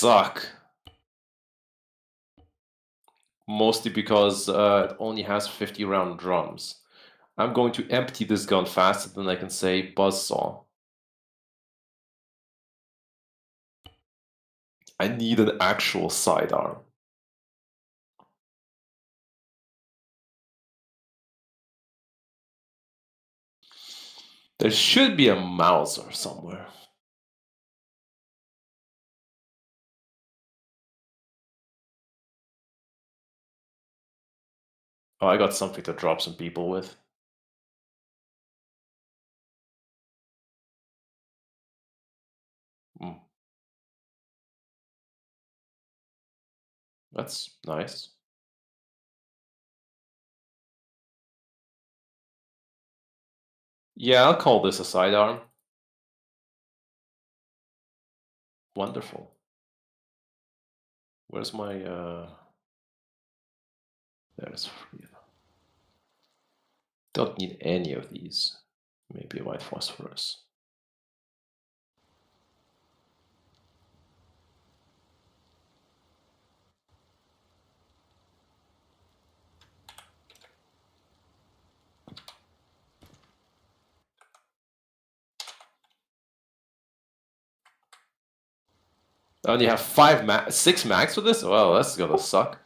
suck. Mostly because it only has 50 round drums. I'm going to empty this gun faster than I can say buzzsaw. I need an actual sidearm. There should be a Mauser somewhere. Oh, I got something to drop some people with. That's nice. Yeah, I'll call this a sidearm. Wonderful. Where's my, there's free. Don't need any of these. Maybe a white phosphorus. I only have 6 mags for this? Well, that's gonna suck.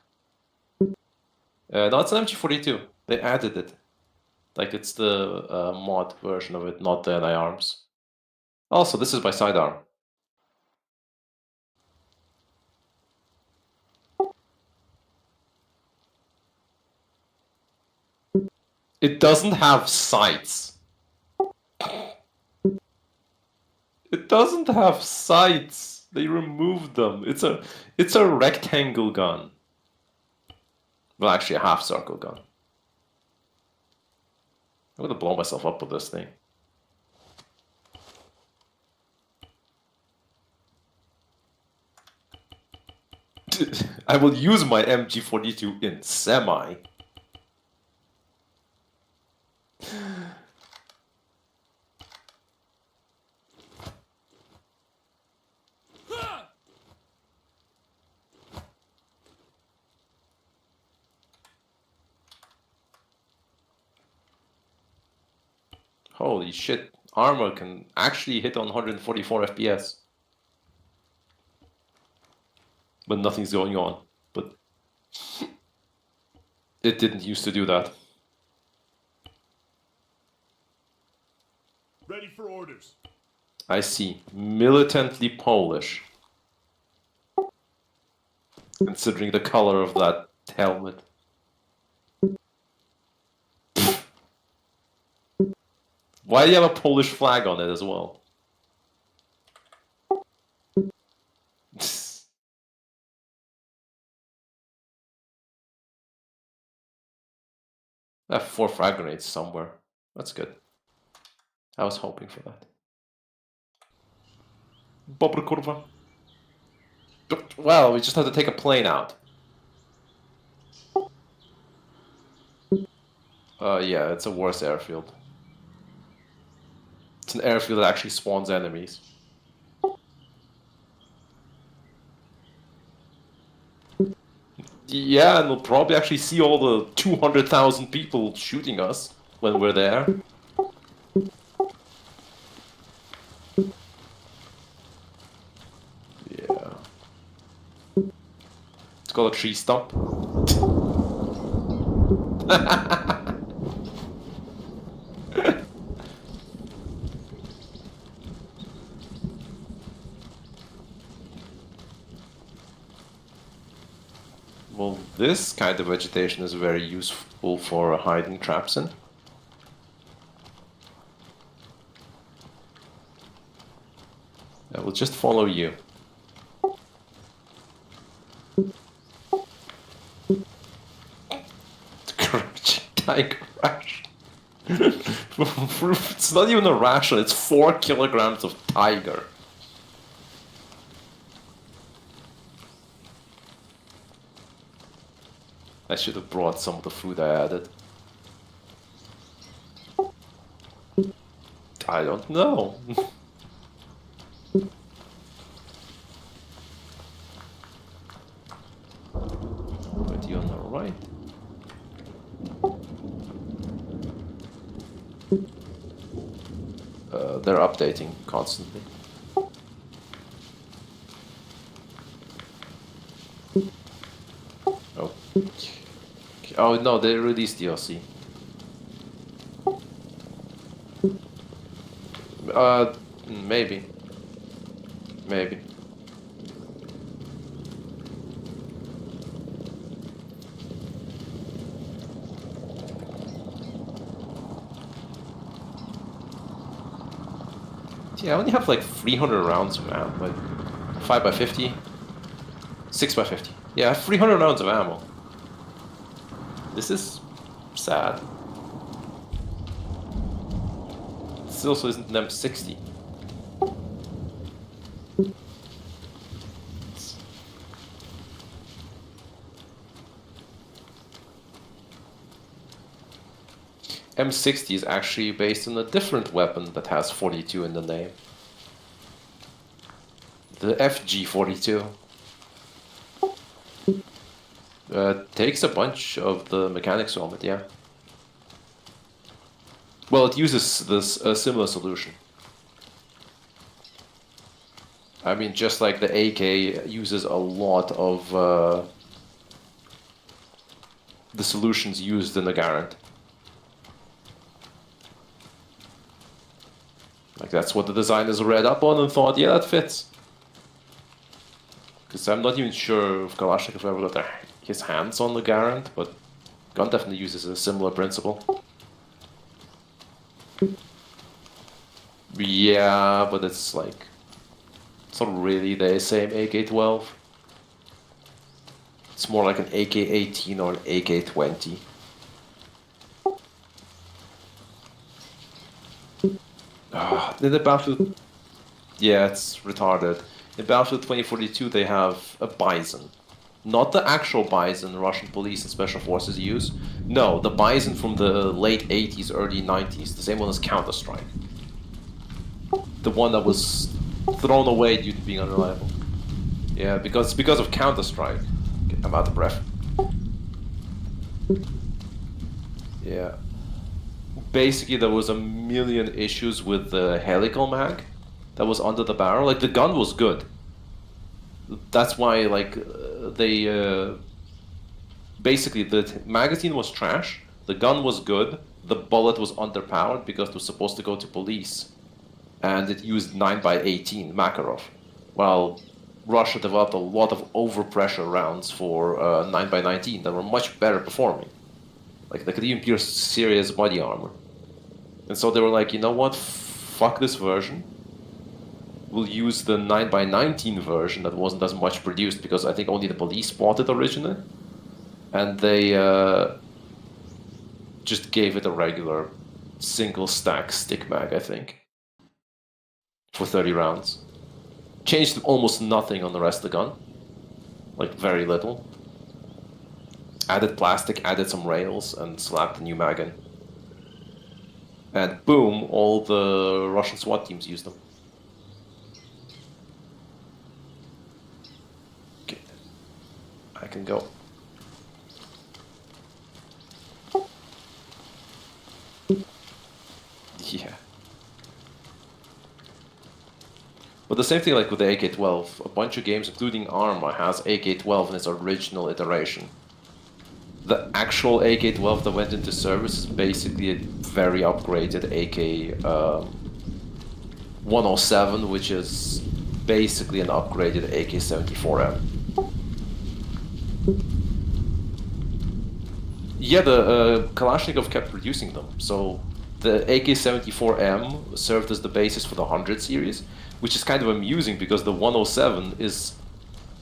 No, it's an MG42. They added it. Like, it's the mod version of it, not the anti-arms. Also, this is my sidearm. It doesn't have sights. It doesn't have sights. They removed them. It's a rectangle gun. Well, actually, a half circle gun. I'm gonna blow myself up with this thing. I will use my MG42 in semi. Holy shit, Arma can actually hit on 144 FPS. But nothing's going on. But it didn't used to do that. Ready for orders. I see. Militantly Polish. Considering the color of that helmet. Why do you have a Polish flag on it as well? I have 4 frag grenades somewhere. That's good. I was hoping for that. Bobber kurwa. Well, we just have to take a plane out. Yeah, it's a worse airfield. It's an airfield that actually spawns enemies. Yeah, and we'll probably actually see all the 200,000 people shooting us when we're there. Yeah. It's called a tree stump. Well, this kind of vegetation is very useful for hiding traps in. I will just follow you. Crouching tiger ration. It's not even a ration, it's 4 kilograms of tiger. I should have brought some of the food I added. I don't know. right? They're updating constantly. Oh. Oh no, they released DLC. Maybe. Maybe. Yeah, I only have like 300 rounds of ammo, like 5x50, 6x50. Yeah, I have 300 rounds of ammo. This is sad. This also isn't an M60. M60 is actually based on a different weapon that has 42 in the name. The FG42. Takes a bunch of the mechanics from it, yeah. Well, it uses this similar solution. I mean, just like the AK uses a lot of the solutions used in the Garand. Like, that's what the designers read up on and thought, yeah, that fits. Because I'm not even sure if Kalashnikov ever got his hands on the Garand, but Gun definitely uses a similar principle. Yeah, but it's like, it's not really the same AK-12. It's more like an AK-18 or an AK-20. In the Battlefield... Yeah, it's retarded. In Battlefield 2042 they have a Bison. Not the actual Bison Russian police and special forces use. No, the Bison from the late 80s, early 90s. The same one as Counter-Strike. The one that was thrown away due to being unreliable. Yeah, because of Counter-Strike. I'm out of breath. Yeah. Basically, there was a million issues with the helical mag that was under the barrel. Like, the gun was good. That's why, like, they... basically, the magazine was trash, the gun was good, the bullet was underpowered because it was supposed to go to police. And it used 9x18 Makarov. While Russia developed a lot of overpressure rounds for 9x19 that were much better performing. Like, they could even pierce serious body armor. And so they were like, you know what, fuck this version. We'll use the 9x19 version that wasn't as much produced because I think only the police bought it originally. And they just gave it a regular single stack stick mag, I think. For 30 rounds. Changed almost nothing on the rest of the gun. Like, very little. Added plastic, added some rails, and slapped a new mag in. And boom, all the Russian SWAT teams used them. Okay. I can go. Yeah. But the same thing like with the AK-12. A bunch of games, including Arma, has AK-12 in its original iteration. The actual AK-12 that went into service is basically a very upgraded AK-107, which is basically an upgraded AK-74M. Yeah, the Kalashnikov kept producing them, so the AK-74M served as the basis for the 100 series, which is kind of amusing because the 107 is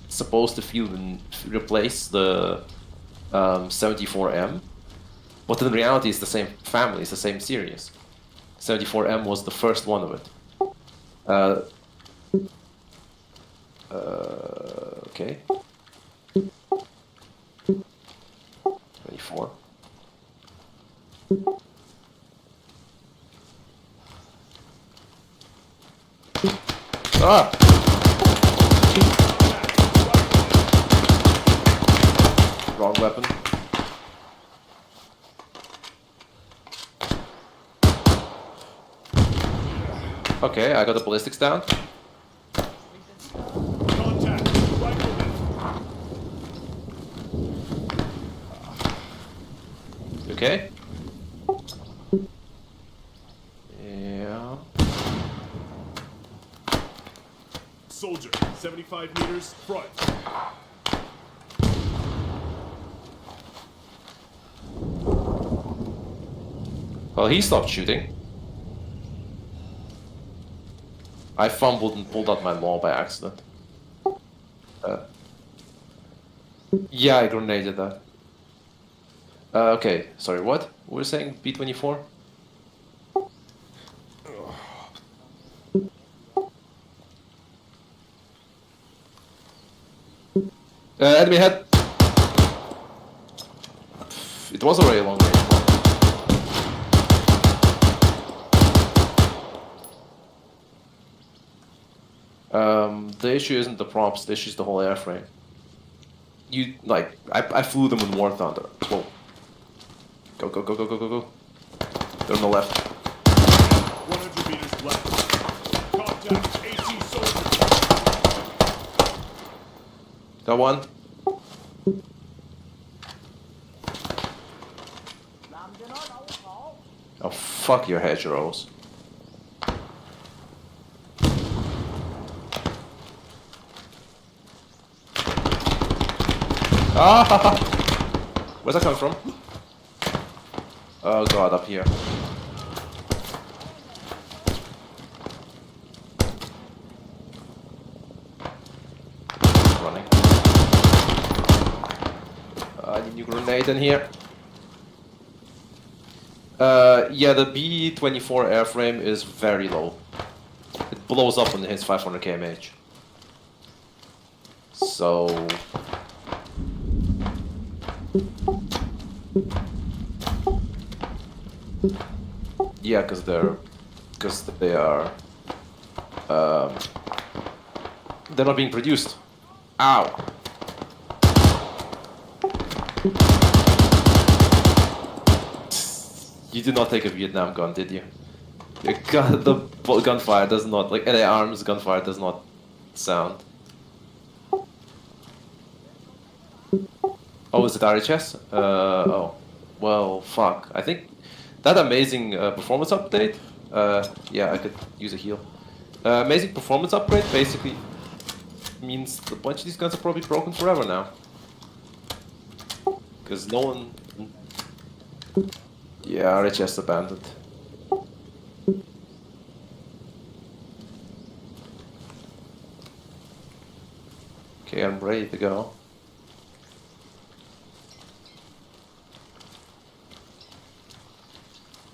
supposed to replace the 74M, but in reality it's the same family, it's the same series. 74M was the first one of it. Okay. 24. Ah! Wrong weapon. Okay, I got the ballistics down. Contact. Rifleman. Okay. Yeah. Soldier. 75 meters. Front. Well, he stopped shooting. I fumbled and pulled out my law by accident. Yeah, I grenaded that. Okay, sorry, what? We were saying B-24? Enemy head! It was already a long range one. The issue isn't the props, the issue is the whole airframe. I flew them with War Thunder. Whoa. Go, go, go, go, go, go, go. They're on the left. 100 meters left. Contact. AC soldier. Got one. Oh, fuck your hedgerows. Ah! Where's that coming from? Oh god, up here. Running. I need a new grenade in here. Yeah, the B-24 airframe is very low. It blows up when it hits 500 kmh. So... yeah, because they are they're not being produced. Ow! You did not take a Vietnam gun, did you? The gunfire does not, like LA Arms gunfire does not sound. Oh, is it RHS? Oh, well, fuck. I think that amazing performance update. Yeah, I could use a heal. Amazing performance upgrade basically means a bunch of these guns are probably broken forever now. Because no one... yeah, RHS abandoned. Okay, I'm ready to go.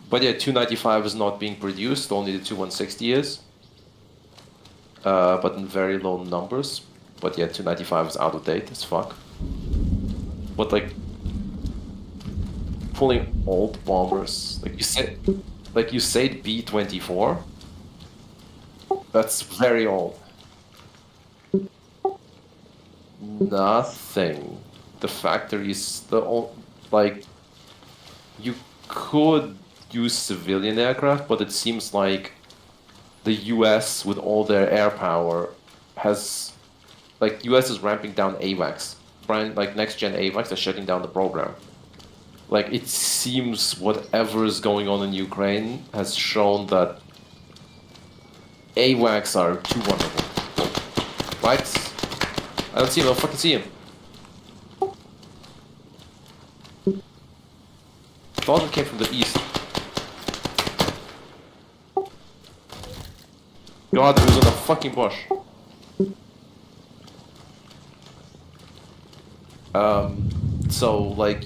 But yeah, 295 is not being produced, only the 2160 is. But in very low numbers. But yeah, 295 is out of date as fuck. But like, pulling old bombers, like you said B-24, that's very old. Nothing. The factories, like, you could use civilian aircraft, but it seems like the US, with all their air power, has, like, US is ramping down AWACS. Like, next-gen AWACS are shutting down the program. Like, it seems whatever is going on in Ukraine has shown that AWACS are too wonderful. Right? I don't see him, I don't fucking see him. Thought it came from the east. God, he was in a fucking bush. So, like,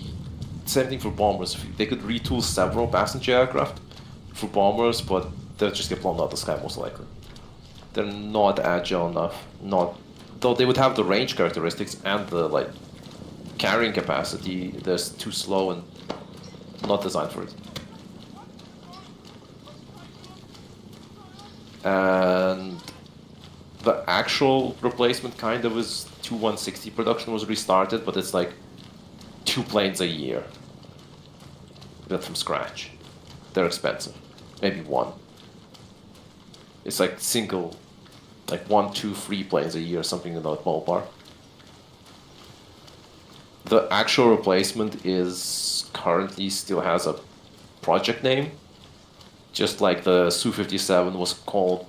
same thing for bombers. They could retool several passenger aircraft for bombers, but they'll just get blown out of the sky most likely. They're not agile enough. Though they would have the range characteristics and the, like, carrying capacity, they're too slow and not designed for it. And the actual replacement kind of is 2160 production was restarted, but it's like 2 planes a year built from scratch. They're expensive. Maybe 1. It's like single, like 1, 2, 3 planes a year, something in that ballpark. The actual replacement is currently still has a project name, just like the Su-57 was called.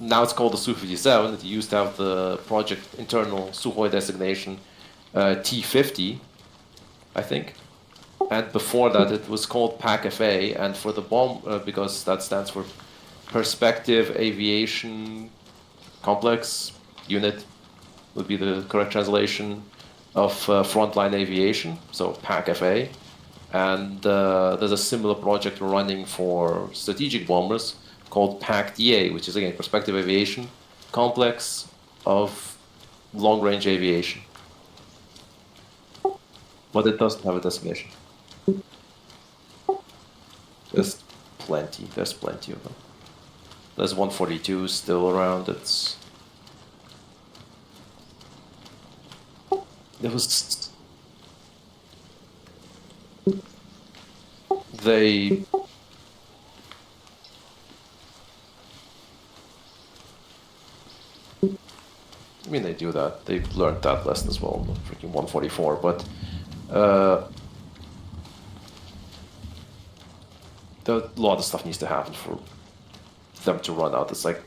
Now it's called the Su-57. It used to have the project internal Sukhoi designation T-50, I think. And before that, it was called PAC-FA, and for the bomb, because that stands for Perspective Aviation Complex Unit, would be the correct translation of frontline aviation, so PAC-FA. And there's a similar project running for strategic bombers called PAC-DA, which is again Perspective Aviation Complex of long-range aviation. But it doesn't have a designation. There's plenty of them. There's 142 still around. They I mean, they do that. They've learned that lesson as well. Freaking 144, but a lot of stuff needs to happen for them to run out. It's like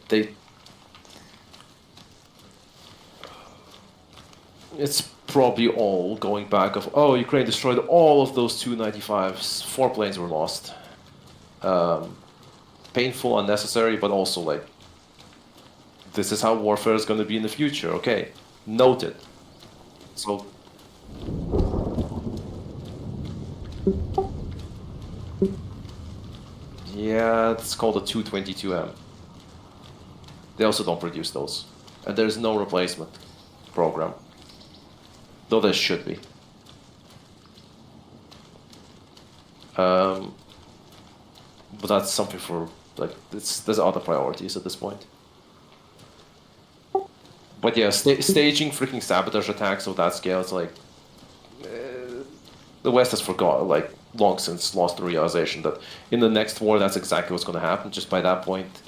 it's probably all going back of, oh, Ukraine destroyed all of those Tu-95s. 4 planes were lost. Painful, unnecessary, but also like, this is how warfare is going to be in the future. Okay, noted. So, yeah, it's called a 222M. They also don't produce those, and there's no replacement program, though there should be. But that's something for like there's other priorities at this point. But yeah, staging freaking sabotage attacks of that scale, it's like the West has forgot, like long since lost the realization that in the next war, that's exactly what's going to happen. Just by that point,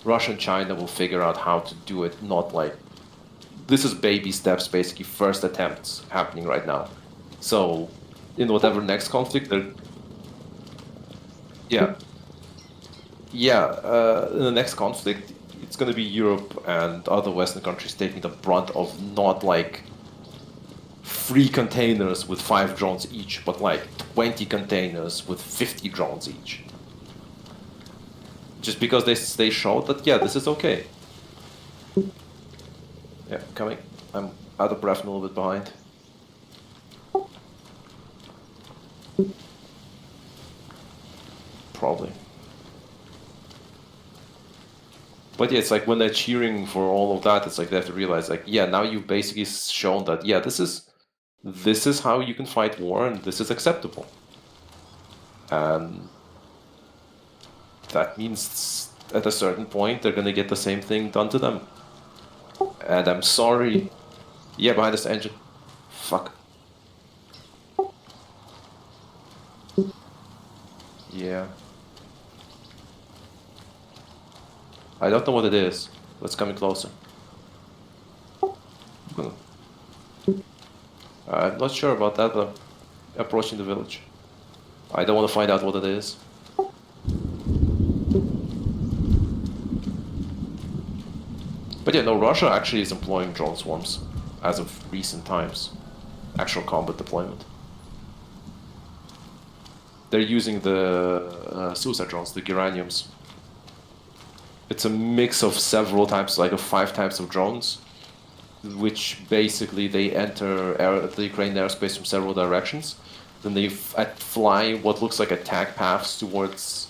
Russia and China will figure out how to do it. Not like this is baby steps, basically first attempts happening right now. So in whatever next conflict, yeah, in the next conflict, it's going to be Europe and other Western countries taking the brunt of not like 3 containers with 5 drones each, but like 20 containers with 50 drones each. Just because they showed that, yeah, this is okay. Yeah, coming. I'm out of breath and a little bit behind. Probably. But yeah, it's like when they're cheering for all of that, it's like they have to realize, like, yeah, now you've basically shown that, yeah, this is how you can fight war, and this is acceptable. And that means at a certain point they're gonna get the same thing done to them. And I'm sorry. Yeah, behind this engine. Fuck. Yeah. I don't know what it is. Let's come in closer. I'm not sure about that, but approaching the village. I don't want to find out what it is. But yeah, no, Russia actually is employing drone swarms as of recent times. Actual combat deployment. They're using the suicide drones, the geraniums. It's a mix of several types, like of 5 types of drones, which basically they enter the Ukrainian airspace from several directions. Then they fly what looks like attack paths towards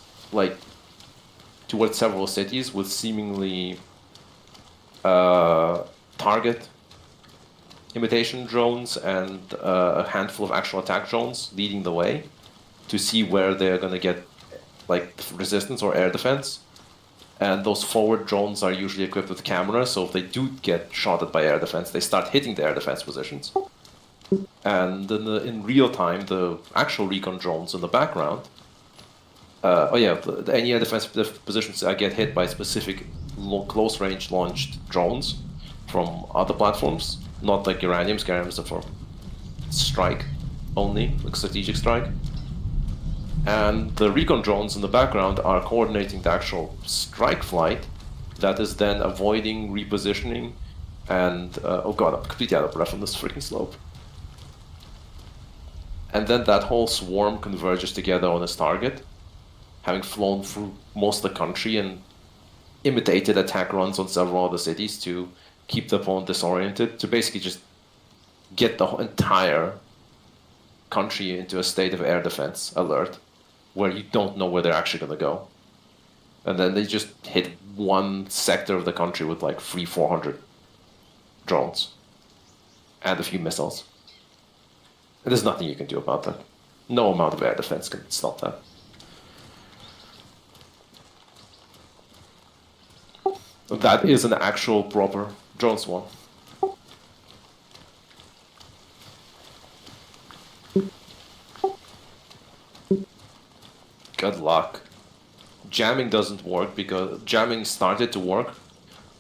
several cities with seemingly target imitation drones and a handful of actual attack drones leading the way to see where they're going to get like resistance or air defense. And those forward drones are usually equipped with cameras, so if they do get shot at by air defense, they start hitting the air defense positions. And in real time, the actual recon drones in the background Oh yeah, any air defensive positions get hit by specific close-range launched drones from other platforms, not like Uraniums. Uraniums are for strike only, like strategic strike. And the recon drones in the background are coordinating the actual strike flight that is then avoiding repositioning and, oh god, I'm completely out of breath on this freaking slope. And then that whole swarm converges together on its target, having flown through most of the country and imitated attack runs on several other cities to keep the opponent disoriented, to basically just get the entire country into a state of air defense alert, where you don't know where they're actually going to go. And then they just hit one sector of the country with like 400 drones and a few missiles. And there's nothing you can do about that. No amount of air defense can stop that. That is an actual proper drone swarm. Good luck. Jamming doesn't work because jamming started to work.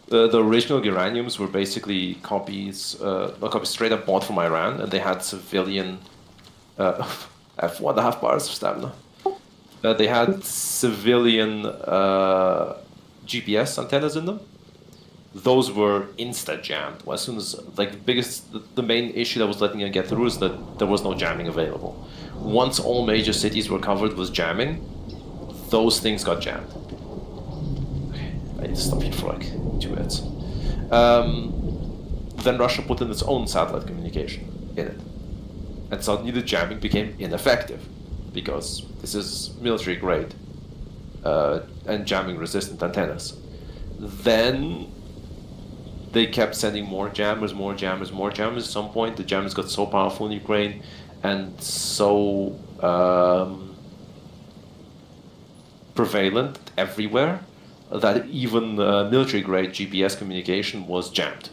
The original Uraniums were basically copies, copies straight up bought from Iran, and they had civilian have 1.5 bars of stamina. They had civilian GPS antennas in them. Those were insta jammed. As soon as like the main issue that was letting it get through is that there was no jamming available. Once all major cities were covered with jamming, those things got jammed. Okay, I need to stop here for like 2 minutes. Then Russia put in its own satellite communication in it, and suddenly the jamming became ineffective because this is military grade and jamming resistant antennas. Then they kept sending more jammers. At some point, the jammers got so powerful in Ukraine and so prevalent everywhere that even military-grade GPS communication was jammed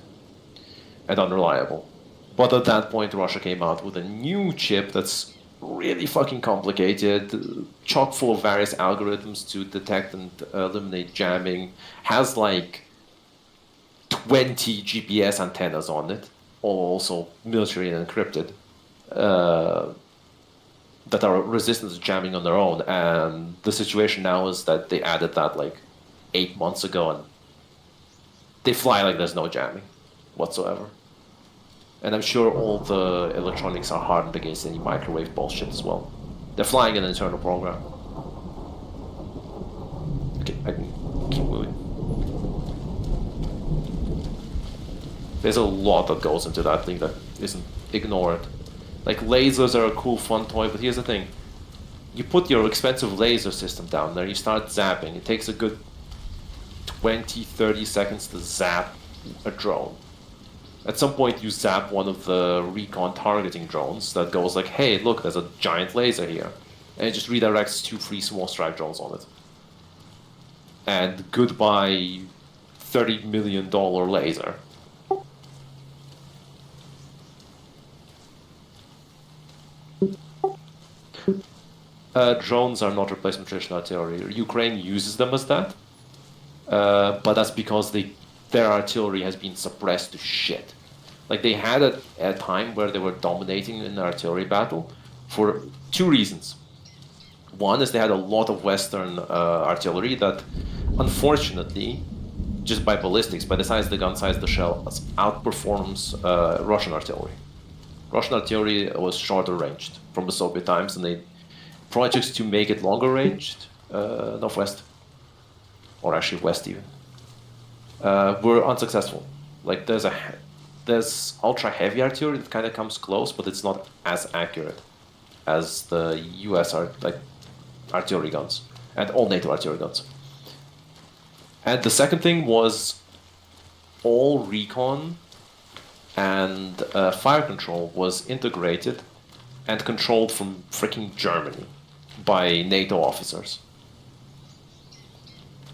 and unreliable. But at that point, Russia came out with a new chip that's really fucking complicated, chock full of various algorithms to detect and eliminate jamming, has like 20 GPS antennas on it, all also military and encrypted, that are resistant to jamming on their own. And the situation now is that they added that like 8 months ago, and they fly like there's no jamming whatsoever. And I'm sure all the electronics are hardened against any microwave bullshit as well. They're flying an internal program. Okay, I can keep moving. There's a lot that goes into that thing that isn't ignored. Like, lasers are a cool, fun toy, but here's the thing. You put your expensive laser system down there, you start zapping. It takes a good 20, 30 seconds to zap a drone. At some point, you zap one of the recon targeting drones that goes like, hey, look, there's a giant laser here. And it just redirects 2 free small strike drones on it. And goodbye, $30 million laser. Drones are not replacement traditional artillery. Ukraine uses them as that, but that's because their artillery has been suppressed to shit. Like, they had a time where they were dominating in the artillery battle for 2 reasons. One is they had a lot of Western artillery that, unfortunately, just by ballistics, by the size of the gun, size of the shell, outperforms Russian artillery. Russian artillery was shorter ranged from the Soviet times, and they projects to make it longer ranged, northwest, or actually west even, were unsuccessful. Like, there's ultra heavy artillery that kind of comes close, but it's not as accurate as the U.S. Artillery guns and all NATO artillery guns. And the second thing was all recon and fire control was integrated and controlled from freaking Germany by NATO officers.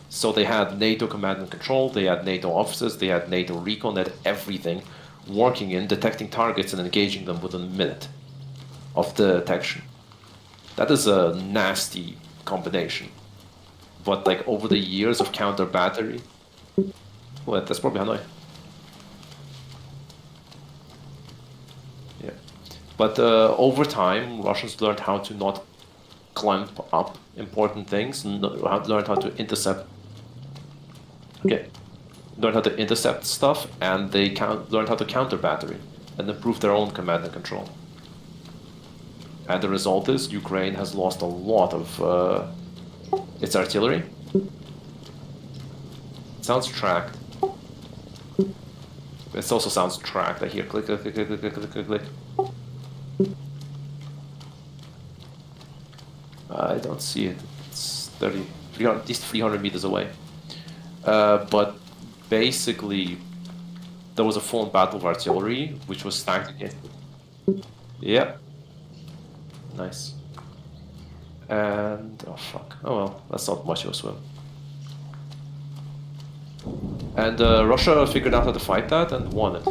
So they had NATO command and control, they had NATO officers, they had NATO recon, they had everything working in detecting targets and engaging them within a minute of the detection. That is a nasty combination. But like over the years of counter battery, well, that's probably Hanoi. Yeah, but over time, Russians learned how to not climb up important things, and learned how to intercept. Okay, learned how to intercept stuff, and they learned how to counter battery and improve their own command and control. And the result is Ukraine has lost a lot of its artillery. It sounds tracked. It also sounds tracked. I hear click, click, click, click, click, click, click, click. I don't see it. It's 300, at least 300 meters away. But basically, there was a full battle of artillery, which was stacked again. Yeah. Nice. And, oh fuck. Oh well, that's not much of a swim. And Russia figured out how to fight that and won it.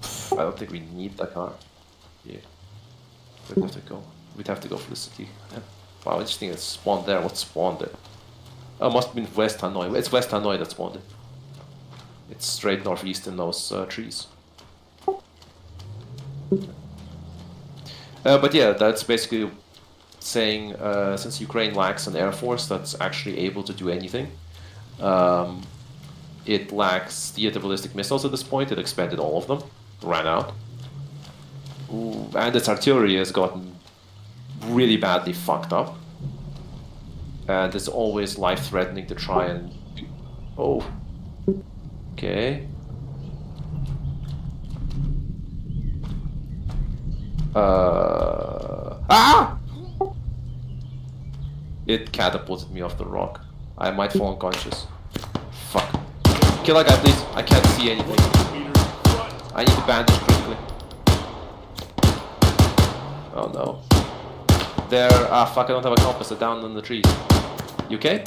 Pff, I don't think we need that car. Yeah. We'd have to go. We'd have to go for the city. Yeah. Wow, I just think it spawned there. What spawned it? Oh, must have been West Hanoi. It's West Hanoi that spawned it. It's straight northeast in those trees. But yeah, that's basically saying since Ukraine lacks an air force that's actually able to do anything, it lacks theater-ballistic missiles at this point. It expended all of them, ran out. Ooh, and its artillery has gotten really badly fucked up. And it's always life-threatening to try and... Oh. Okay. Ah! It catapulted me off the rock. I might fall unconscious. Fuck. Kill that guy, please. I can't see anything. I need to bandage quickly. Oh no. There. Ah, fuck, I don't have a compass. They're down in the trees. You okay?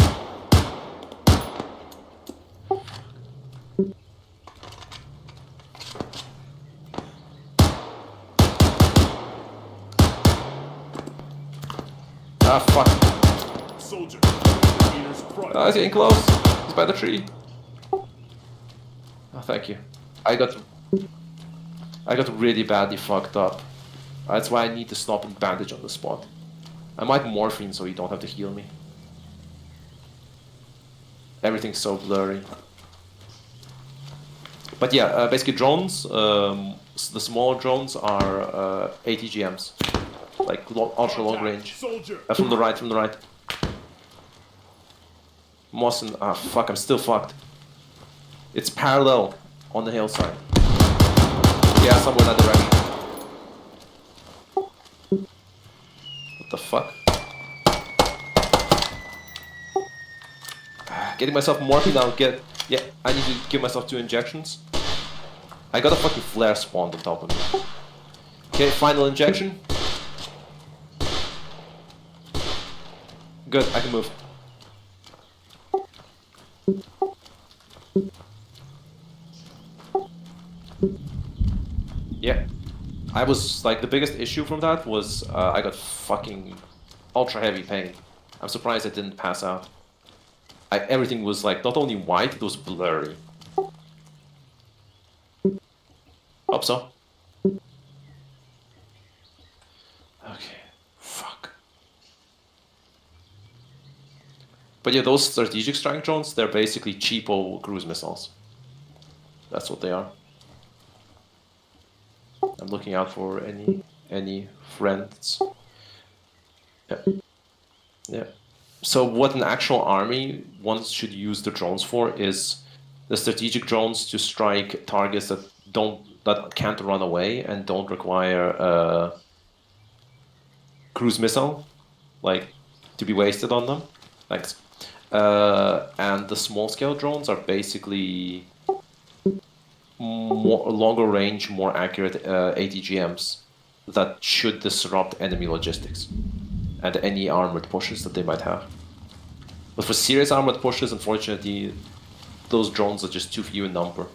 Ah, fuck. Soldier, meters front. Ah, he's getting close. He's by the tree. Oh, thank you. I got really badly fucked up. That's why I need to stop and bandage on the spot. I might morphine so you don't have to heal me. Everything's so blurry. But yeah, basically drones, the smaller drones are ATGMs. Like ultra long range. From the right, from the right. Mawson, ah fuck, I'm still fucked. It's parallel on the hillside. Yeah, somewhere in that direction. What the fuck? Getting myself morphine now, yeah, I need to give myself 2 injections. I got a fucking flare spawned on top of me. Okay, final injection. Good, I can move. Yeah. I was, like, the biggest issue from that was I got fucking ultra heavy pain. I'm surprised I didn't pass out. Everything was, like, not only white, it was blurry. Hope so. Okay. Fuck. But yeah, those strategic strike drones, they're basically cheapo cruise missiles. That's what they are. I'm looking out for any friends. Yeah. Yeah. So what an actual army should use the drones for is the strategic drones to strike targets that can't run away and don't require a cruise missile, like, to be wasted on them. Thanks. And the small scale drones are basically longer range, more accurate ATGMs that should disrupt enemy logistics and any armored pushes that they might have. But for serious armored pushes, unfortunately, those drones are just too few in number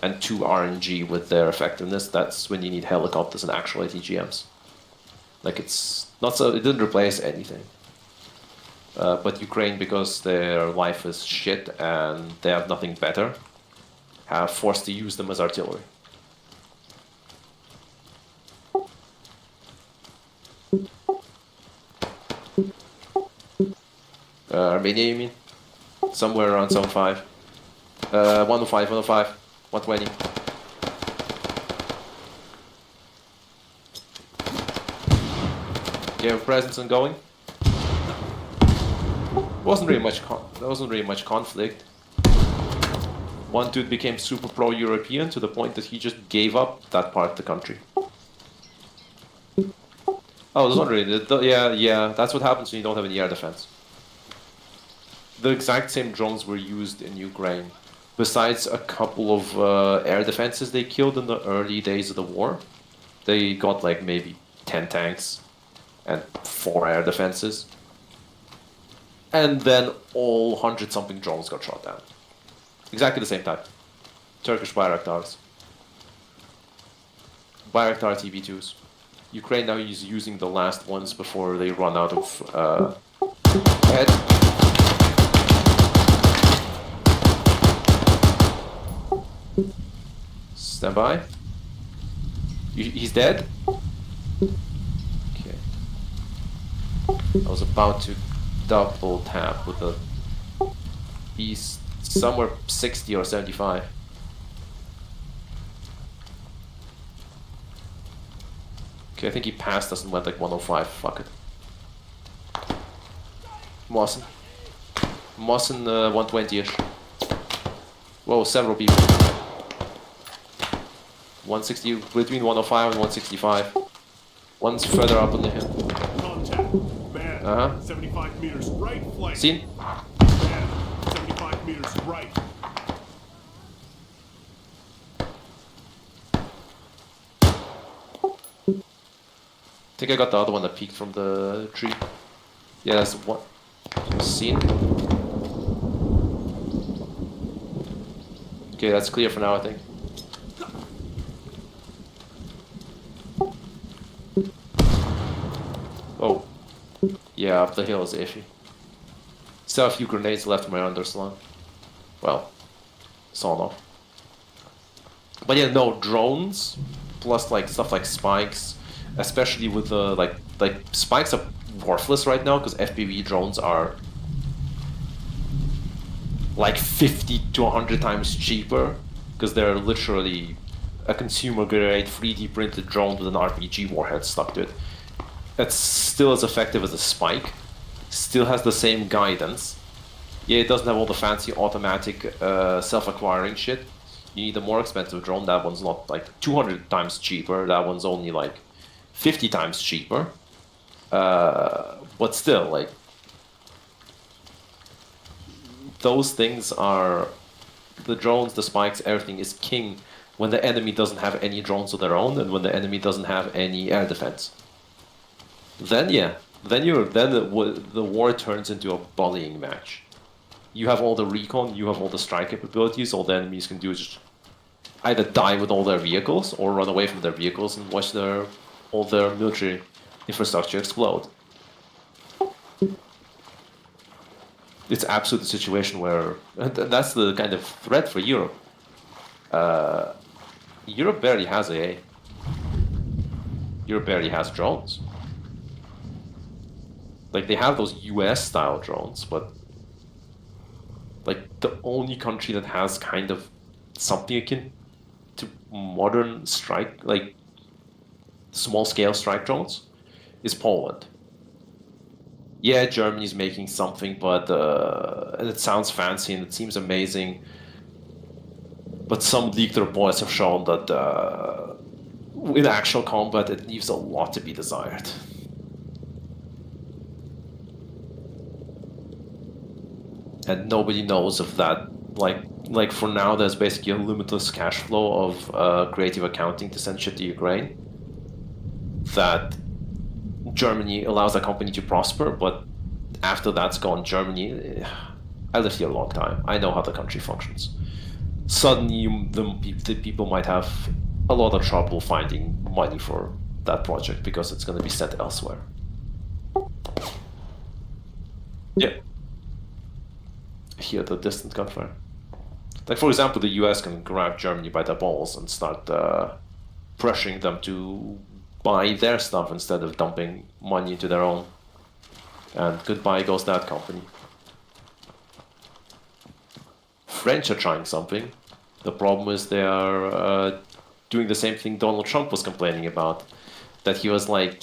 and too RNG with their effectiveness. That's when you need helicopters and actual ATGMs. Like it's not so. It didn't replace anything. But Ukraine, because their life is shit and they have nothing better, have forced to use them as artillery. Armenia, you mean? Somewhere around zone 5. 105, 105, 120. Do you have a presence ongoing? Wasn't really much. There wasn't really much conflict. One dude became super pro-European to the point that he just gave up that part of the country. Oh, there's not really. Yeah, that's what happens when you don't have any air defense. The exact same drones were used in Ukraine. Besides a couple of air defenses they killed in the early days of the war, they got like maybe 10 tanks and 4 air defenses. And then all 100-something drones got shot down. Exactly the same time. Turkish Bayraktars. Bayraktar TB2s. Ukraine now is using the last ones before they run out of head. Stand by. He's dead? Okay. I was about to double tap with the... He's somewhere 60 or 75. Okay, I think he passed us and went like 105. Fuck it. Mawson. Mawson 120-ish. Whoa, several people. 160, between 105 and 165. One's further up on the hill. Contact. Man. 75 meters right flank. Seen? Man. 75 meters right. I think I got the other one that peeked from the tree. Yeah, that's one. Seen? Okay, that's clear for now, I think. Oh. Yeah, up the hill is iffy. Still have a few grenades left in my underslung. Well, sawn off. But yeah, no, drones, plus like stuff like spikes, especially with the like spikes are worthless right now because FPV drones are like 50 to 100 times cheaper because they're literally a consumer grade 3D printed drone with an RPG warhead stuck to it. It's still as effective as a spike, still has the same guidance. Yeah, it doesn't have all the fancy automatic self-acquiring shit. You need a more expensive drone. That one's not like 200 times cheaper. That one's only like 50 times cheaper. But still, like, those things are, the drones, the spikes, everything is king when the enemy doesn't have any drones of their own and when the enemy doesn't have any air defense. Then yeah, then the war turns into a bullying match. You have all the recon, you have all the strike capabilities, all the enemies can do is just either die with all their vehicles or run away from their vehicles and watch all their military infrastructure explode. It's absolutely a situation where, and that's the kind of threat for Europe. Europe barely has AA. Europe barely has drones. Like, they have those US-style drones, but like, the only country that has kind of something akin to modern strike, like, small-scale strike drones, is Poland. Yeah, Germany's making something, but and it sounds fancy and it seems amazing. But some leaked reports have shown that in actual combat, it leaves a lot to be desired. And nobody knows if that, like for now, there's basically a limitless cash flow of creative accounting to send shit to Ukraine. That Germany allows that company to prosper, but after that's gone, Germany, I lived here a long time. I know how the country functions. Suddenly, the people might have a lot of trouble finding money for that project because it's going to be sent elsewhere. Yeah. Hear the distant gunfire. Like, for example, the US can grab Germany by the balls and start pressuring them to buy their stuff instead of dumping money into their own. And goodbye goes that company. French are trying something. The problem is they are doing the same thing Donald Trump was complaining about. That he was like,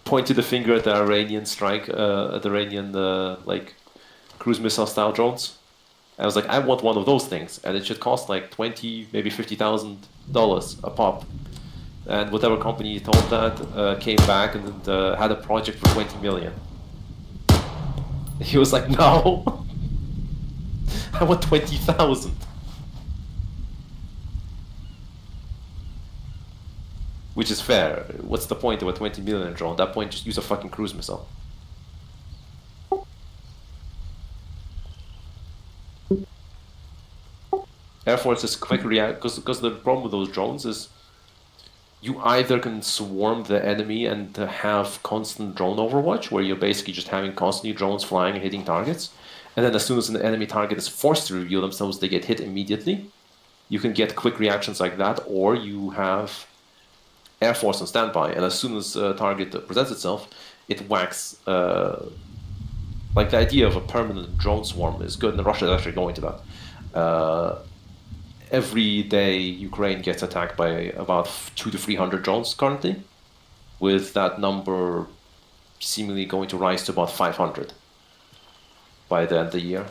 pointed the finger at the Iranian at the Iranian like cruise missile style drones. I was like, I want one of those things, and it should cost like $20, maybe $50,000 a pop. And whatever company told that came back and had a project for 20 million. He was like, no, I want 20,000. Which is fair. What's the point of a 20 million drone? At that point, just use a fucking cruise missile. Air Force is quick react because the problem with those drones is you either can swarm the enemy and have constant drone overwatch, where you're basically just having constantly drones flying and hitting targets, and then as soon as an enemy target is forced to reveal themselves, they get hit immediately. You can get quick reactions like that, or you have Air Force on standby, and as soon as a target presents itself, it whacks. Like the idea of a permanent drone swarm is good, and Russia is actually going to that. Every day, Ukraine gets attacked by about 200 to 300 drones currently, with that number seemingly going to rise to about 500 by the end of the year.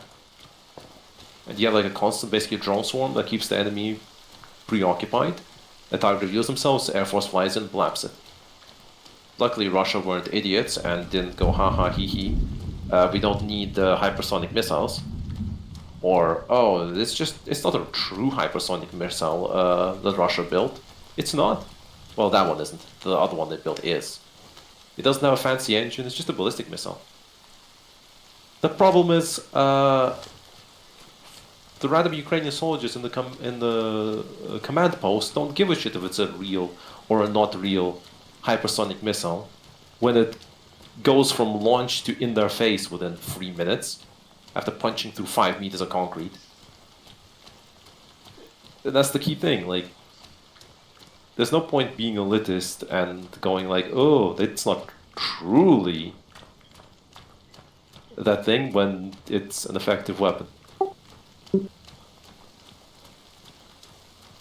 And you have like a constant, basically, drone swarm that keeps the enemy preoccupied. The target reveals themselves, Air Force flies in, blaps it. Luckily, Russia weren't idiots and didn't go haha hee hee. We don't need hypersonic missiles. Or, oh, it's not a true hypersonic missile that Russia built. It's not. Well, that one isn't. The other one they built is. It doesn't have a fancy engine, it's just a ballistic missile. The problem is, the random Ukrainian soldiers in the command post don't give a shit if it's a real or a not real hypersonic missile when it goes from launch to in their face within 3 minutes after punching through 5 meters of concrete. And that's the key thing. Like, there's no point being elitist and going like, oh, it's not truly that thing when it's an effective weapon.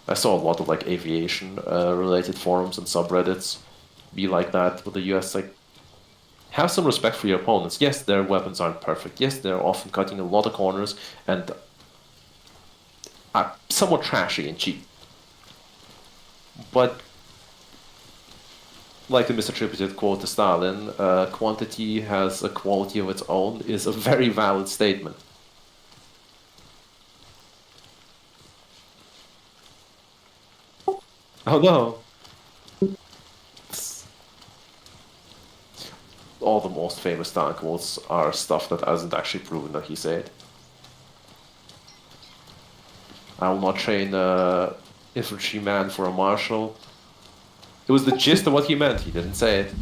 I saw a lot of like aviation related forums and subreddits be like that with the US. Like, have some respect for your opponents. Yes, their weapons aren't perfect. Yes, they're often cutting a lot of corners and are somewhat trashy and cheap. But, like the misattributed quote to Stalin, quantity has a quality of its own is a very valid statement. Oh no. All the most famous Stalin quotes are stuff that hasn't actually proven that he said. I will not train an infantryman for a marshal. It was the gist of what he meant, he didn't say it.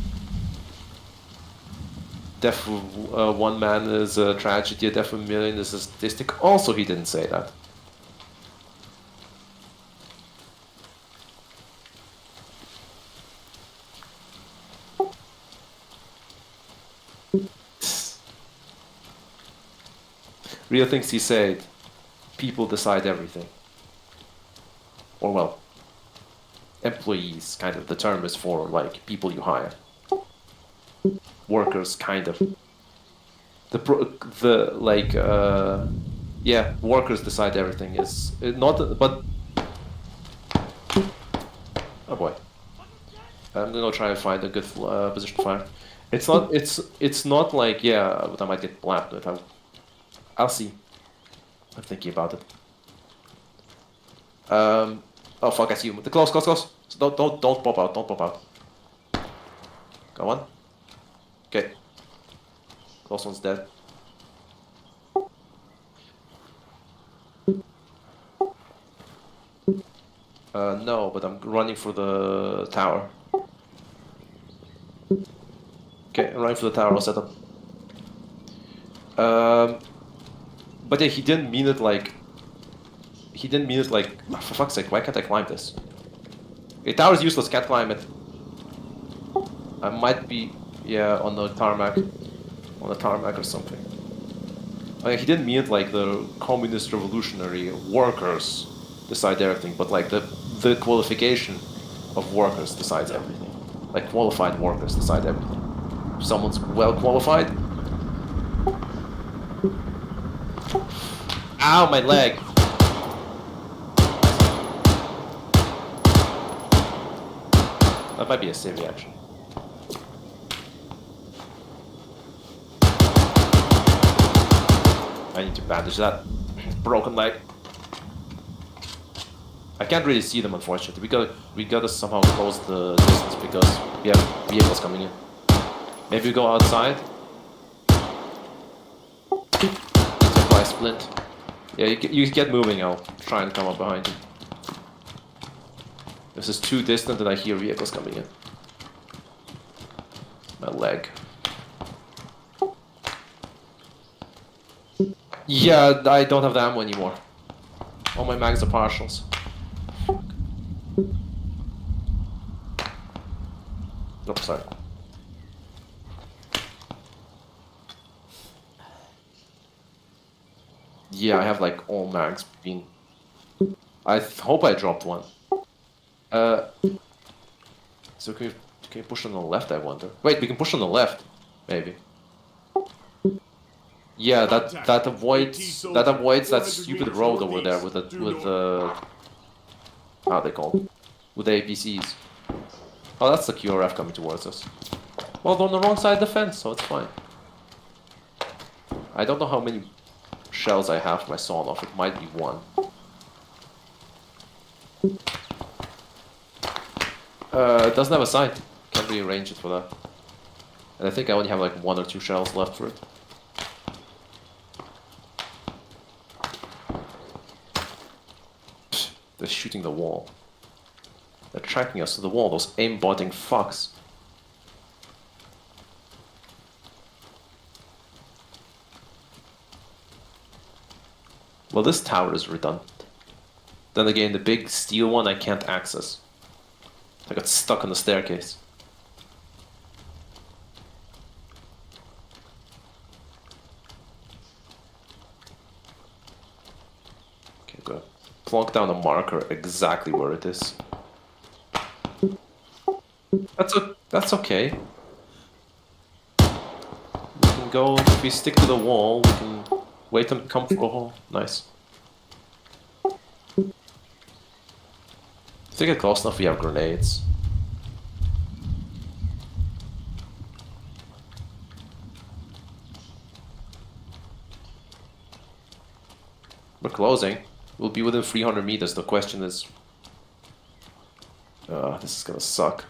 Death of one man is a tragedy, a death of a million is a statistic. Also, he didn't say that. Real things he said, people decide everything. Or, well, employees, kind of. The term is for, like, people you hire. Workers, kind of. Yeah, workers decide everything. Is not, but... Oh boy. I'm gonna try to find a good position to fire. It's not like, yeah, but I might get blapped with. I'll see. I'm thinking about it. Oh fuck! I see you. Close. So don't pop out. Don't pop out. Go on. Okay. Close one's dead. No, but I'm running for the tower. Okay, I'm running for the tower, I'll set up. But yeah, he didn't mean it like... He didn't mean it like... Oh, for fuck's sake, why can't I climb this? Okay, tower's useless, can't climb it. I might be... Yeah, on the tarmac. On the tarmac or something. Like, he didn't mean it like the communist revolutionary workers decide everything, but like the qualification of workers decides everything. Like qualified workers decide everything. If someone's well qualified. Ow, my leg! That might be a save reaction. I need to bandage that broken leg. I can't really see them, unfortunately. We gotta somehow close the distance because we have vehicles coming in. Maybe we go outside. Supply splint. Yeah, you get moving. I'll try and come up behind you. This is too distant, and I hear vehicles coming in. My leg. Yeah, I don't have the ammo anymore. All my mags are partials. Oh, sorry. Yeah, I have like all mags being... I hope I dropped one. So can we push on the left, I wonder? Wait, we can push on the left, maybe. Yeah, that avoids that stupid road over there with the how are they called? With the APCs. Oh, that's the QRF coming towards us. Well, they're on the wrong side of the fence, so it's fine. I don't know how many shells I have for my sawn off. It might be one. It doesn't have a sight. Can't rearrange it for that. And I think I only have like 1 or 2 shells left for it. Pfft, they're shooting the wall. They're tracking us to the wall, those aimbotting fucks. Well, this tower is redundant. Then again, the big steel one I can't access. I got stuck on the staircase. Okay, good. Plonk down a marker exactly where it is. That's okay. We can go, if we stick to the wall, we can wait and come for a hole. Nice. If they get close enough, we have grenades. We're closing. We'll be within 300 meters. The question is... this is gonna suck.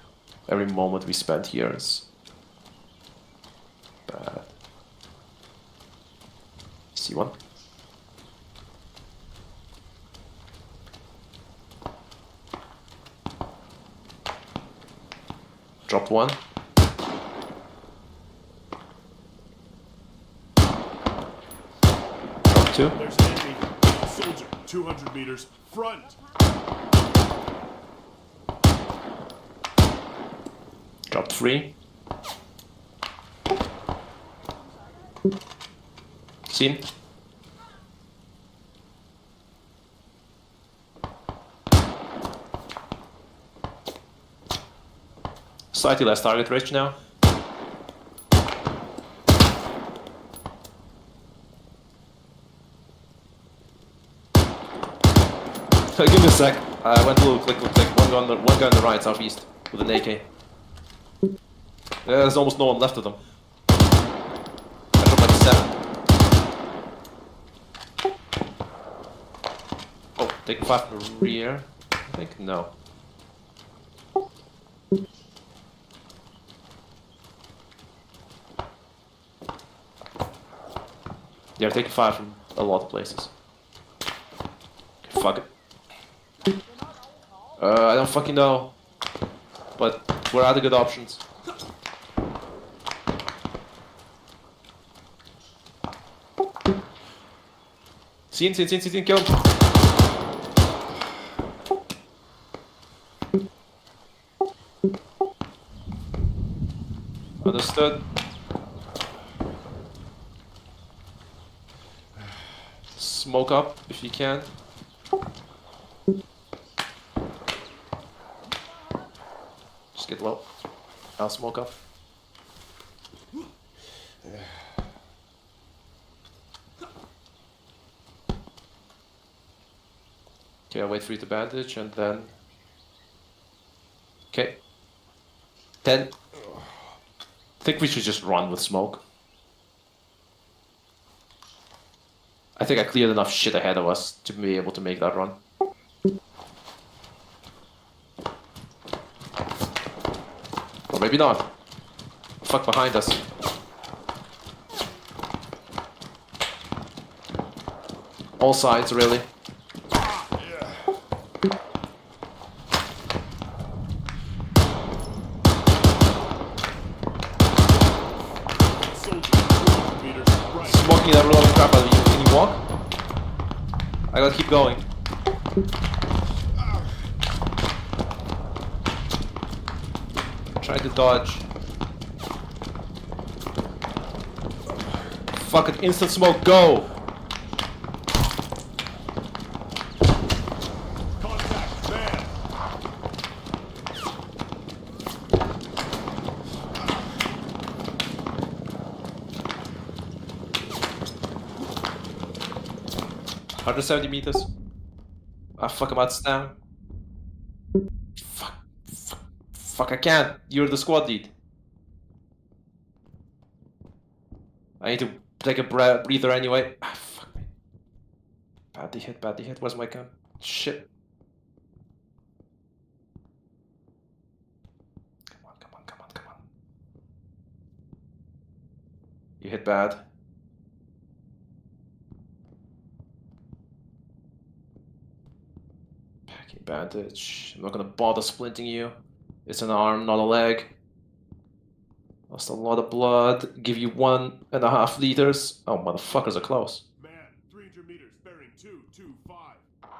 Every moment we spend here is... bad. See one? Dropped one. Dropped two. There's an enemy. Soldier, 200 meters. Front. Dropped three. Seen. Slightly less target rich now. Give me a sec. I went a little click. One guy on the right, southeast, with an AK. There's almost no one left of them. I dropped like 7. Oh, taking 5 from the rear. I think no. Yeah, taking 5 from a lot of places. Okay, fuck it. I don't fucking know. But we're out of good options. Seen, kill him. Understood. Smoke up if you can. Just get low. I'll smoke up. Okay, I'll wait for you to bandage and then... Okay. 10. I think we should just run with smoke. I think I cleared enough shit ahead of us to be able to make that run. Or maybe not. Fuck behind us. All sides, really. Smoking that reloading crap out of you. Can you walk? I gotta keep going. Try to dodge. Fuck it, instant smoke, go! Contact, man. 170 meters. Ah, fuck, I'm out of stamina. Fuck, I can't. You're the squad lead. I need to take a breather anyway. Ah, fuck me. Badly hit. Where's my gun? Shit. Come on. You hit bad. Packing bandage. I'm not gonna bother splinting you. It's an arm, not a leg. Lost a lot of blood. Give you 1.5 liters. Oh, motherfuckers are close. Man, 300 meters, bearing 225. Come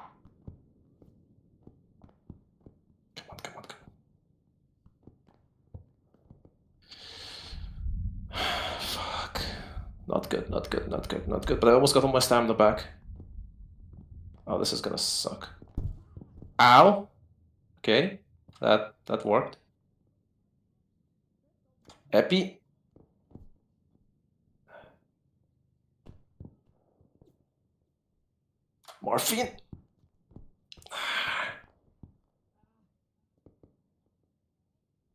on. Fuck. Not good. But I almost got all my stamina back. Oh, this is gonna suck. Ow! Okay. That worked. Epi. Morphine.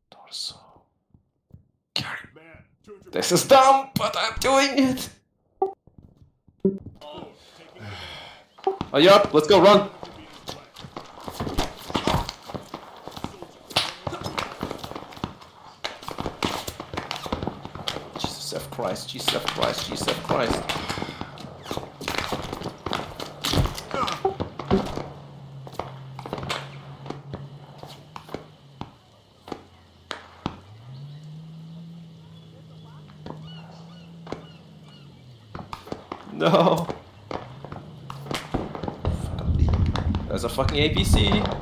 Torso. Carry. Man, 200 This is dumb, but I'm doing it. Oh, yup, let's go, run. Jesus F. Christ. No. There's a fucking APC.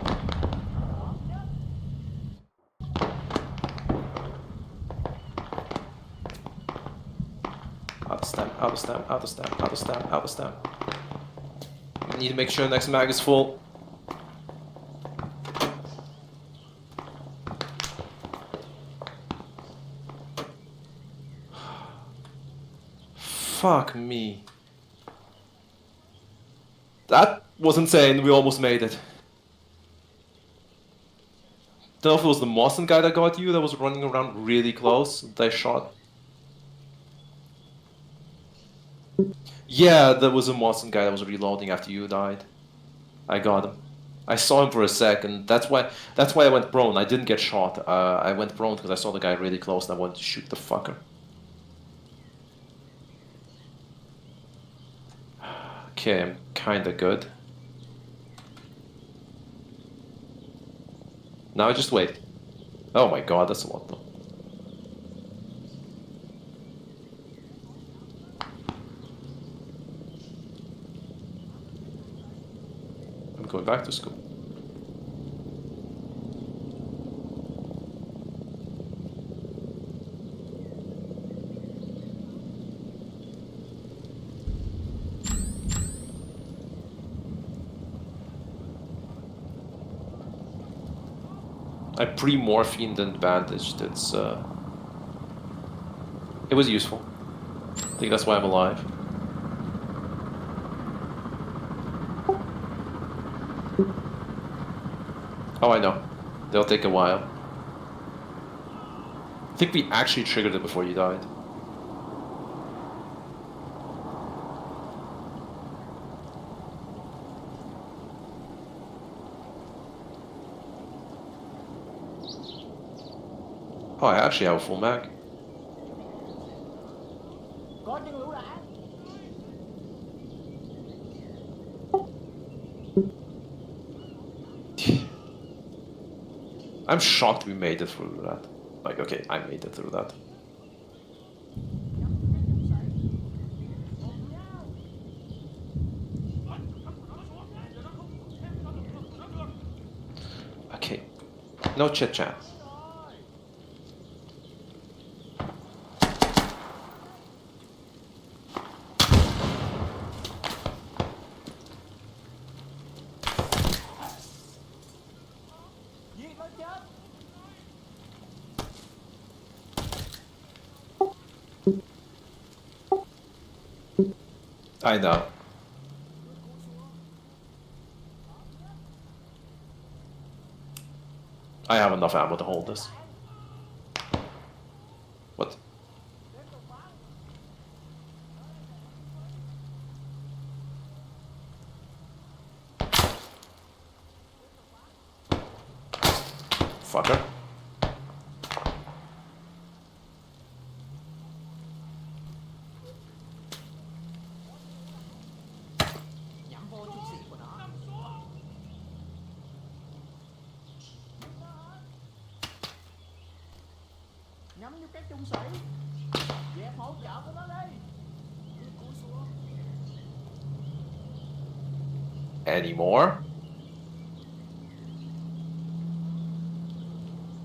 Out of stamina. I need to make sure next mag is full. Fuck me. That was insane, we almost made it. Don't know if it was the Mawson guy that got you that was running around really close that I shot. Yeah, there was a Mawson guy that was reloading after you died. I got him. I saw him for a second. That's why I went prone. I didn't get shot. I went prone because I saw the guy really close and I wanted to shoot the fucker. Okay, I'm kinda good. Now I just wait. Oh my god, that's a lot though. going back to school. I pre-morphined and bandaged. It was useful. I think that's why I'm alive. Oh, I know. They'll take a while. I think we actually triggered it before you died. Oh, I actually have a full mag. I'm shocked we made it through that. Like, okay, I made it through that. Okay, no chit chat. I know. I have enough ammo to hold this. What? Fucker. Nhắm vô các trung sĩ, dẹp hỗ trợ của nó đi. Any more?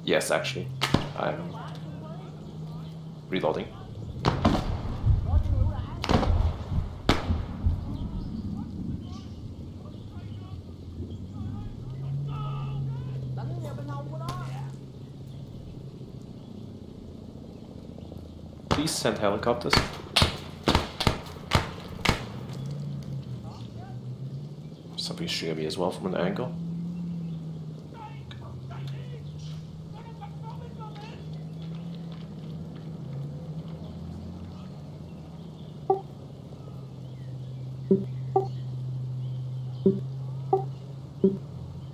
Yes, actually. I'm reloading. Đánh vào bên hông của nó. Please send helicopters. Something shooting at me as well from an angle.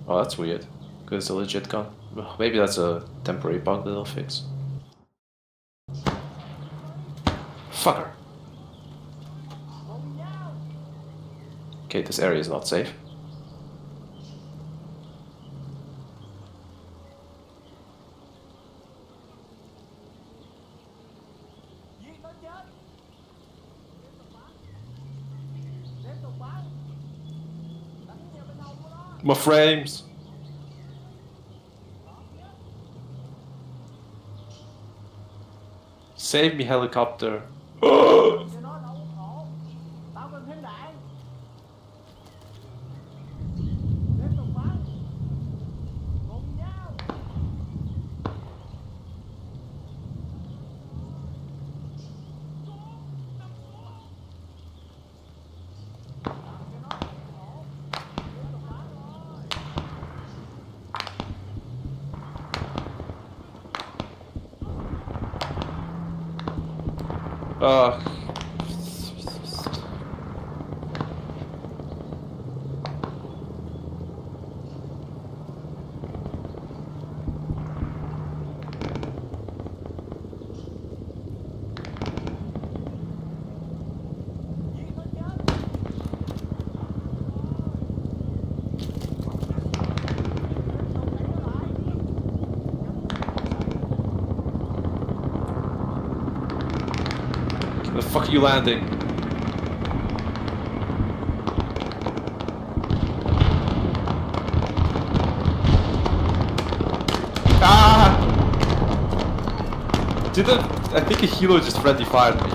Oh, that's weird. Because it's a legit gun. Well, maybe that's a temporary bug that they'll fix. Fucker. Okay, this area is not safe. My frames. Save me, helicopter. Where the fuck are you landing? Didn't I think a helo just friendly fired me?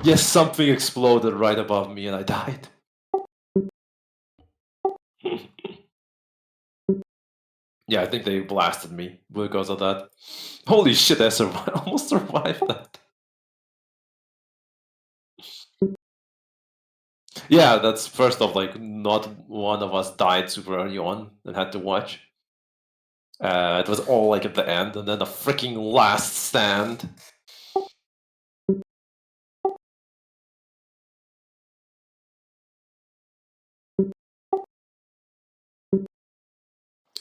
Yes, something exploded right above me and I died. Yeah, I think they blasted me because of that. Holy shit, I almost survived that. Yeah, that's first off, like, not one of us died super early on and had to watch. It was all like at the end, and then the freaking last stand.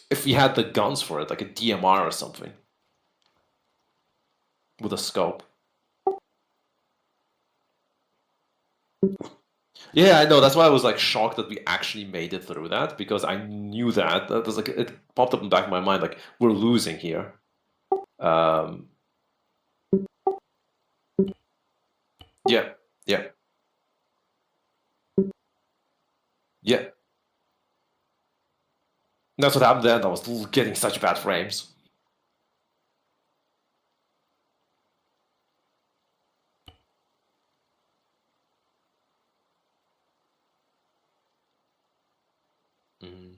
If we had the guns for it, like a DMR or something. With a scope. Yeah, I know. That's why I was like shocked that we actually made it through that, because I knew that. That was like, it popped up in the back of my mind, like, we're losing here. Yeah, yeah. Yeah. That's what happened then. I was getting such bad frames. Mm.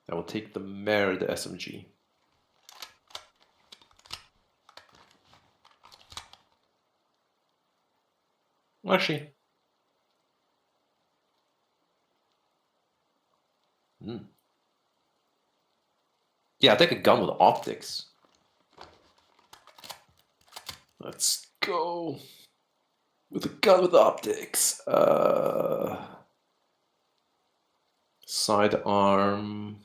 I will take the Mare, the SMG. Actually. Yeah, I take a gun with optics. Let's go. With a gun with optics. Sidearm.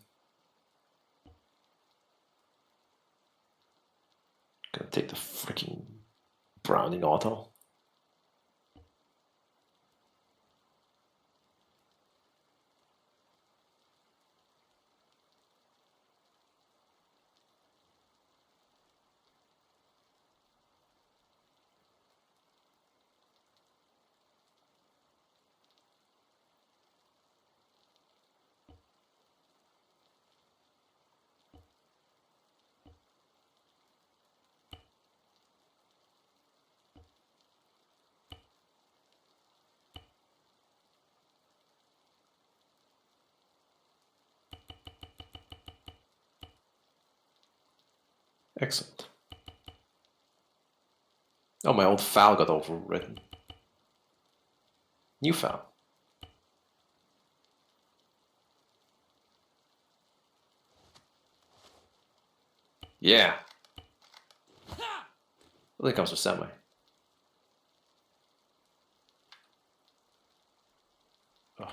Gonna take the freaking Browning auto. Excellent. Oh, my old FAL got overwritten. New FAL. Yeah. I think comes with semi. Oh.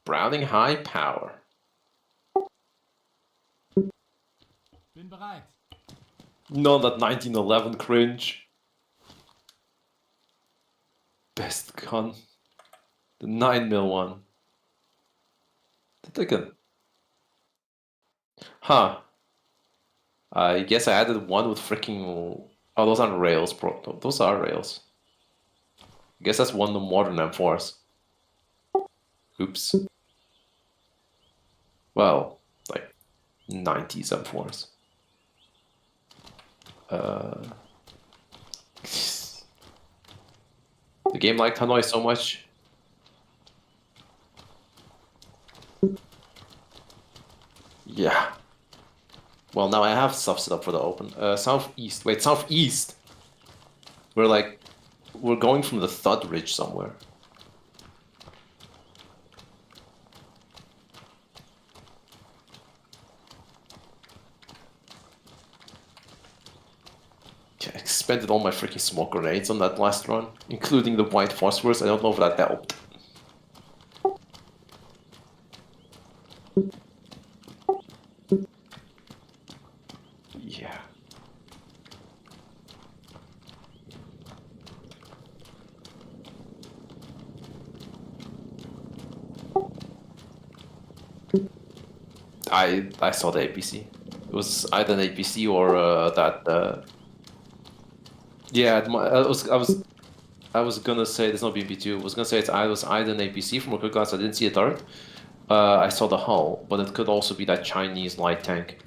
Browning high power. Bin bereit. None that 1911 cringe. Best gun. The 9mm one. Did I get... Huh. I guess I added one with freaking... Oh, those aren't rails, bro. Those are rails. I guess that's one more than M4s. Oops. Well, like 90s M4s. The game liked Hanoi so much. Yeah. Well, now I have stuff set up for the open. Southeast. Wait, southeast. We're going from the Thud Ridge somewhere. I expended all my freaking smoke grenades on that last run, including the white phosphorus. I don't know if that helped. Yeah. I saw the APC. It was either an APC or that. Yeah, I was gonna say there's no BMP2. I was gonna say I was either an APC from a quick glance. I didn't see a turret. I saw the hull, but it could also be that Chinese light tank.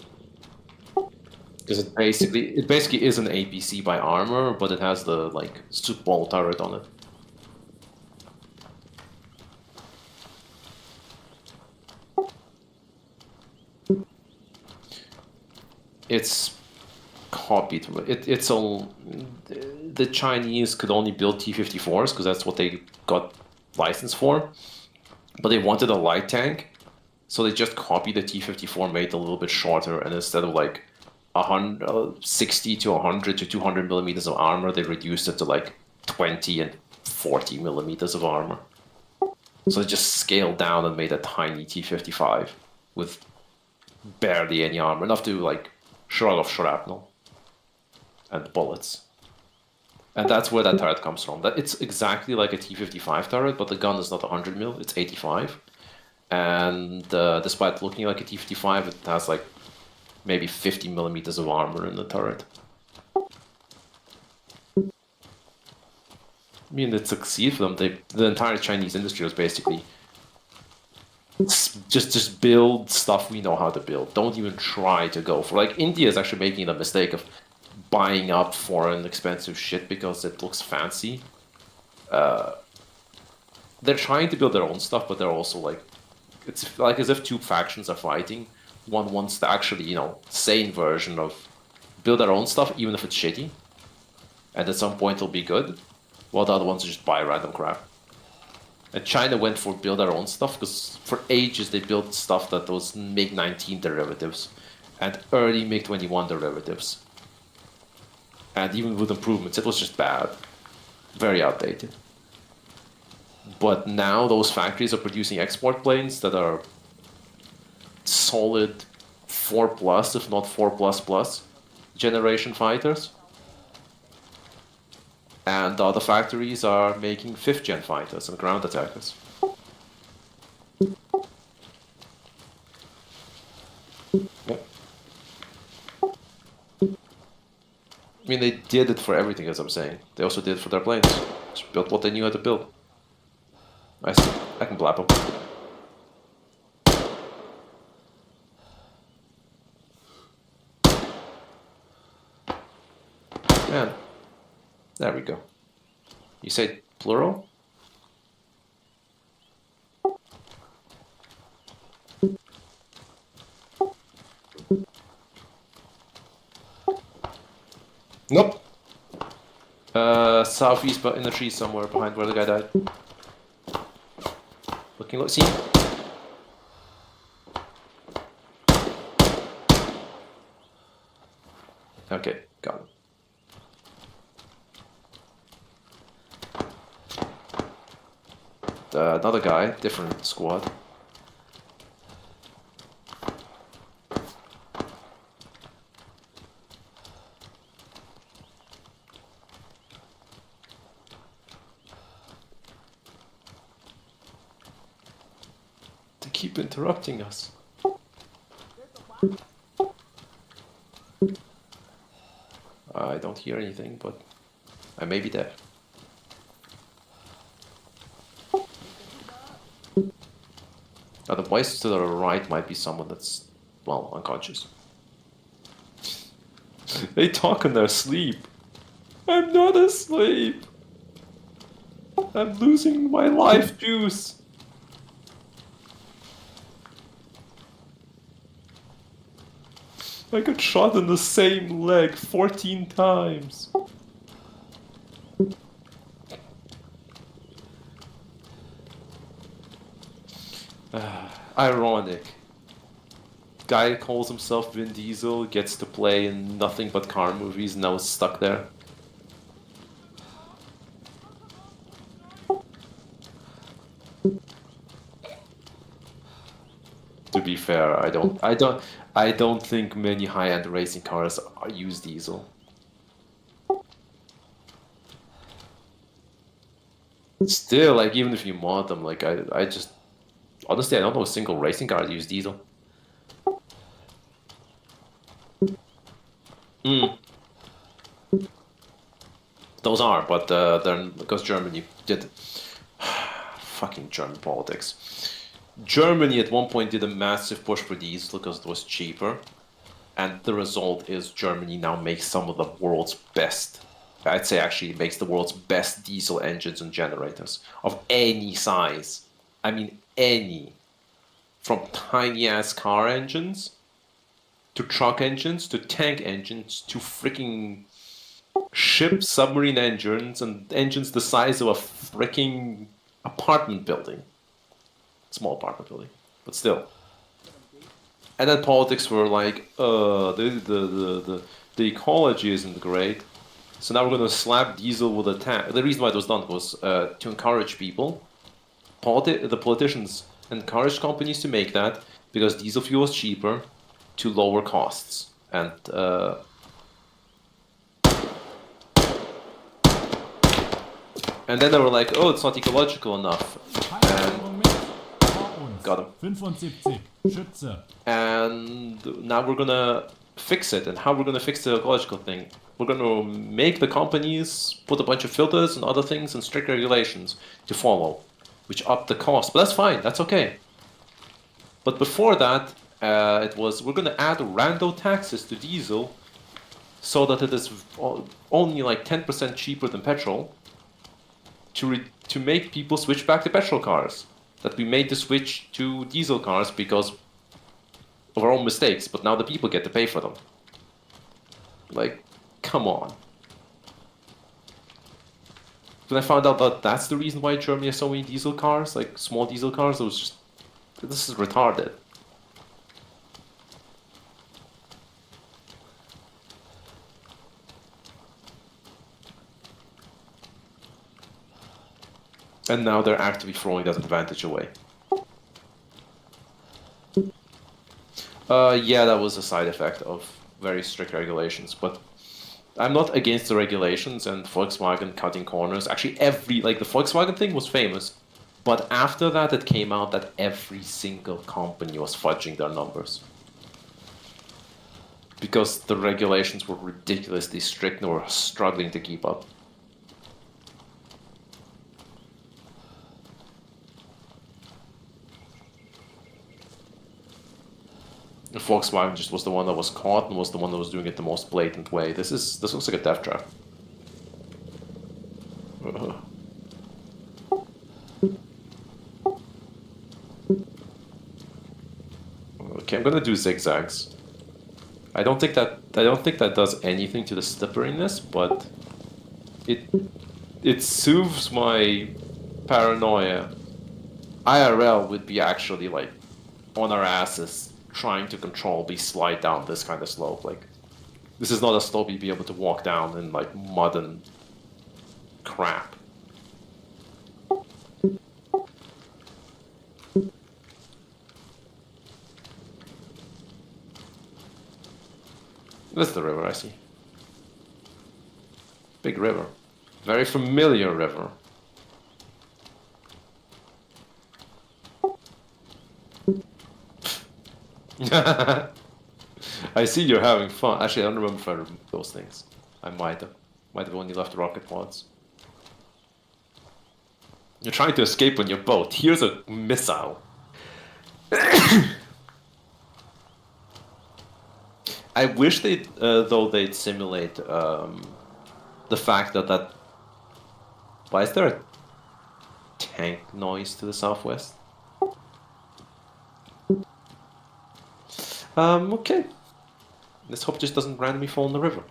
Because it basically is an APC by Armor, but it has the like super ball turret on it. It's copied. It's all the Chinese could only build T-54s because that's what they got license for. But they wanted a light tank, so they just copied the T-54, made it a little bit shorter, and instead of like 60 to 100 to 200 millimeters of armor, they reduced it to like 20 and 40 millimeters of armor. So they just scaled down and made a tiny T-55 with barely any armor, enough to like shrug off shrapnel and bullets. And that's where that turret comes from. That it's exactly like a T-55 turret, but the gun is not 100 mil, it's 85. And despite looking like a T-55, it has like maybe 50 millimeters of armor in the turret. I mean, it succeeded for them. The entire Chinese industry was basically just build stuff we know how to build. Don't even try to go for like India is actually making the mistake of buying up foreign expensive shit because it looks fancy. They're trying to build their own stuff, but they're also like it's like as if two factions are fighting. One wants the actually, sane version of build their own stuff, even if it's shitty, and at some point it'll be good, while the other ones just buy random crap. And China went for build their own stuff because for ages they built stuff that was MiG-19 derivatives and early MiG-21 derivatives. And even with improvements, it was just bad. Very outdated. But now those factories are producing export planes that are solid 4+, if not 4++ generation fighters. And the other factories are making 5th gen fighters and ground attackers. Yep. I mean, they did it for everything, as I'm saying. They also did it for their planes. Just built what they knew how to build. I can blab them. Man. There we go. You say plural? Nope. Southeast, but in the trees somewhere behind where the guy died. Looking, look, see? Okay, got him. Another guy, different squad. They keep interrupting us. I don't hear anything, but I may be deaf. Now the voice to the right might be someone that's, well, unconscious. They talk in their sleep. I'm not asleep. I'm losing my life juice. I got shot in the same leg 14 times. Ironic. Guy calls himself Vin Diesel, gets to play in nothing but car movies, and now is stuck there. be fair, I don't think many high-end racing cars use diesel. Still, like, even if you mod them, like, I just honestly I don't know a single racing car that use diesel. Those are, but then because Germany did fucking German politics. Germany at one point did a massive push for diesel because it was cheaper, and the result is Germany now makes some of the world's best. I'd say actually it makes the world's best diesel engines and generators of any size. I mean any, from tiny ass car engines to truck engines to tank engines to freaking ship submarine engines and engines the size of a freaking apartment building. Small apartment building, but still. And then politics were like, the ecology isn't great, so now we're gonna slap diesel with a tax. The reason why it was done was to encourage people. The politicians encouraged companies to make that because diesel fuel is cheaper to lower costs. And then they were like, oh, it's not ecological enough. Got him. 75, Schütze. And now we're gonna fix it. And how we're gonna fix the ecological thing? We're gonna make the companies put a bunch of filters and other things and strict regulations to follow, which up the cost. But that's fine. That's okay. But before that, it was we're gonna add rando taxes to diesel so that it is only like 10% cheaper than petrol to make people switch back to petrol cars. That we made the switch to diesel cars because of our own mistakes, but now the people get to pay for them. Like, come on. When I found out that that's the reason why Germany has so many diesel cars, like small diesel cars, it was just, this is retarded. And now they're actively throwing that advantage away. Yeah, that was a side effect of very strict regulations, but I'm not against the regulations and Volkswagen cutting corners. Actually, like the Volkswagen thing was famous, but after that it came out that every single company was fudging their numbers. Because the regulations were ridiculously strict and were struggling to keep up. Volkswagen just was the one that was caught and was the one that was doing it the most blatant way. This looks like a death trap. Okay, I'm gonna do zigzags. I don't think that does anything to the slipperiness, but it soothes my paranoia. IRL would be actually like on our asses trying to controllably slide down this kind of slope. Like, this is not a slope you'd be able to walk down in like mud and crap. That's the river I see. Big river. Very familiar river. I see you're having fun. Actually, I don't remember if I removed those things. I might have. Might have only left rocket pods. You're trying to escape on your boat. Here's a missile. I wish they'd, though, they'd simulate the fact that. Why is there a tank noise to the southwest? Okay. Let's hope it just doesn't randomly fall in the river.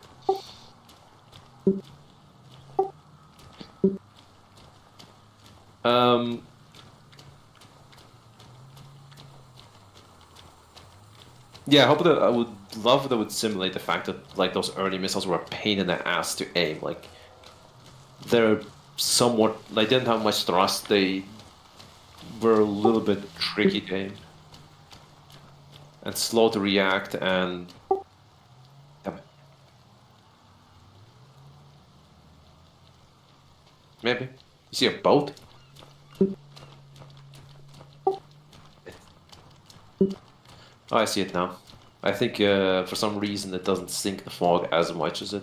Yeah, I would love that would simulate the fact that like those early missiles were a pain in the ass to aim. Like they're somewhat, they didn't have much thrust. They were a little bit tricky to aim. and slow to react and... Damn it. Maybe. You see a boat? Oh, I see it now. I think for some reason it doesn't sink the fog as much as it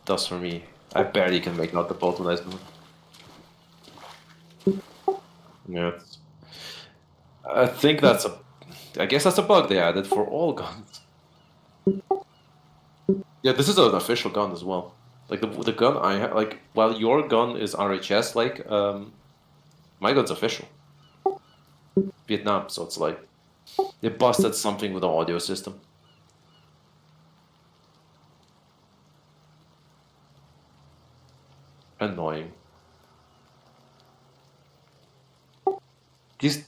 does for me. I barely can make out the boat when I zoom. Yeah. I think that's a... I guess that's a bug they added for all guns. Yeah, this is an official gun as well. Like the gun I have, like while your gun is RHS, like my gun's official. Vietnam, so it's like they busted something with the audio system. Annoying. These.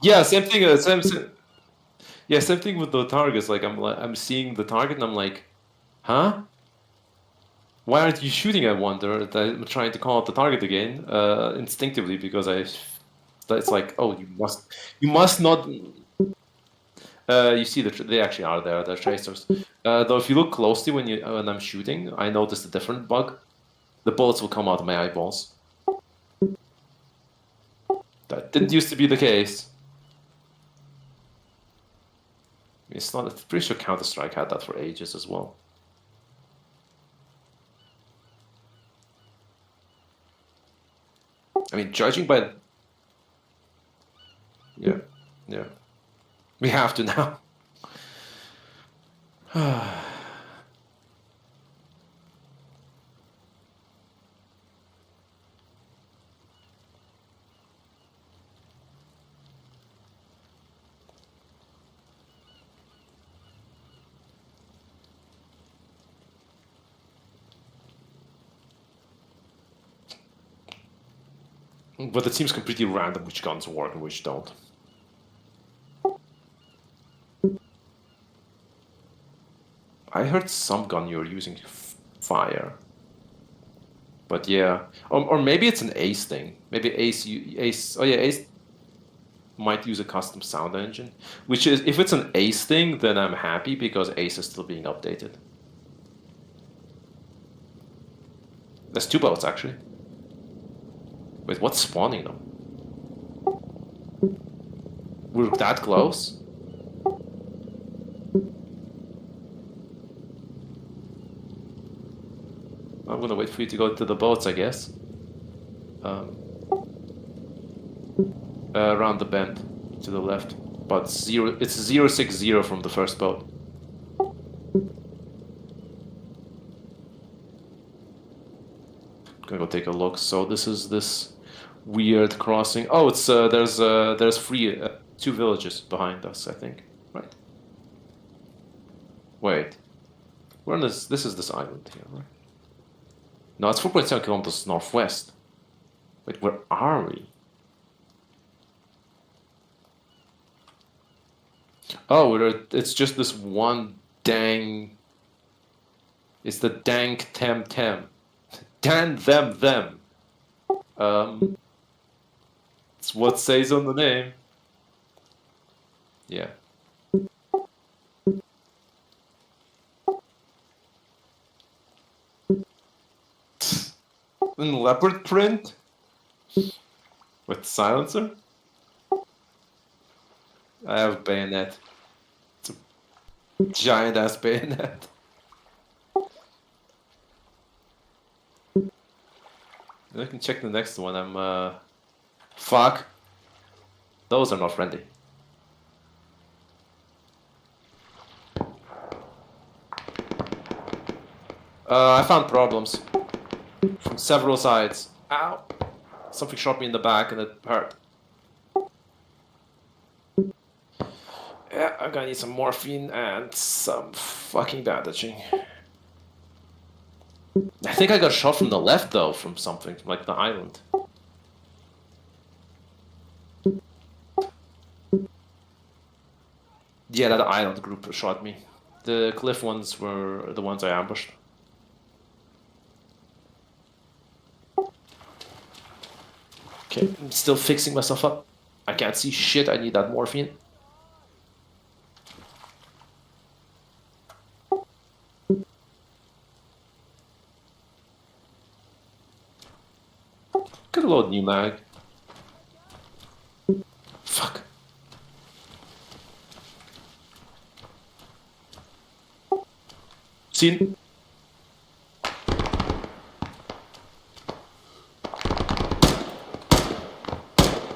Yeah, same thing. Yeah, same thing with the targets. Like I'm seeing the target and I'm like, huh? Why aren't you shooting? I wonder. I'm trying to call out the target again, instinctively because it's like, oh, you must not. You see they actually are there. They're tracers. Though if you look closely when I'm shooting, I noticed a different bug. The bullets will come out of my eyeballs. That didn't used to be the case. It's not. I'm pretty sure Counter-Strike had that for ages as well. I mean, judging by... Yeah, yeah. We have to now. But it seems completely random which guns work and which don't. I heard some gun you're using fire. But yeah, or maybe it's an Ace thing. Maybe Ace. Oh yeah, Ace might use a custom sound engine. Which is, if it's an Ace thing, then I'm happy because Ace is still being updated. There's two boats actually. Wait, what's spawning them? We're that close? I'm gonna wait for you to go to the boats, I guess. Around the bend to the left. But it's 060 from the first boat. Gonna go take a look. So this is this weird crossing. Oh, it's there's two villages behind us, I think. Right. Wait. We're on this. This is this island here, right? No, it's 4.7 kilometers northwest. Wait, where are we? Oh, it's just this one dang. It's the dank tem. Dan them. It's what says on the name. Yeah. In leopard print? With silencer? I have a bayonet. It's a giant ass bayonet. I can check the next one. I'm fuck. Those are not friendly. I found problems from several sides. Ow! Something shot me in the back and it hurt. Yeah, I'm gonna need some morphine and some fucking bandaging. I think I got shot from the left though, from something, from like the island. Yeah, that island group shot me. The cliff ones were the ones I ambushed. Okay, I'm still fixing myself up. I can't see shit. I need that morphine. Could load new mag. Fuck. Seen.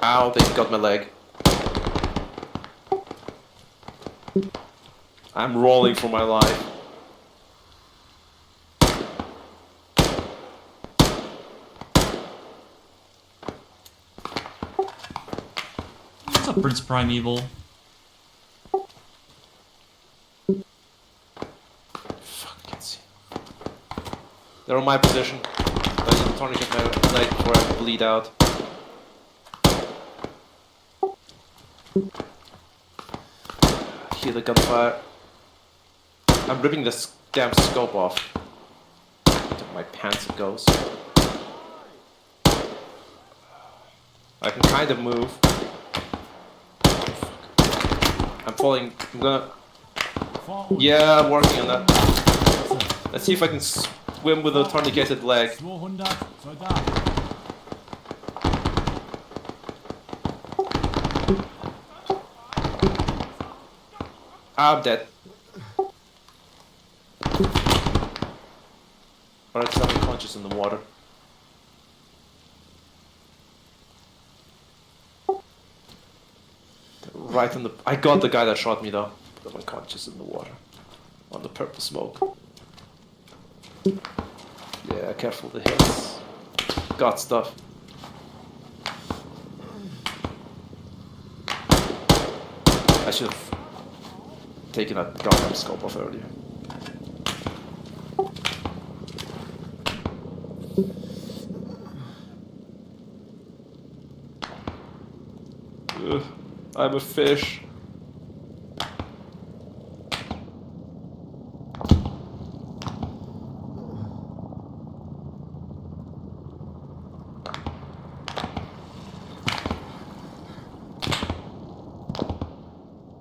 Ow, they got my leg. I'm rolling for my life. What's up, Prince Primeval? Fuck, can't see. They're on my position. I need to tourniquet my leg before I bleed out. Hear the gunfire. I'm ripping this damn scope off. To my pants it goes. I can kind of move. I'm falling. I'm gonna. Yeah, I'm working on that. Let's see if I can swim with a tourniqueted leg. 200 Soldaten. I'm dead. Alright, so I'm unconscious in the water. Right in the. I got the guy that shot me though. I'm unconscious in the water. On the purple smoke. Yeah, careful the hits. Got stuff. I should have taken that goddamn scope off earlier. Ugh, I'm a fish.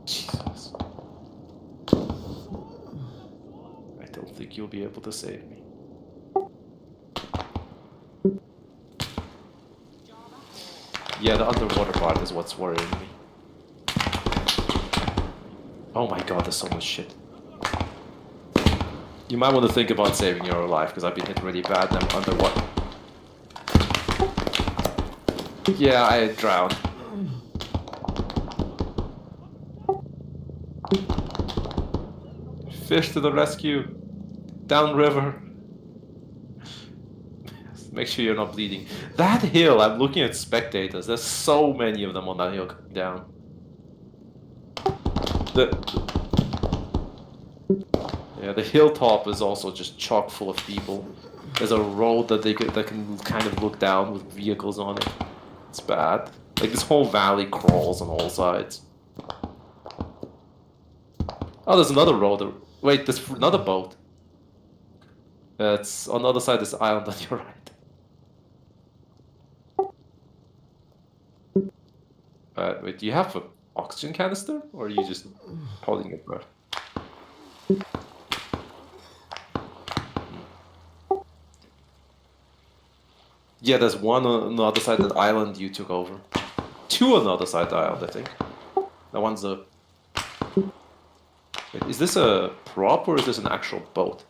Jesus. I don't think you'll be able to save me. Yeah, the underwater part is what's worrying me. Oh my god, there's so much shit. You might want to think about saving your life, because I've been hit really bad and I'm underwater. Yeah, I drowned. Fish to the rescue. Downriver. Make sure you're not bleeding. That hill, I'm looking at spectators. There's so many of them on that hill coming down. Yeah, the hilltop is also just chock full of people. There's a road that that can kind of look down with vehicles on it. It's bad. Like this whole valley crawls on all sides. Oh, there's another road. Wait, there's another boat. It's on the other side of this island on your right. Wait, do you have an oxygen canister? Or are you just holding your breath? Yeah, there's one on the other side of the island you took over. Two on the other side of the island, I think. That one's a... Wait, is this a prop or is this an actual boat?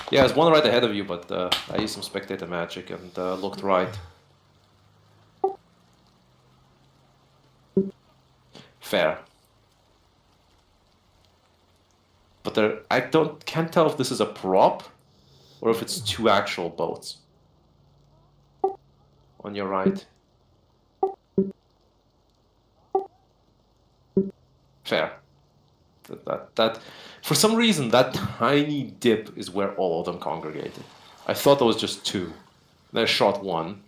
Yeah, there's one right ahead of you, but I used some spectator magic and looked right. Fair. But can't tell if this is a prop or if it's two actual boats. On your right. Fair. That for some reason that tiny dip is where all of them congregated. I thought there was just two. Then I shot one.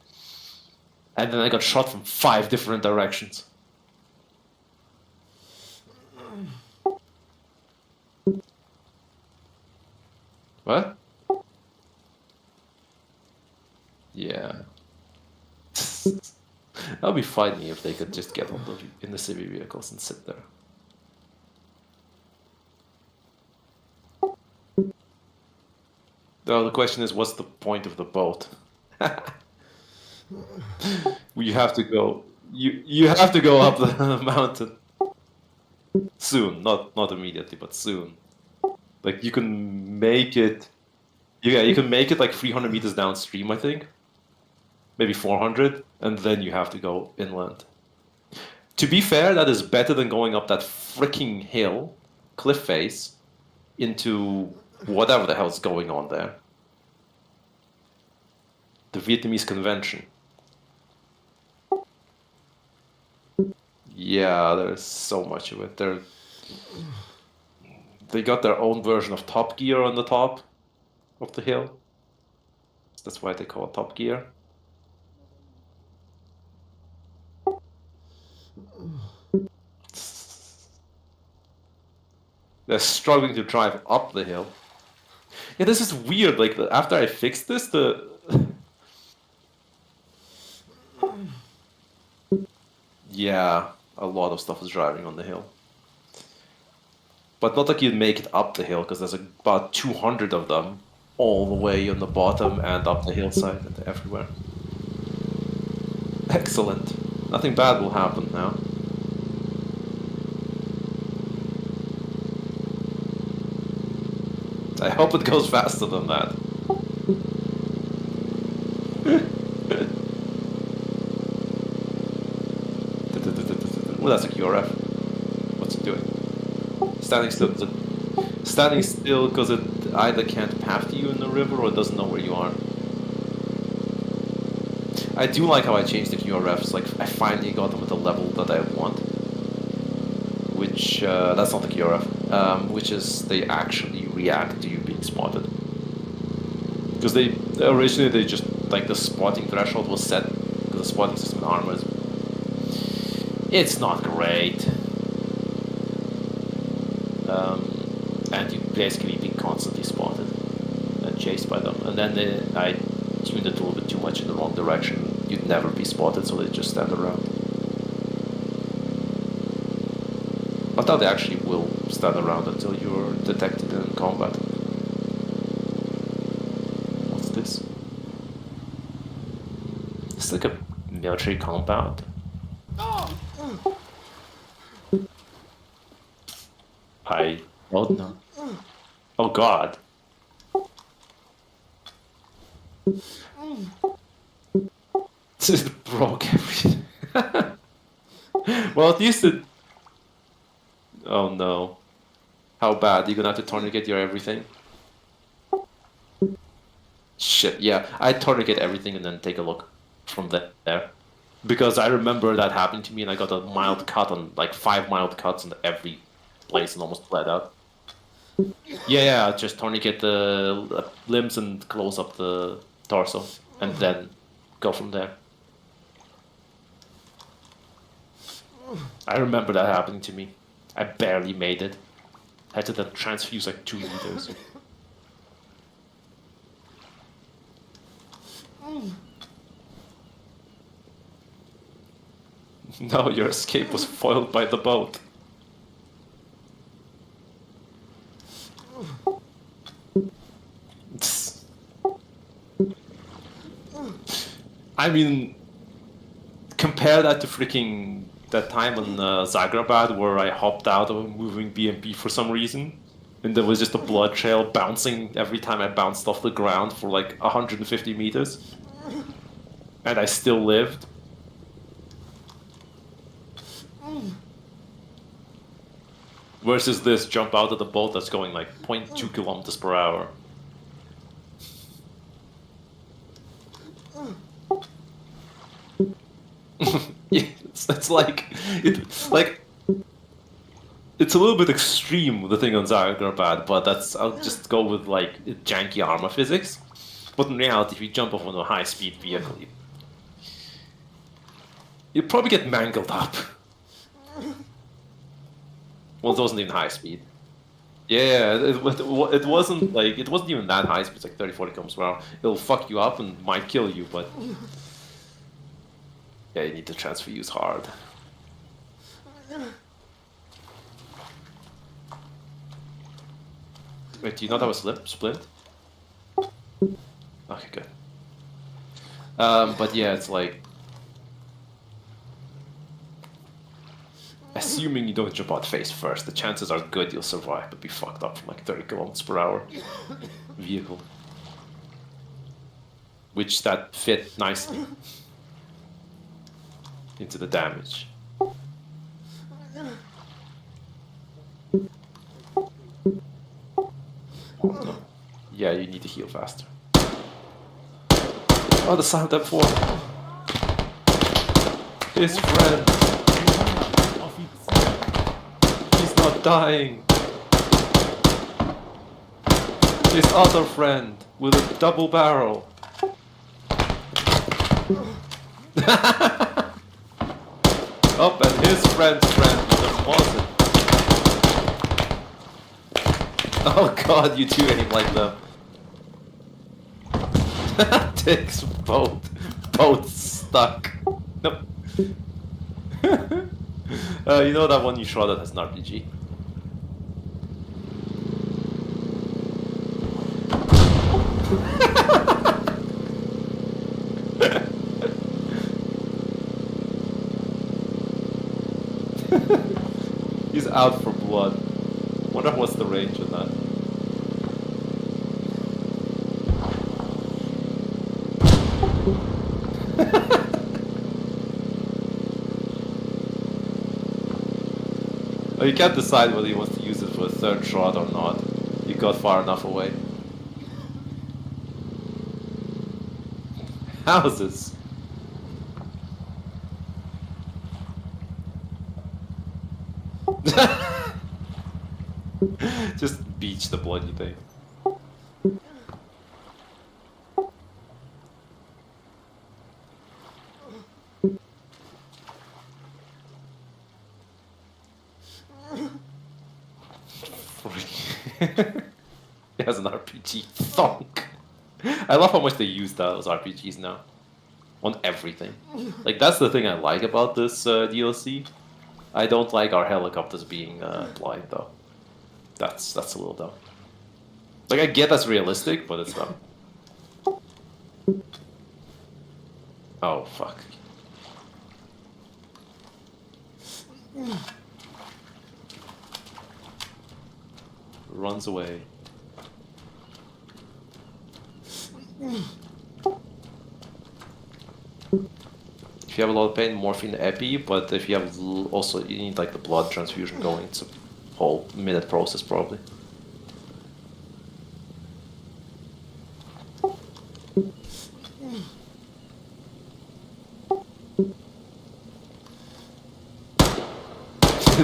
And then I got shot from 5 different directions. What? Yeah. That would be funny if they could just get on in the civvy vehicles and sit there. Though the question is, what's the point of the boat? You have to go. You have to go up the mountain soon, not immediately, but soon. Like you can make it. Yeah, you can make it like 300 meters downstream, I think. Maybe 400, and then you have to go inland. To be fair, that is better than going up that freaking hill, cliff face, into whatever the hell's going on there. The Vietnamese convention. Yeah, there's so much of it. They got their own version of Top Gear on the top of the hill. That's why they call it Top Gear. They're struggling to drive up the hill. Yeah, this is weird. Like after I fixed this, yeah, a lot of stuff is driving on the hill. But not like you'd make it up the hill, because there's about 200 of them all the way on the bottom and up the hillside and everywhere. Excellent. Nothing bad will happen now. I hope it goes faster than that. Oh, that's a QRF. What's it doing? Standing still. Standing still because it either can't path you in the river or it doesn't know where you are. I do like how I changed the QRFs. Like I finally got them at the level that I want. Which that's not the QRF. Which is they actually react to you being spotted. Because they originally just like the spotting threshold was set because the spotting system in Arma is it's not great. And you basically being constantly spotted and chased by them. And then I tuned it a little bit too much in the wrong direction. You'd never be spotted, so they just stand around. I thought they actually will stand around until you're detected in combat. What's this? It's like a military compound. I don't know. Oh god. This broke everything. Well, at least it... Oh no. How bad? You're gonna have to tourniquet your everything? Shit, yeah. I tourniquet everything and then take a look from there. Because I remember that happened to me and I got a mild cut on, like 5 mild cuts on every place and almost bled out. Yeah, just tourniquet the limbs and close up the torso and then go from there. I remember that happening to me. I barely made it. I had to then transfuse like 2 liters. No, your escape was foiled by the boat. I mean, compare that to freaking that time on Zagrabad where I hopped out of a moving BMP for some reason. And there was just a blood trail bouncing every time I bounced off the ground for like 150 meters. And I still lived. Versus this jump out of the boat that's going like 0.2 kilometers per hour. Yeah, it's like it's a little bit extreme the thing on Zagrabad, but I'll just go with like janky Arma physics. But in reality, if you jump off on a high-speed vehicle, you'd probably get mangled up. Well, it wasn't even high speed. Yeah, it wasn't like it wasn't even that high speed. It's like 30-40 kilometers per hour. It'll fuck you up and might kill you, but Yeah, you need to transfer use hard. Wait, do you not have a splint? Okay, good. But yeah, it's like... Assuming you don't jump out face first, the chances are good you'll survive, but be fucked up from like 30 kilometers per hour vehicle. Which that fit nicely into the damage. No. Yeah, you need to heal faster. Oh, the sound that for his friend. He's not dying. His other friend with a double barrel. Up and his friend's friend with a closet. Oh god, you two aim like them. Takes both stuck. Nope. You know that one you shot at has an RPG? He's out for blood. Wonder what's the range of that. Oh, you can't decide whether he wants to use it for a third shot or not. He got far enough away. Houses. Just beach the bloody thing. He has an RPG. Thunk. I love how much they use those RPGs now. On everything. Like, that's the thing I like about this DLC. I don't like our helicopters being blind, though. That's a little dumb. Like, I get that's realistic, but it's dumb. Oh, fuck. Runs away. If you have a lot of pain, morphine epi, but if you have also, you need like the blood transfusion going. It's a whole minute process probably.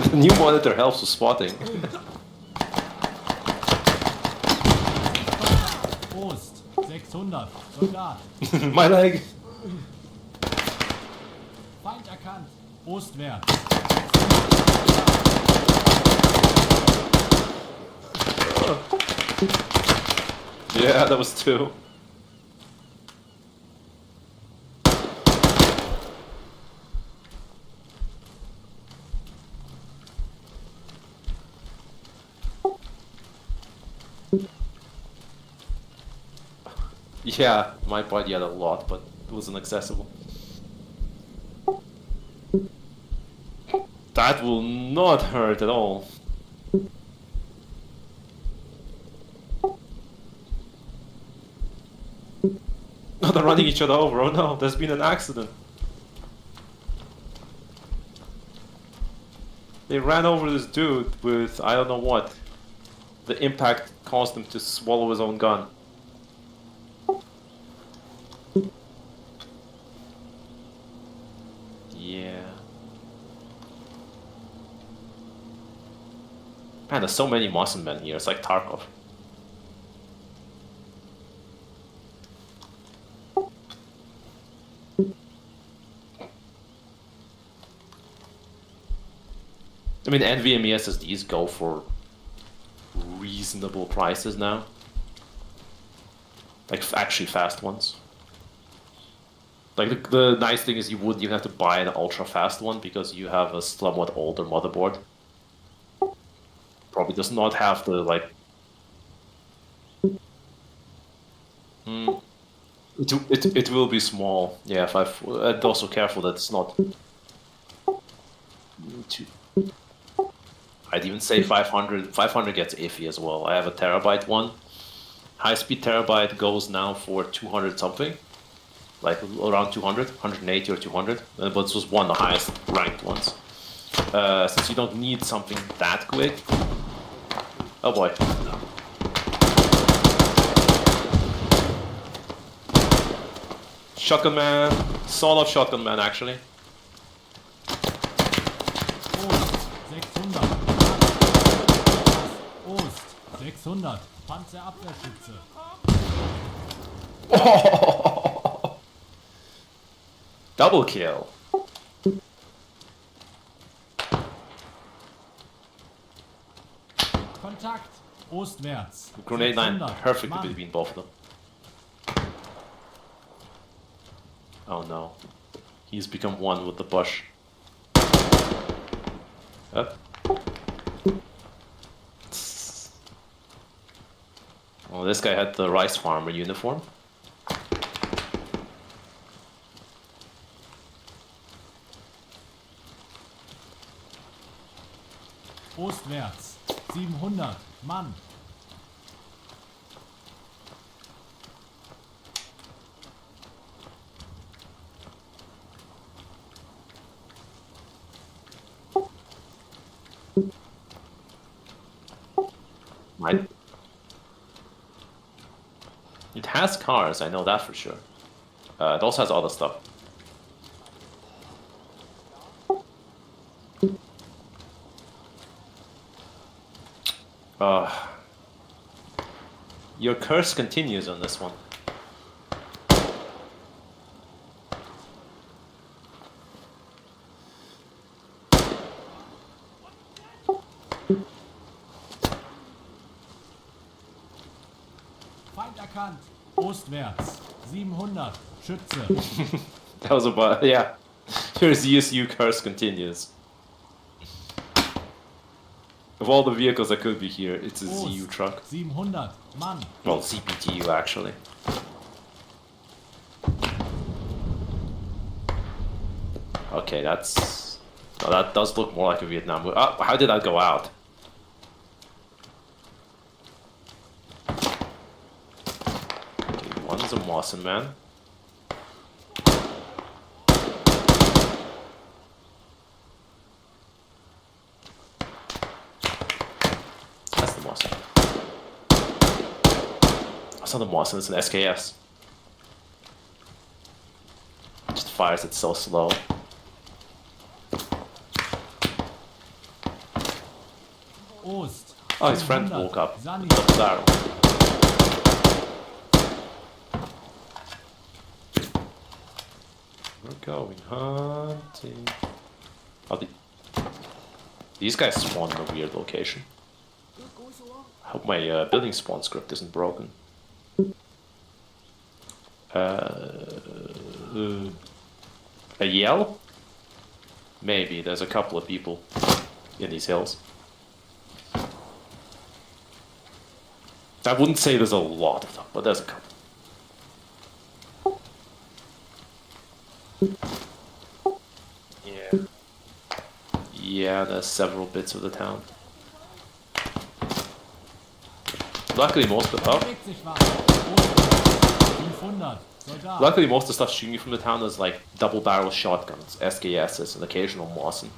The new monitor helps with spotting. Prost, 600, Soldat. My leg. Feind erkannt. Ostwärts. Yeah, that was two. Yeah, my body had a lot, but it wasn't accessible. That will not hurt at all. Oh, they're running each other over. Oh no, there's been an accident. They ran over this dude with, I don't know what. The impact caused him to swallow his own gun. Yeah. Man, there's so many Moslem men here. It's like Tarkov. I mean, NVMe SSDs go for reasonable prices now. Like, actually fast ones. Like the nice thing is you wouldn't even have to buy an ultra fast one because you have a somewhat older motherboard. Probably does not have the like. It will be small. Yeah, and also careful that it's not too. I'd even say 500. 500 gets iffy as well. I have a terabyte one. High-speed terabyte goes now for 200 something. Like around 200, 180 or 200. But this was one of the highest ranked ones. Since you don't need something that quick. Oh boy. Shotgun man. Solo shotgun man actually. Ost, 600. Panzerabwehrschütze. Double kill. Kontakt. Ostwärts. Grenade line 600. perfect Mann. between both of them. Oh no. He's become one with the bush. Up. Well, this guy had the rice farmer uniform. Ostwärts. 700. Mann. Might. It has cars, I know that for sure. It also has other stuff. Your curse continues on this one. Feind erkannt. Ostwärts. 700. Schütze. That was about, yeah. Your ZSU curse continues. Of all the vehicles that could be here, it's a ZU truck. 700. Mann. Well, CPTU actually. Okay, that's... No, that does look more like a Vietnam War. Oh, how did that go out? Okay, one's a Mawson man. That's the Mawson. That's not the Mawson, it's an SKS. It just fires it so slow. Ost. Oh, his friend 700. woke up. Sani. Double barrel. We're going hunting. Oh, these guys spawn in a weird location. I hope my building spawn script isn't broken. A yell? Maybe. There's a couple of people in these hills. I wouldn't say there's a lot of them, but there's a couple. Yeah. Yeah, there's several bits of the town. Luckily most of Bewegt sich was. Ostwärts. 500. Soldat. luckily most of the stuff shooting you from the town is like double barrel shotguns, SKSs, and occasional Mawson.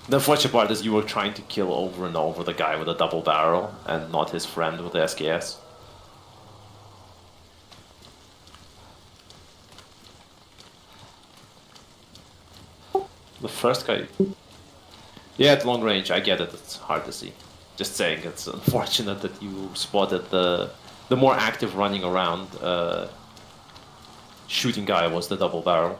The unfortunate part is you were trying to kill over and over the guy with a double barrel and not his friend with the SKS. The first guy... Yeah, at long range, I get it, it's hard to see. Just saying, it's unfortunate that you spotted the more active running around shooting guy was the double barrel.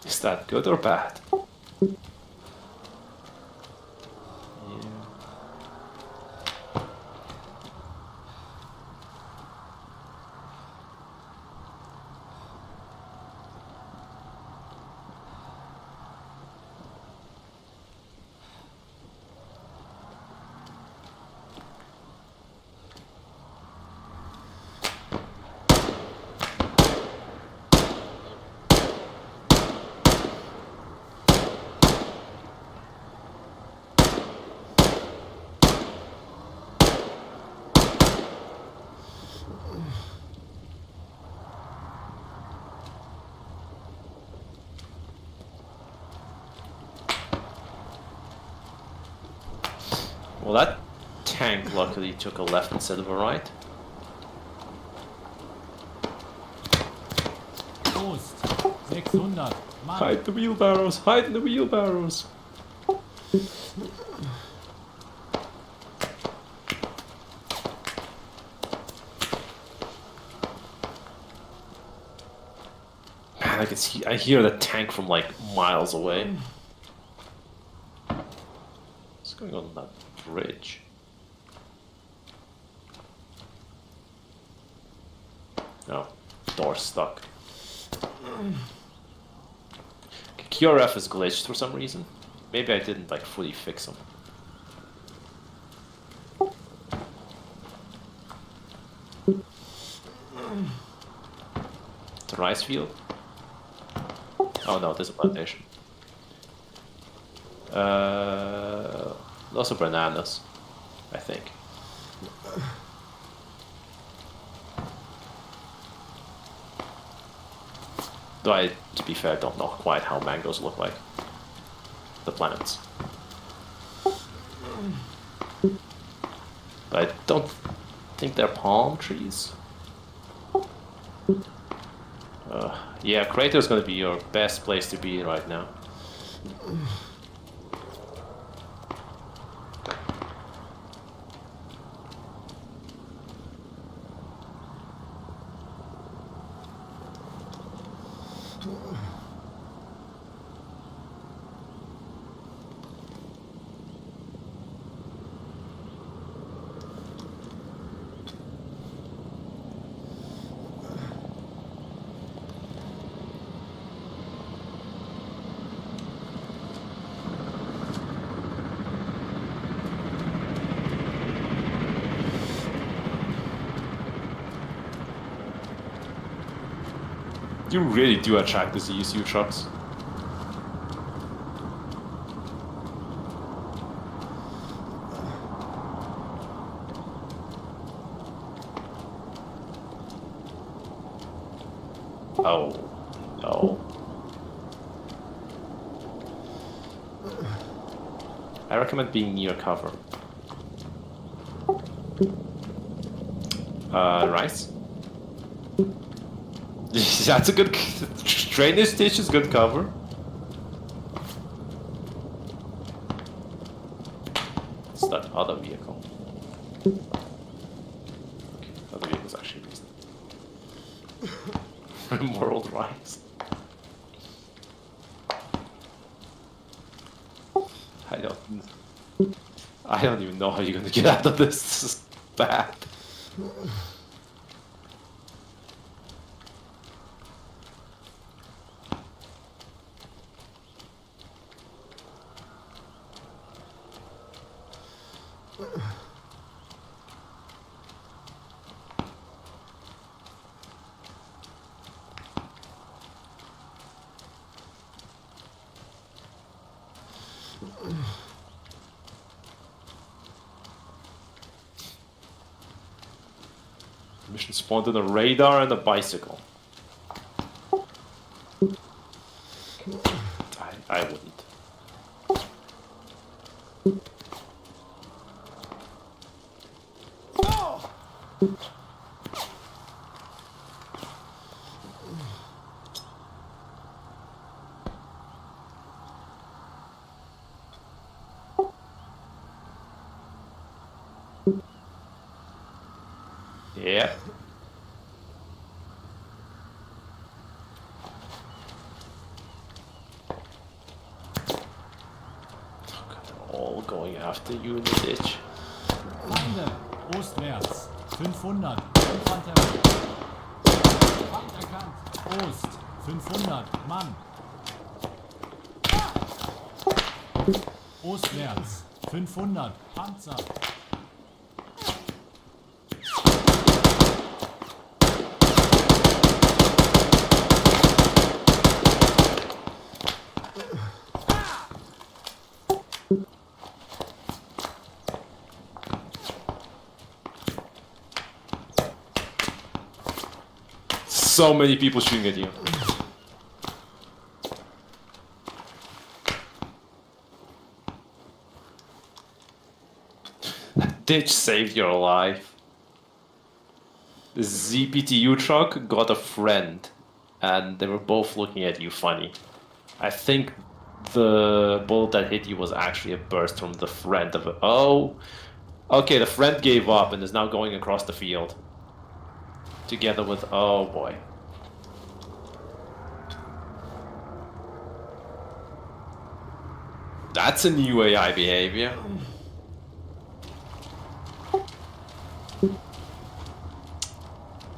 Is that good or bad? Well, that tank luckily took a left instead of a right. Prost. 600. Mann. Hide the wheelbarrows! Hide in the wheelbarrows! Man, I hear the tank from like miles away. What's going on that bridge? No, door's stuck. QRF is glitched for some reason. Maybe I didn't like fully fix them. The rice field? Oh no, there's a plantation. Lots of bananas, I think. Though I, to be fair, don't know quite how mangoes look like. The plants. But I don't think they're palm trees. Yeah, Crater's gonna be your best place to be right now. You really do attract the ZSU trucks. Oh, no. I recommend being near cover. Rice? That's a good... Drainage ditch is good cover. It's that other vehicle. Other vehicle's actually reasonable. World Rise. I don't even know how you're gonna get out of this. This is bad. Mission spawned in a radar and a bicycle. I wouldn't. Yeah. All going after you in the ditch. Feinde. Ostwärts. 500. Infanterie. Feind erkannt. Ost. 500. Mann. Ostwärts. 500. Panzer. So many people shooting at you. ditch saved your life. The ZPTU truck got a friend, and they were both looking at you funny. I think the bullet that hit you was actually a burst from the friend of it. Oh, okay, the friend gave up and is now going across the field. Together with, oh boy. That's a new AI behavior.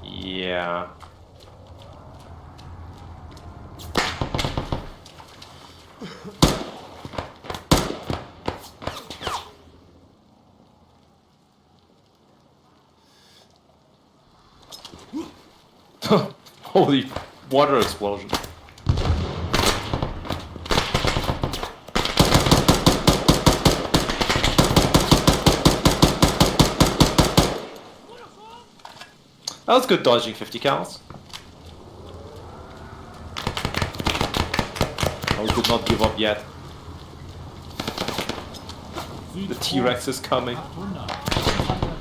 Yeah. Holy water explosion. That was good dodging 50 cals. I did not give up yet. The T-Rex is coming. 800. Infanterie.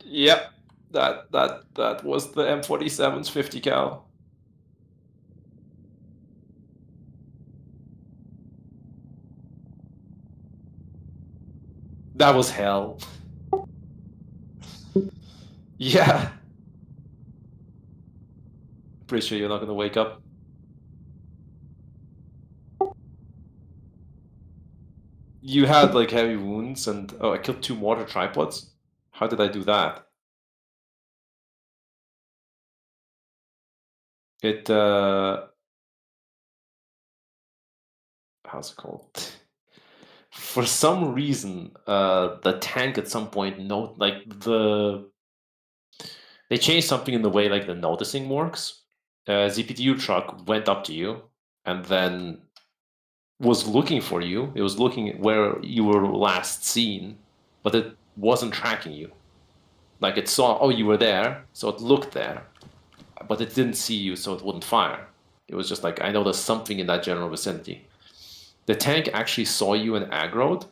Yep, that was the M47's 50 cal. That was hell. Yeah. Pretty sure you're not gonna wake up. You had like heavy wounds and oh, I killed 2 mortar tripods. How did I do that? It how's it called? For some reason, the tank at some point they changed something in the way like the noticing works. ZPTU truck went up to you and then was looking for you. It was looking at where you were last seen, but it wasn't tracking you. Like it saw, oh, you were there, so it looked there, but it didn't see you, so it wouldn't fire. It was just like, I know there's something in that general vicinity. The tank actually saw you and aggroed,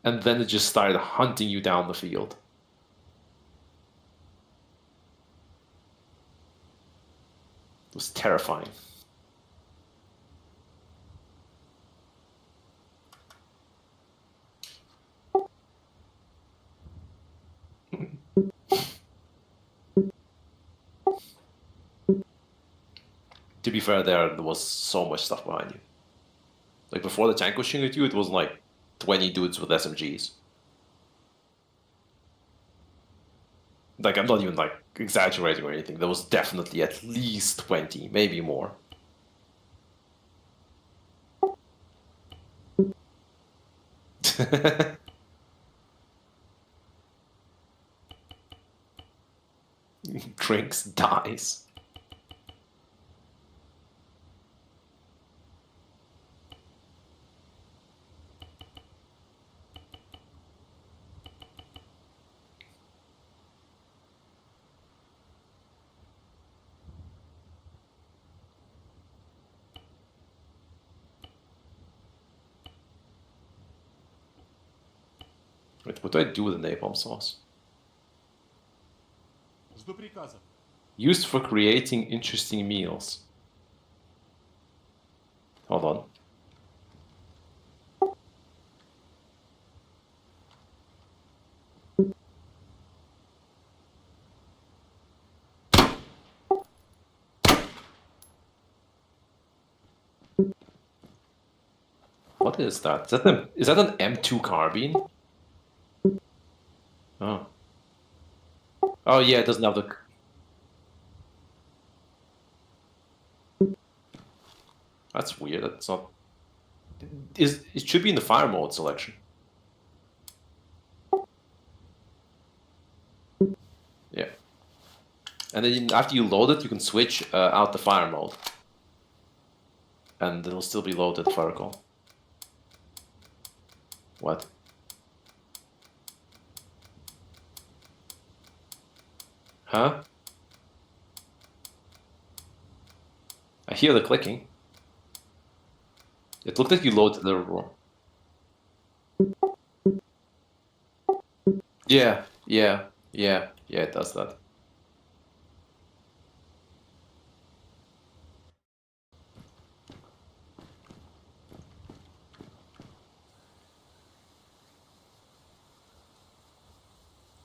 and then it just started hunting you down the field. It was terrifying. To be fair, there was so much stuff behind you. Like before the tank was shooting at you, it was like 20 dudes with SMGs. Like I'm not even like exaggerating or anything. There was definitely at least 20, maybe more. Drinks, dies. Wait, what do I do with the napalm sauce? Жду приказа. Used for creating interesting meals. Hold on. What is that? Is that an M2 carbine? Oh. Oh yeah, it doesn't have the... That's weird. That's not... It should be in the fire mode selection. Yeah. And then after you load it, you can switch out the fire mode. And it'll still be loaded, if I recall. What? Huh? I hear the clicking. It looked like you loaded the room. Yeah, yeah, yeah, yeah, it does that.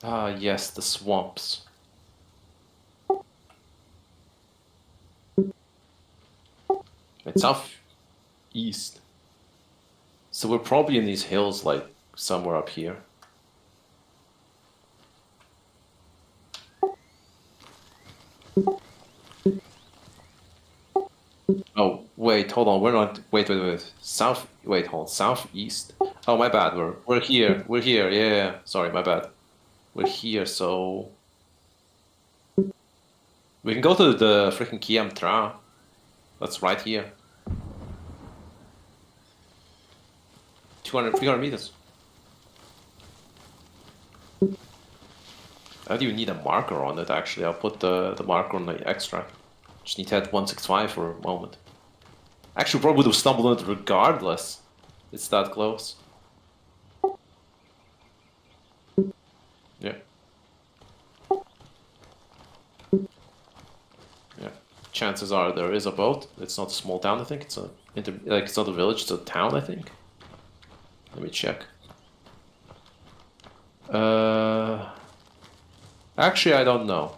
Ah, yes, the swamps. It's southeast. So we're probably in these hills, like, somewhere up here. Oh, wait, hold on. We're not. Wait. South. Wait, hold on. Southeast. Oh, my bad. We're here. We're here. Yeah, yeah, yeah. Sorry, my bad. We're here, so we can go to the freaking Kiam Tra. That's right here. 300 meters. I don't even need a marker on it, actually. I'll put the marker on the extract. Just need to hit 165 for a moment. Actually, probably would have stumbled on it regardless. It's that close. Yeah. Yeah. Chances are there is a boat. It's not a small town, I think. It's it's not a village, it's a town, I think. Let me check. Actually, I don't know.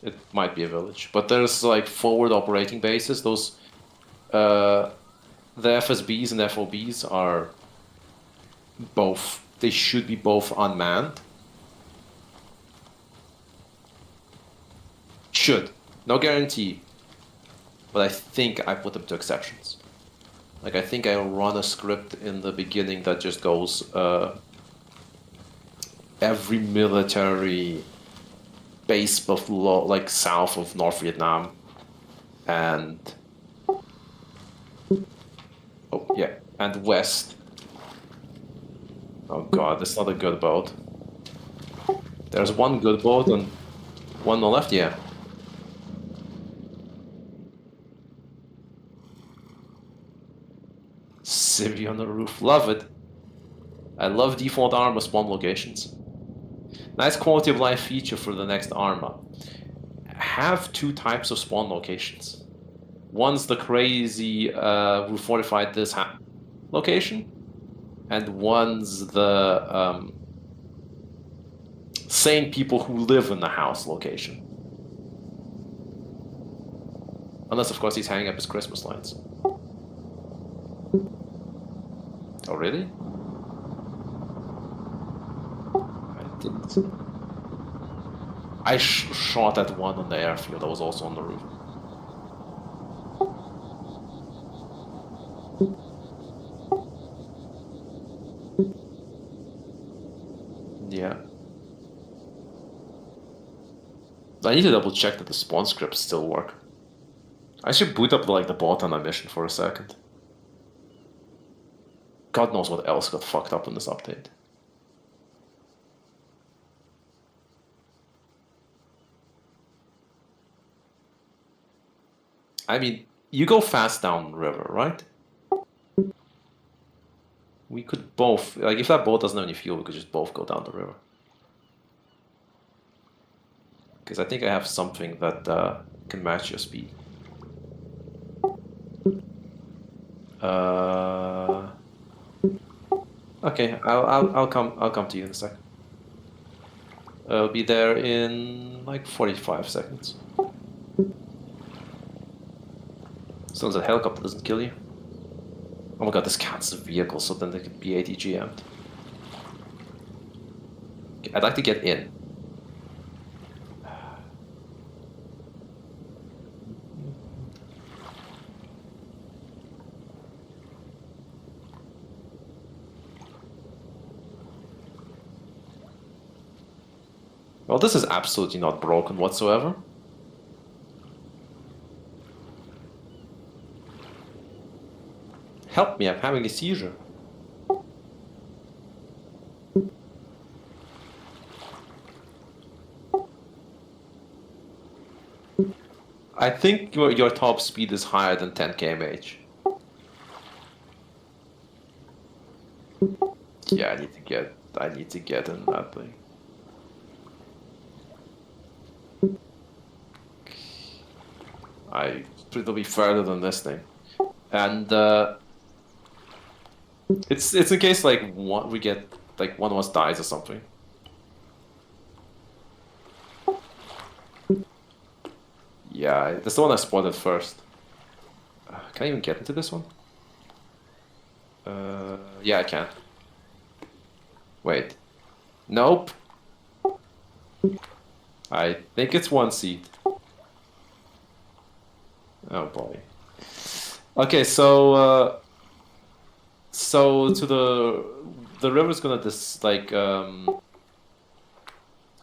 It might be a village, but there's like forward operating bases. Those, the FSBs and FOBs are both. They should be both unmanned. Should. No guarantee. But I think I put them to exceptions. Like, I think I run a script in the beginning that just goes, every military base below, like, south of North Vietnam, and... Oh, yeah, and west. Oh god, that's not a good boat. There's one good boat and one on the left, yeah. Civvy on the roof, love it. I love default Arma spawn locations. Nice quality of life feature for the next Arma. Have two types of spawn locations. One's the crazy who fortified this location, and one's the sane people who live in the house location. Unless, of course, he's hanging up his Christmas lights. Oh, really? I didn't. I shot at one on the airfield that was also on the roof. Yeah. I need to double check that the spawn scripts still work. I should boot up like the bot on a mission for a second. God knows what else got fucked up in this update. I mean, you go fast down river, right? We could both, like, if that boat doesn't have any fuel, we could just both go down the river. Because I think I have something that can match your speed. Okay, I'll come to you in a second. I'll be there in like 45 seconds. As long as a helicopter doesn't kill you. Oh my god, this counts as a vehicle, so then they could be ATGM'd. I'd like to get in. Well, this is absolutely not broken whatsoever. Help me, I'm having a seizure. I think your top speed is higher than 10 km/h. Yeah, I need to get in that thing. It'll be further than this thing, and it's in case like we get like one of us dies or something. Yeah, that's the one I spotted first. Can I even get into this one? Yeah, I can. Wait. Nope. I think it's one seat. Oh boy. Okay, so to the river's gonna it's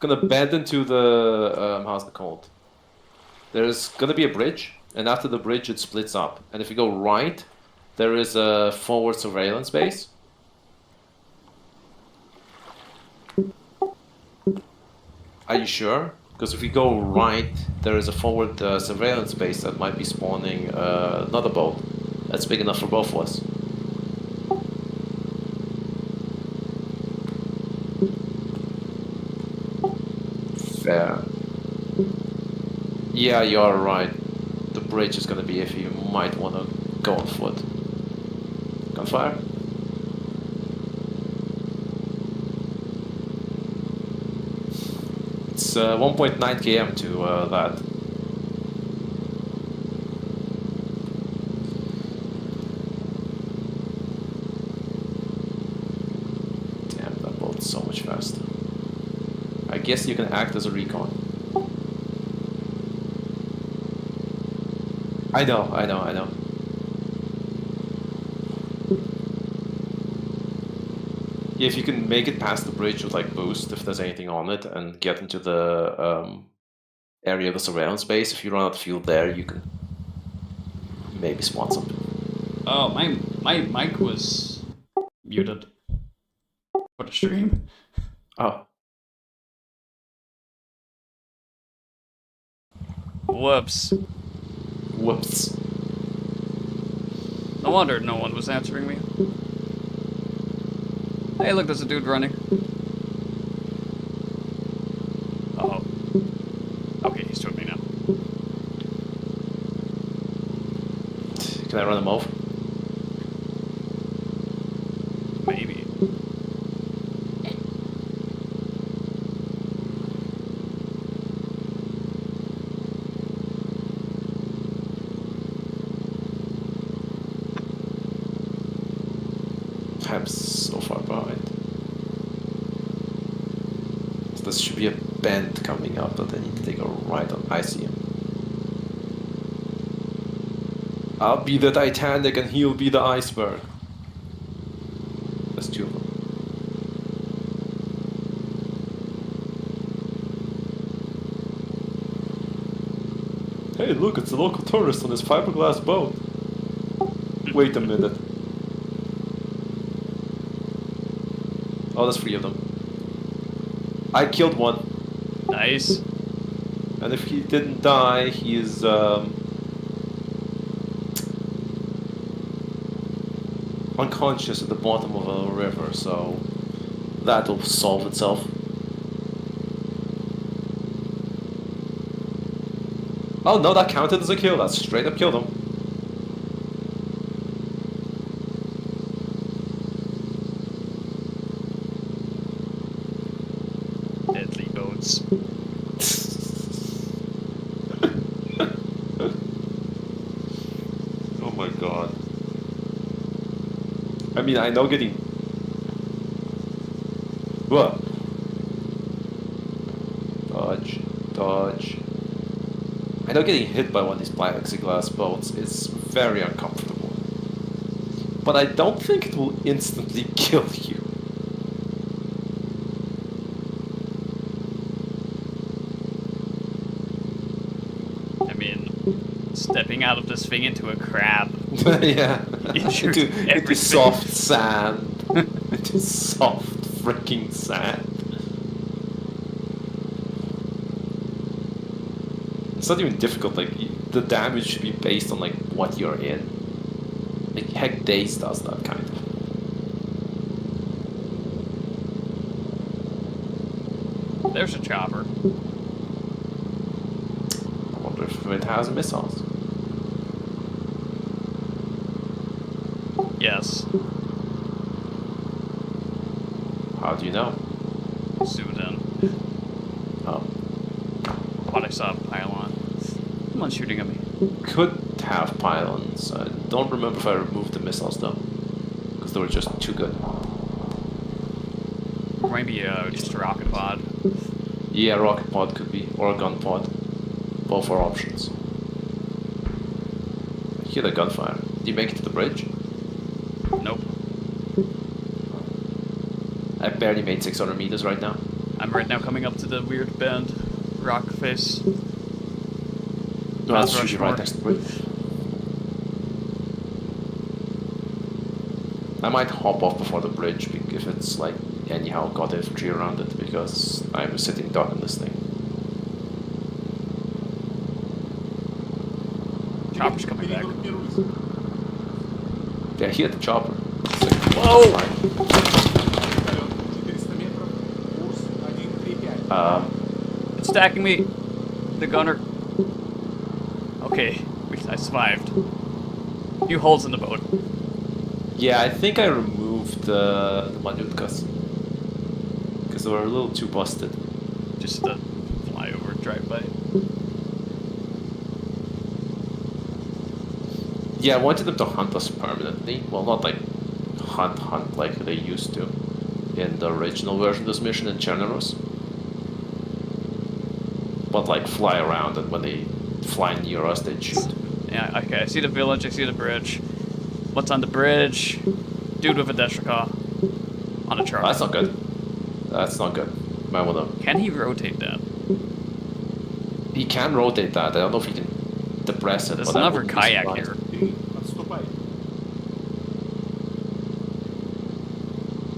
gonna bend into the how's it called? There's gonna be a bridge, and after the bridge it splits up. And if you go right, there is a forward surveillance base. Are you sure? Because if we go right, there is a forward surveillance base that might be spawning another boat that's big enough for both of us. Fair. Yeah, you're right. The bridge is gonna be iffy. You might want to go on foot. Gunfire? It's 1.9 km to that. Damn, that boat's so much faster. I guess you can act as a recon. I know. Yeah, if you can make it past the bridge with like boost, if there's anything on it, and get into the area of the surveillance base, if you run out of fuel there, you can maybe spawn something. Oh, my mic was muted for the stream. Oh, Whoops. whoops. No wonder no one was answering me. Hey, look, there's a dude running. Uh-oh. Okay, he's to me now. Can I run him over? Maybe. I'm so far behind. So there should be a bend coming up that I need to take a right on. I see him. I'll be the Titanic and he'll be the iceberg. There's two of them. Hey, look, it's a local tourist on his fiberglass boat. Wait a minute. Oh, there's three of them. I killed one. Nice. And if he didn't die, he is unconscious at the bottom of a river, so that'll solve itself. Oh no, that counted as a kill. That straight up killed him. Deadly boats. Oh my god. I mean, I know getting... What? Dodge. Dodge. I know getting hit by one of these plexiglass boats is very uncomfortable. But I don't think it will instantly kill you. I mean, stepping out of this thing into a crab. Yeah. Injured into everything. soft sand. Into soft freaking sand. It's not even difficult, like, the damage should be based on like what you're in. Like Heck Days does that kind of. There's a chopper. I wonder if it has missiles. Yes. How do you know? Zoomed in. Oh. Thought I saw a pylon. Someone's shooting at me. Could have pylons. I don't remember if I removed the missiles though. Because they were just too good. Or maybe just a rocket pod. Yeah, rocket pod could be. Or a gun pod. Both are options. I hear the gunfire. Did you make it to the bridge? Nope. I barely made 600 meters right now. I'm right now coming up to the weird bend rock face. No, that's Mount usually right Rushmore. next to the bridge. I might hop off before the bridge if it's like anyhow got infantry around it because I'm sitting duck in this thing. Chopper's coming back. Перегруппируйся. Yeah, here the chopper. It's like, Whoa! fine. Вертолет. 400 метров. Курс 135. It's stacking me. The gunner. Okay, I survived. Few holes in the boat. Yeah, I think I removed the Malyutkas. Because they were a little too busted. Just the flyover drive-by. Yeah, I wanted them to hunt us permanently. Well, not like hunt like they used to in the original version of this mission in Chernobyl. But like fly around, and when they fly near us, they'd shoot. Yeah, okay, I see the village, I see the bridge. What's on the bridge? Dude with a Deshrakah. On a truck. That's not good. That's not good. Might wanna... Can he rotate that? He can rotate that. I don't know if he can depress it. There's but I another wouldn't be kayak surprised. here. Ты отступай.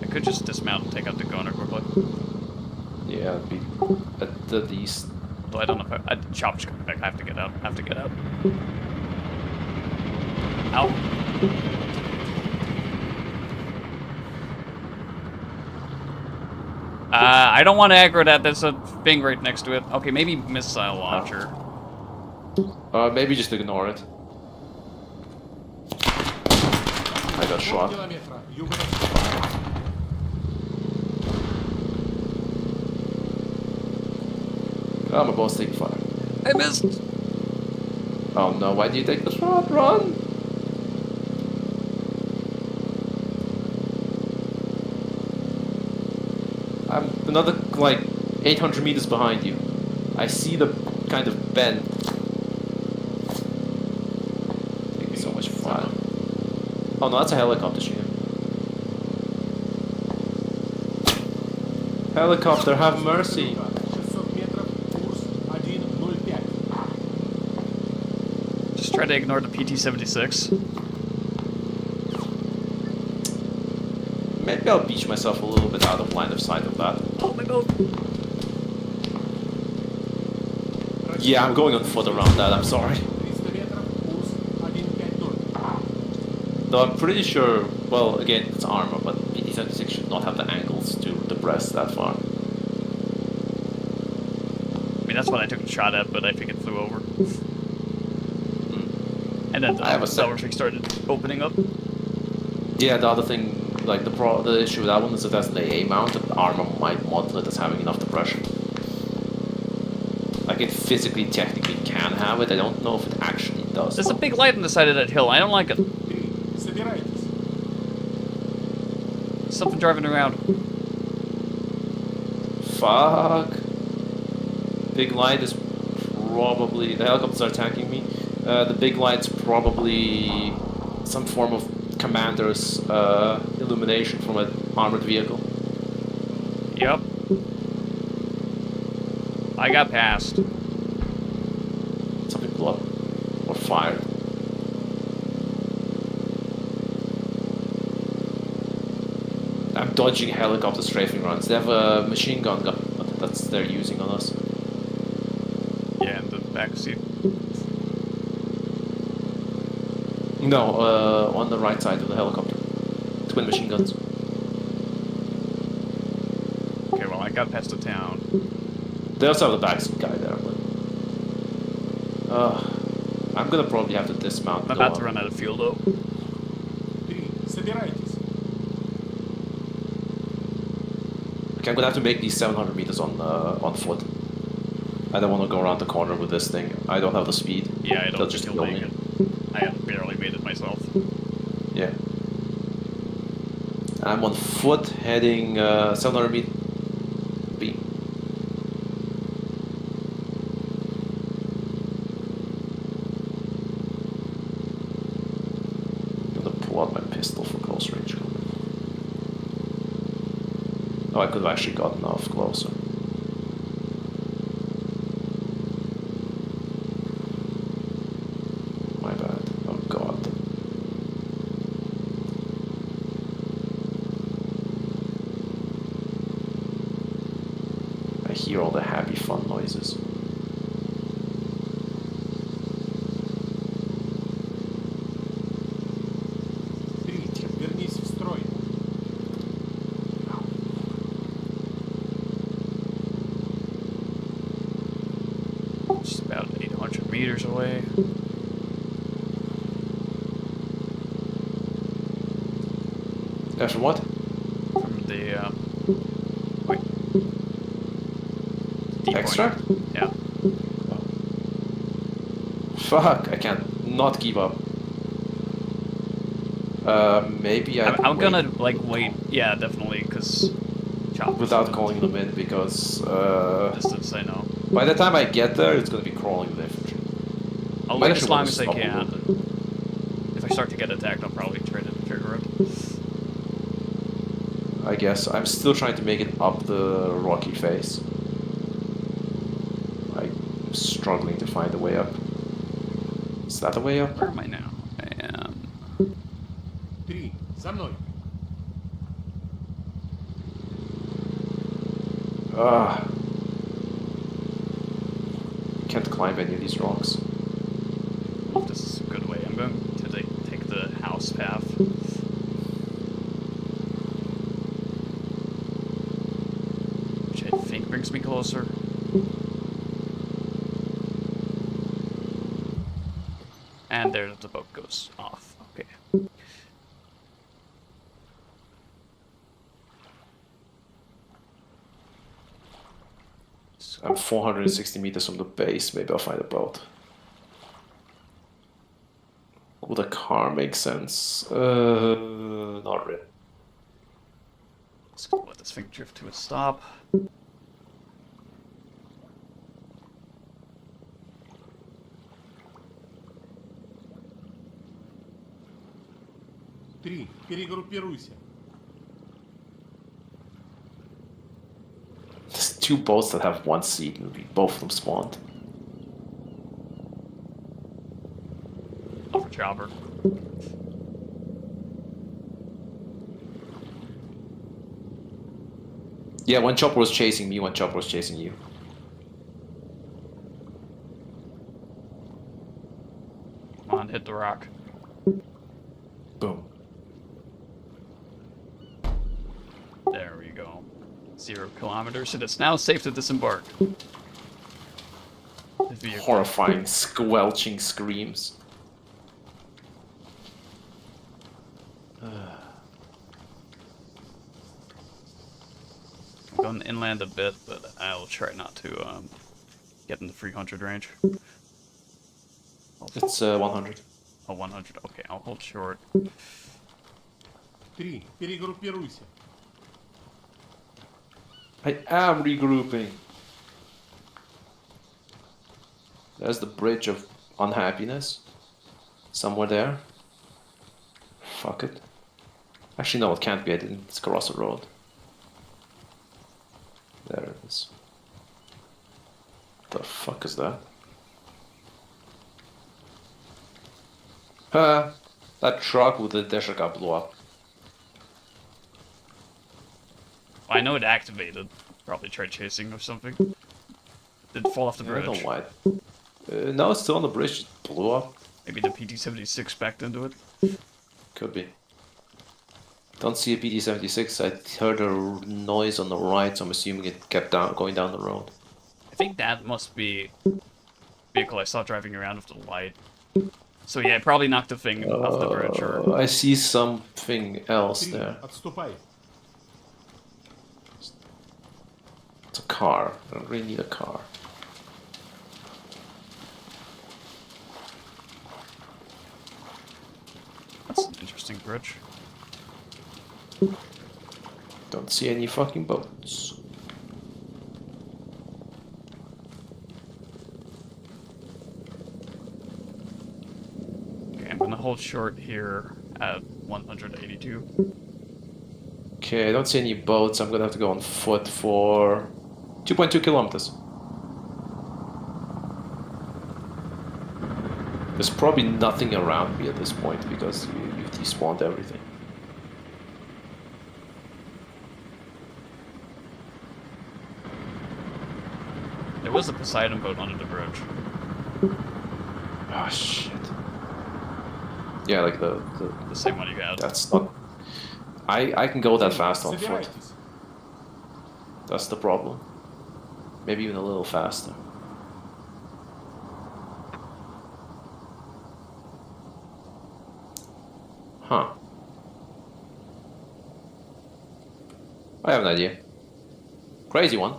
I could just dismount and take out the gunner quickly. Yeah, it'd be at the least. Though I don't know if I Chopper's coming back. I have to get out. I have to get out. Ow. I don't want to aggro that. There's a thing right next to it. Okay, maybe missile launcher. Maybe just ignore it. I got shot. Километра. Юго-восток. Oh, my boat's taking fire. I missed. Oh no, why do you take the shot? Run! I'm another, like, 800 meters behind you. I see the kind of bend. Taking so much fire. Oh no, that's a helicopter shooting. Helicopter, have mercy. 600 метров. Курс 105. Just try to ignore the PT-76. Maybe I'll beach myself a little bit out of line of sight of that. Oh my god. Yeah, I'm going on foot around that, I'm sorry. 300 метров. Курс 150. Though I'm pretty sure, well, again, it's Arma, but PT-76 should not have the angles to depress that far. I mean, that's what I took a shot at, but I think it flew over. And then I have the a solar sec- thing started opening up. Yeah, the other thing, like the issue with that one is that that's an AA mount, and Arma might model it as having enough depression. Like it physically, technically can have it, I don't know if it actually does. There's a big light on the side of that hill. I don't like it. Собирайтесь. Something driving around. Fuck. Big light is probably... The helicopters are attacking me. The big light's probably some form of commander's illumination from an armored vehicle. Yep. I got past. Something blew up. Or fired. I'm dodging helicopter strafing runs. They have a machine gun that's they're using on us. Yeah, in the back seat. No, on the right side of the helicopter. Twin machine guns. Okay, well, I got past the town. They also have the backseat guy there, but... I'm gonna probably have to dismount I'm and go about to up. run out of fuel, though. 3. Собирайтесь. Okay, I'm gonna have to make these 700 meters on foot. I don't want to go around the corner with this thing. I don't have the speed. Yeah, I They'll don't just think you'll kill make me. it. I have barely made it myself. Yeah. I'm on foot heading 700 meters. B. I'm gonna pull out my pistol for close range combat. Oh, I could have actually gotten off closer. My bad. Oh god. I hear all the happy fun noises. Вернись в строй. Just about 800 meters away. From what? From the, wait. Deep Extract? point. Yeah. Fuck, I can't not keep up. Maybe I'm gonna, like, wait. Yeah, definitely, because... without calling them in because Distance, I know. by the time I get there, it's gonna be crawling with infantry. I'll Might wait as actually long wanna as I stop a can. little bit. If I start to get attacked, I'll probably try to trigger it. I guess I'm still trying to make it up the rocky face. I'm struggling to find a way up. Is that the way up? Where am I now? I am... 3. За мной. Can't climb any of these rocks. Well, this is a good way. I'm going to take the house path. Which I think brings me closer. And there the boat goes off. Okay. I'm 460 meters from the base. Maybe I'll find a boat. Would a car make sense? Not really. Let's let this thing drift to a stop. 3. Перегруппируйся. There's two boats that have one seat and both of them spawned. Over chopper. Yeah, one chopper was chasing me, one chopper was chasing you. Come on, hit the rock. Boom. There we go. 0 kilometers, and it's now safe to disembark. The vehicle. Horrifying, squelching screams. I'm going inland a bit, but I'll try not to get in the 300 range. It's 100. Oh, 100. Okay, I'll hold short. 3. Перегруппируйся. I am regrouping. There's the bridge of unhappiness. Somewhere there. Fuck it. Actually, no, it can't be. I didn't cross a road. There it is. The fuck is that? That truck with the dasher got blew up. I know it activated. Probably tried chasing or something. Did it fall off the I bridge? don't know why. No, it's still on the bridge. It blew up. Maybe the PT-76 backed into it. Could be. Don't see a PD-76. I heard a noise on the right, so I'm assuming it kept going down the road. I think that must be vehicle I saw driving around with the light. So yeah, it probably knocked the thing off the bridge or... I see something else 3. there. Отступай. It's a car. I don't really need a car. That's an interesting bridge. Don't see any fucking boats. Okay, I'm gonna hold short here at 182. Okay, I don't see any boats. I'm gonna have to go on foot for 2.2 kilometers. There's probably nothing around me at this point because you've despawned everything. There was a Poseidon boat under the bridge. Ah, shit. Yeah, like the The same one you had. that's not. I can go that fast on foot. Собирайтесь. That's the problem. Maybe even a little faster. Huh. I have an idea. Crazy one.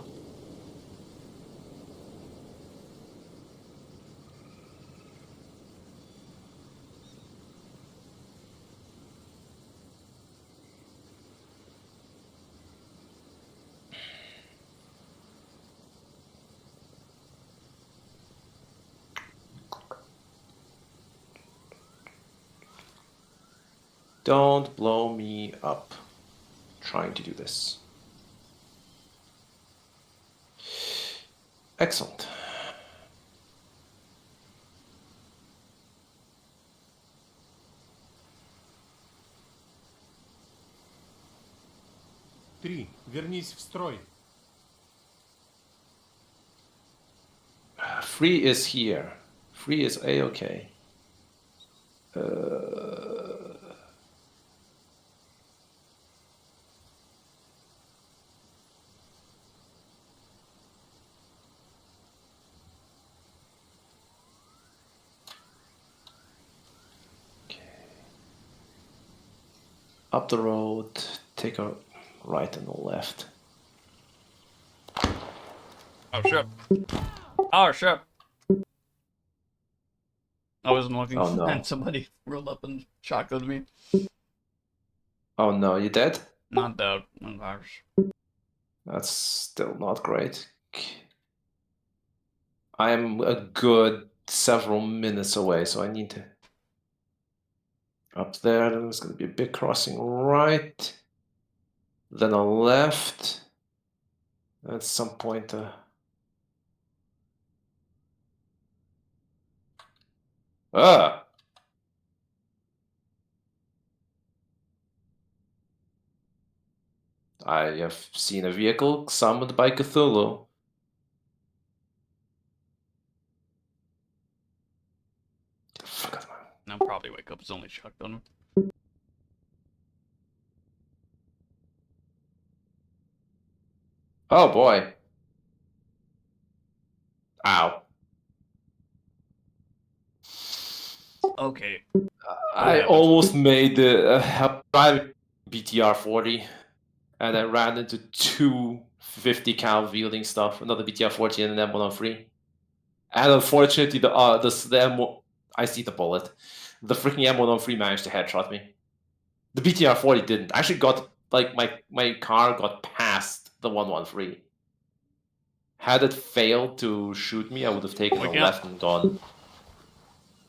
Don't blow me up trying to do this. Excellent. Три. Вернись в строй. Free is here. Free is a-okay. Up the road, take a right and a left. Oh shit. Oh shit. I wasn't looking Oh, no. and somebody rolled up and shotgunned me. Oh no, you dead? Not that. Oh gosh. That's still not great. I'm a good several minutes away, so I need to... Up there, then there's going to be a big crossing right. Then a left. At some point... Ah! I have seen a vehicle summoned by Cthulhu. Get the fuck out of my... I'll probably wake up. It's only shotgun. Oh boy. Ow. Okay. I happened? almost made a private BTR 40 and I ran into two 50 cal wielding stuff, another BTR 40 and an M103. And unfortunately, I see the bullet. The freaking M103 managed to headshot me. The BTR 40 didn't. I actually got, like, my car got past the 113. Had it failed to shoot me, I would have taken a left and gone.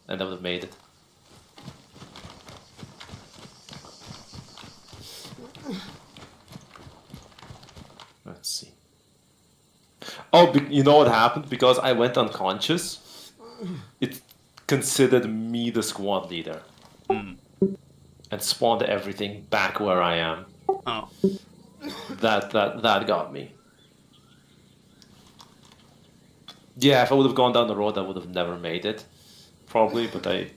And I would have made it. Let's see. Oh, you know what happened? Because I went unconscious, it considered me the squad leader. And spawned everything back where I am. Oh. That got me. Yeah, if I would have gone down the road, I would have never made it. Probably, but I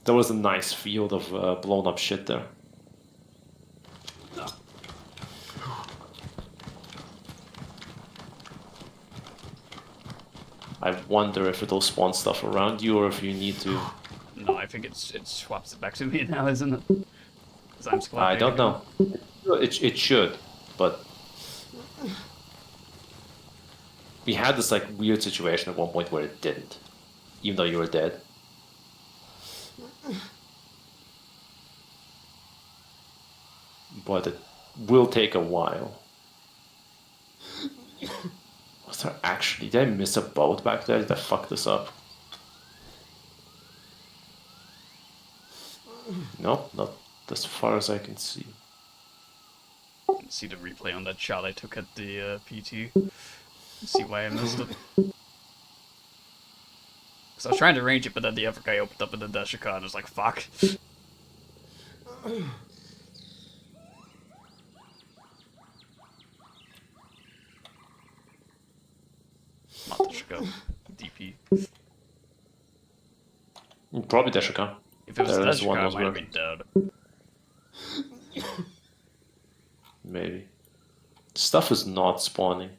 There was a nice field of blown up shit there. I wonder if it'll spawn stuff around you or if you need to... No, I think it swaps it back to me now, isn't it? 'Cause I'm squatting I don't again. know. It should, but... We had this like weird situation at one point where it didn't, even though you were dead. But it will take a while. Was there actually... Did I miss a boat back there? Did I fuck this up? No, not as far as I can see. See the replay on that shot I took at the PT. See why I missed it. Because I was trying to range it, but then the other guy opened up in the dasher car and I was like, fuck. Not dasher car. DP. Probably Deshika. If it was There is dasher one car, I as might have well. been dead. Maybe. Stuff is not spawning.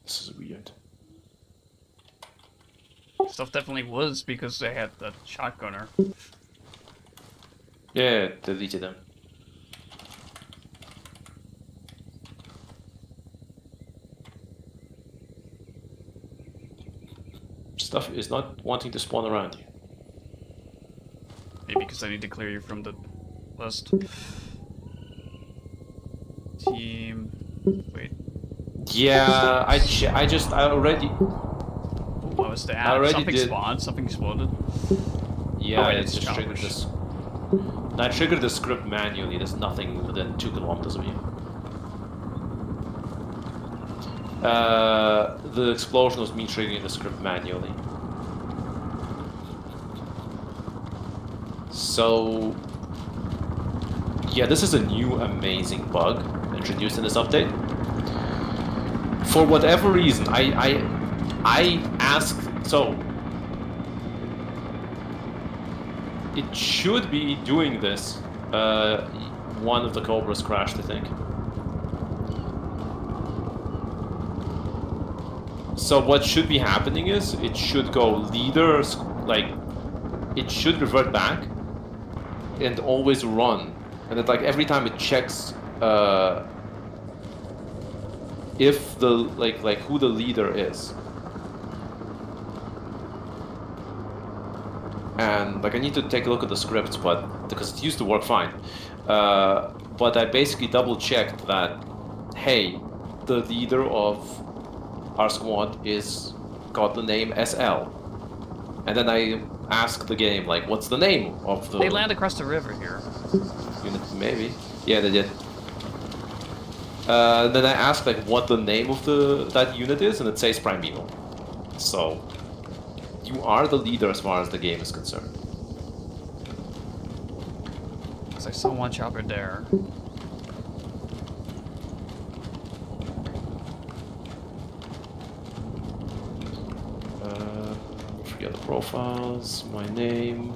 This is weird. Stuff definitely was because they had that shotgunner. Yeah, deleted them. Stuff is not wanting to spawn around you. Maybe because I need to clear you from the list. Team... Wait. Yeah, I already... What was the I ad? already Something did. spawned, something exploded. Yeah, Oh, wait, it it's just triggered childish. this. I triggered the script manually. There's nothing within 2 kilometers of you. The explosion was me triggering the script manually. So, yeah, this is a new amazing bug introduced in this update. For whatever reason, I asked, so it should be doing this. One of the Cobras crashed, I think. So what should be happening is it should go leaders, like it should revert back and always run, and then like every time it checks if the like who the leader is. And like I need to take a look at the scripts, but because it used to work fine. But I basically double checked that, hey, the leader of our squad is got the name SL, and then I asked the game like, what's the name of the They land across the river here. unit? Maybe, yeah, they did. Then I asked like what the name of that unit is, and it says Primeval. So you are the leader as far as the game is concerned. Because I saw one chopper there. Forget the profiles, my name,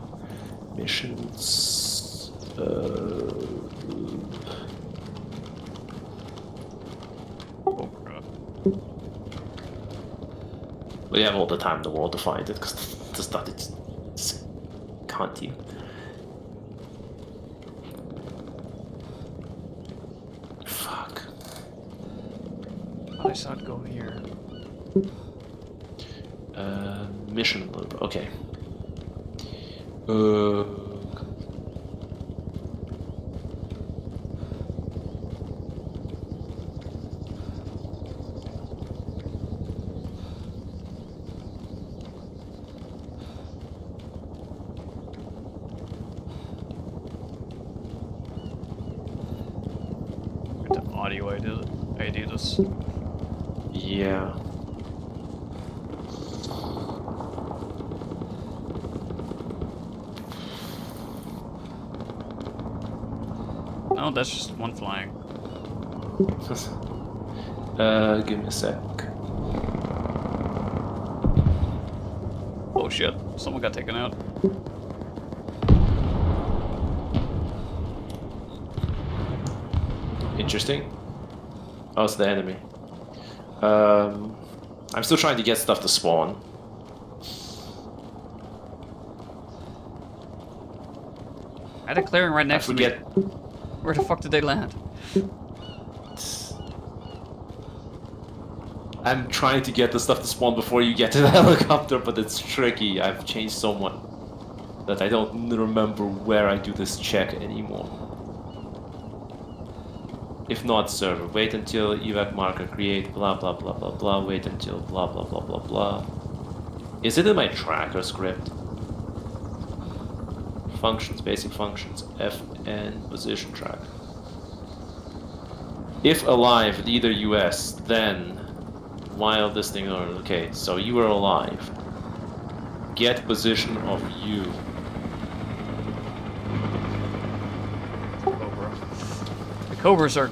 missions. Oh god. We have all the time in the world to find it, because the stuff it's cunty. Fuck. I saw it go here. Mission loop, okay. Get the audio ID this. Yeah. No, that's just one flying. Give me a sec. Oh shit, someone got taken out. Interesting. Oh, it's the enemy. I'm still trying to get stuff to spawn. I had a clearing right I next to me. forget. Where the fuck did they land? I'm trying to get the stuff to spawn before you get to the helicopter, but it's tricky. I've changed so much that I don't remember where I do this check anymore. If not, server, wait until evac marker create blah blah blah blah blah, wait until blah blah blah blah blah. Is it in my tracker script? Functions, basic functions, FN, position track. If alive, leader US, then while this thing on, okay, so you are alive. Get position of you. Cobra. The Cobras are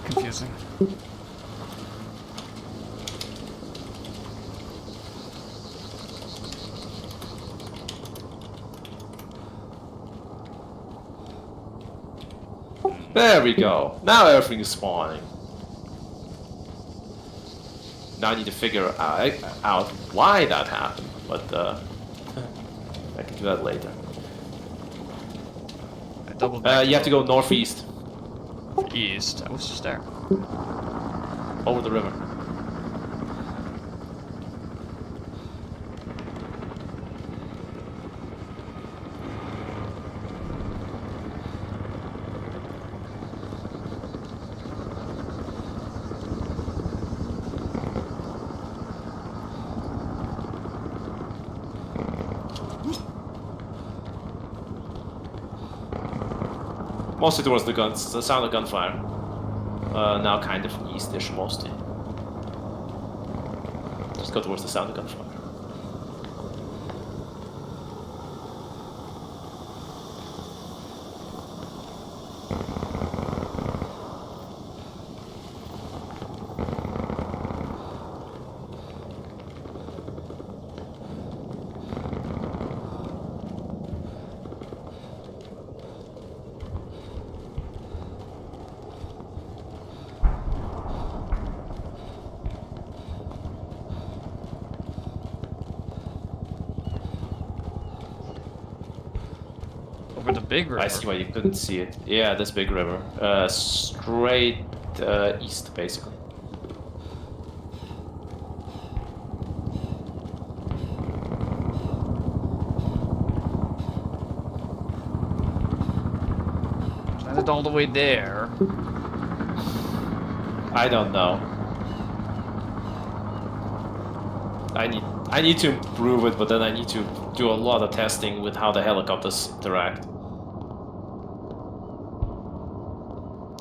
confusing. There we go. Now everything is spawning. Now I need to figure out why that happened, but I can do that later. I doubled back. You have to go northeast, East. I was just there. over the river. Mostly towards the guns, the sound of gunfire. Now kind of eastish mostly. Just go towards the sound of gunfire. Over the big river. I see why you couldn't see it. Yeah, this big river. Straight east, basically. Landed all the way there. I don't know. I need to improve it, but then I need to do a lot of testing with how the helicopters interact.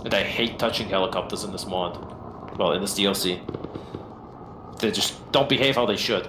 And I hate touching helicopters in this mod. Well, in this DLC. They just don't behave how they should.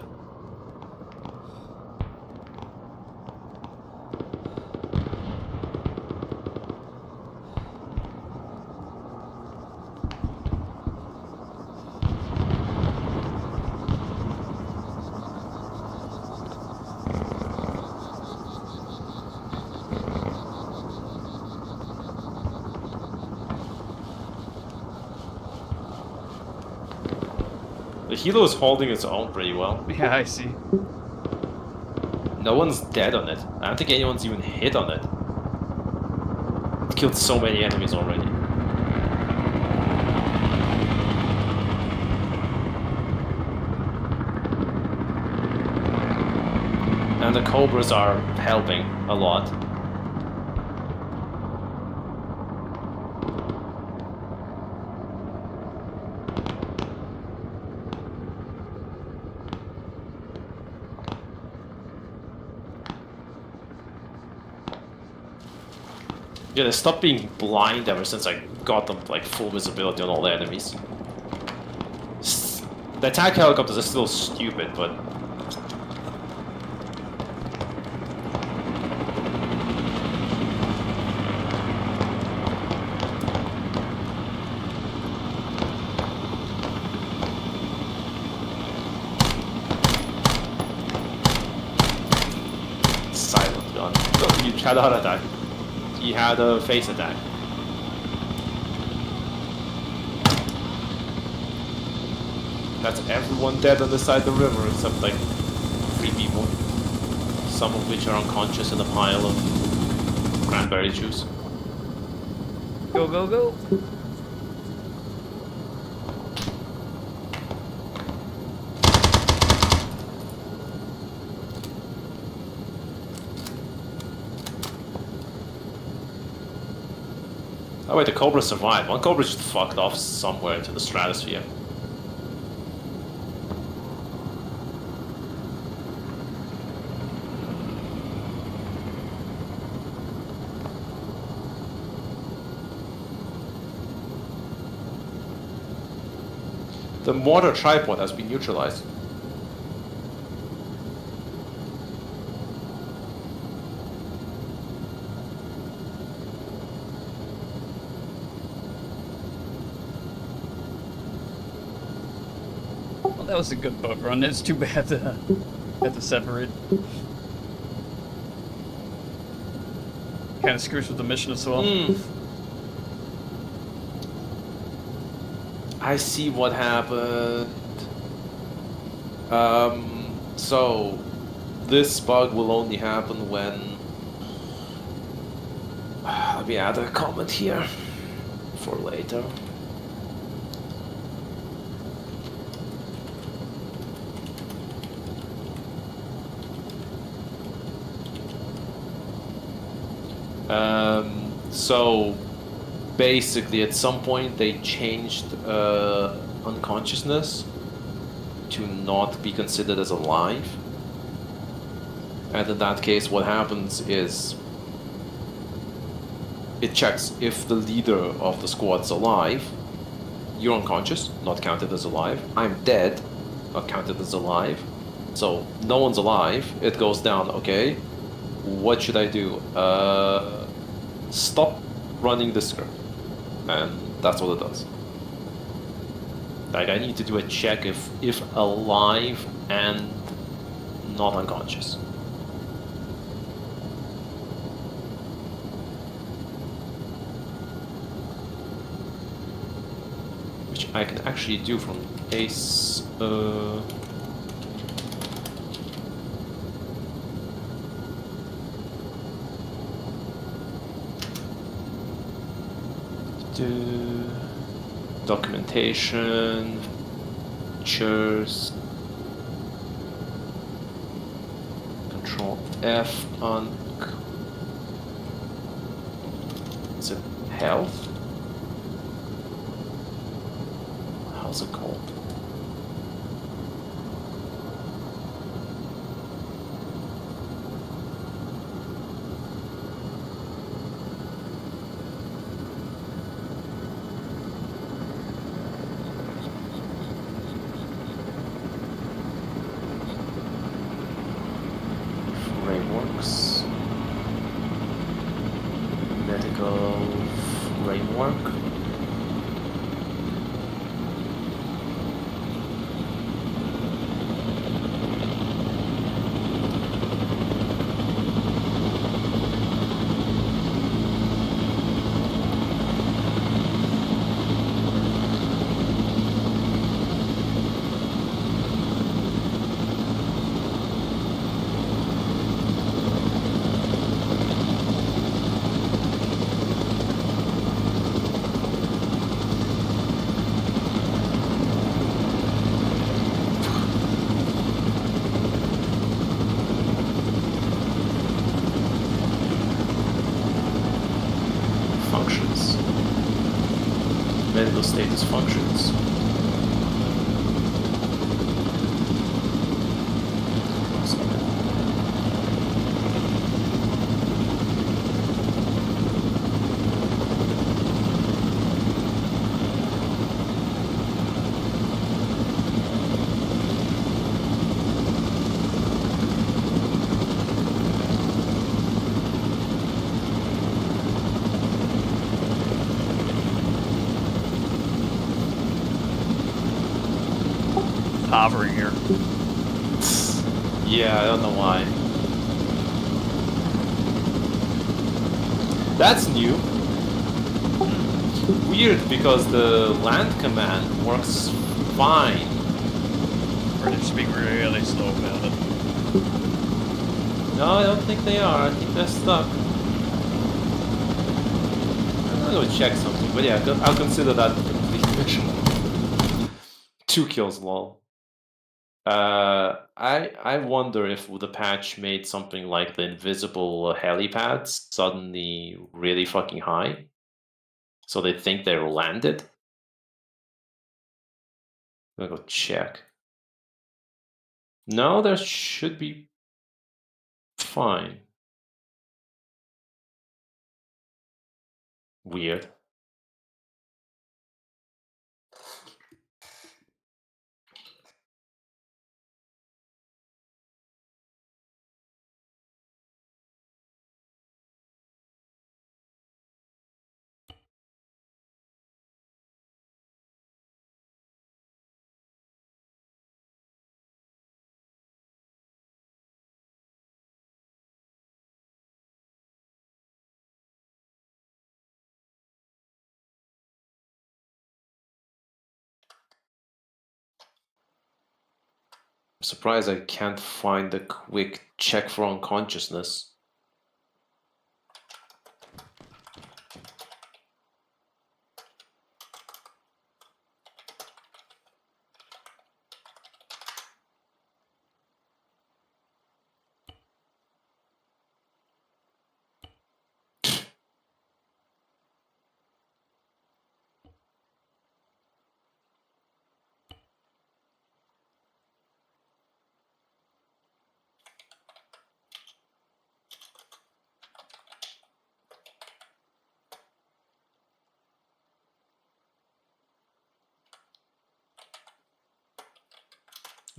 Hilo is holding its own pretty well. Yeah, I see. No one's dead on it. I don't think anyone's even hit on it. It killed so many enemies already. And the Cobras are helping a lot. Yeah, they stopped being blind ever since I got them like full visibility on all the enemies. The attack helicopters are still stupid, but silent gun. Oh, you had a heart attack. He had a face attack. That's everyone dead on the side of the river except like 3 people. Some of which are unconscious in a pile of cranberry juice. Go, go, go. Oh wait, the Cobra survived. One Cobra just fucked off somewhere into the stratosphere. The mortar tripod has been neutralized. Well, that was a good boat run. It's too bad to have to separate. Kind of screws with the mission as well. I see what happened. So this bug will only happen when... Let me add a comment here for later. So basically at some point they changed unconsciousness to not be considered as alive. And in that case what happens is it checks if the leader of the squad's alive. You're unconscious, not counted as alive. I'm dead, not counted as alive. So no one's alive, it goes down, okay. What should I do? Stop running the script. And that's what it does. Like I need to do a check if alive and not unconscious. Which I can actually do from Ace. Documentation, pictures, Control F on. Is it health? How's it called? Frameworks. Medical framework. mental status functions. Hovering here. Yeah, I don't know why. That's new. Weird, because the land command works fine. Or they're just being really slow about it. No, I don't think they are. I think they're stuck. I'm gonna go check something, but yeah, I'll consider that a complete mission. 2 kills, lol. I wonder if the patch made something like the invisible helipads suddenly really fucking high, so they think they're landed. I'm gonna go check. No, there should be fine. Weird. I'm surprised I can't find a quick check for unconsciousness.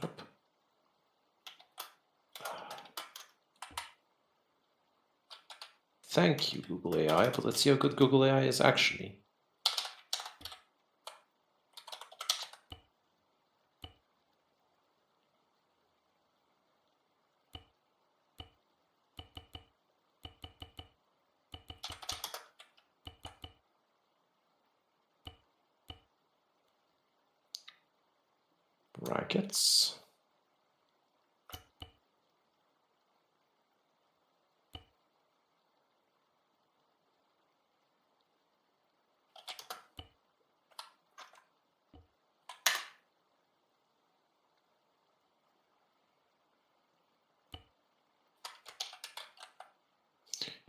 Yep. Thank you, Google AI, but let's see how good Google AI is actually. Brackets.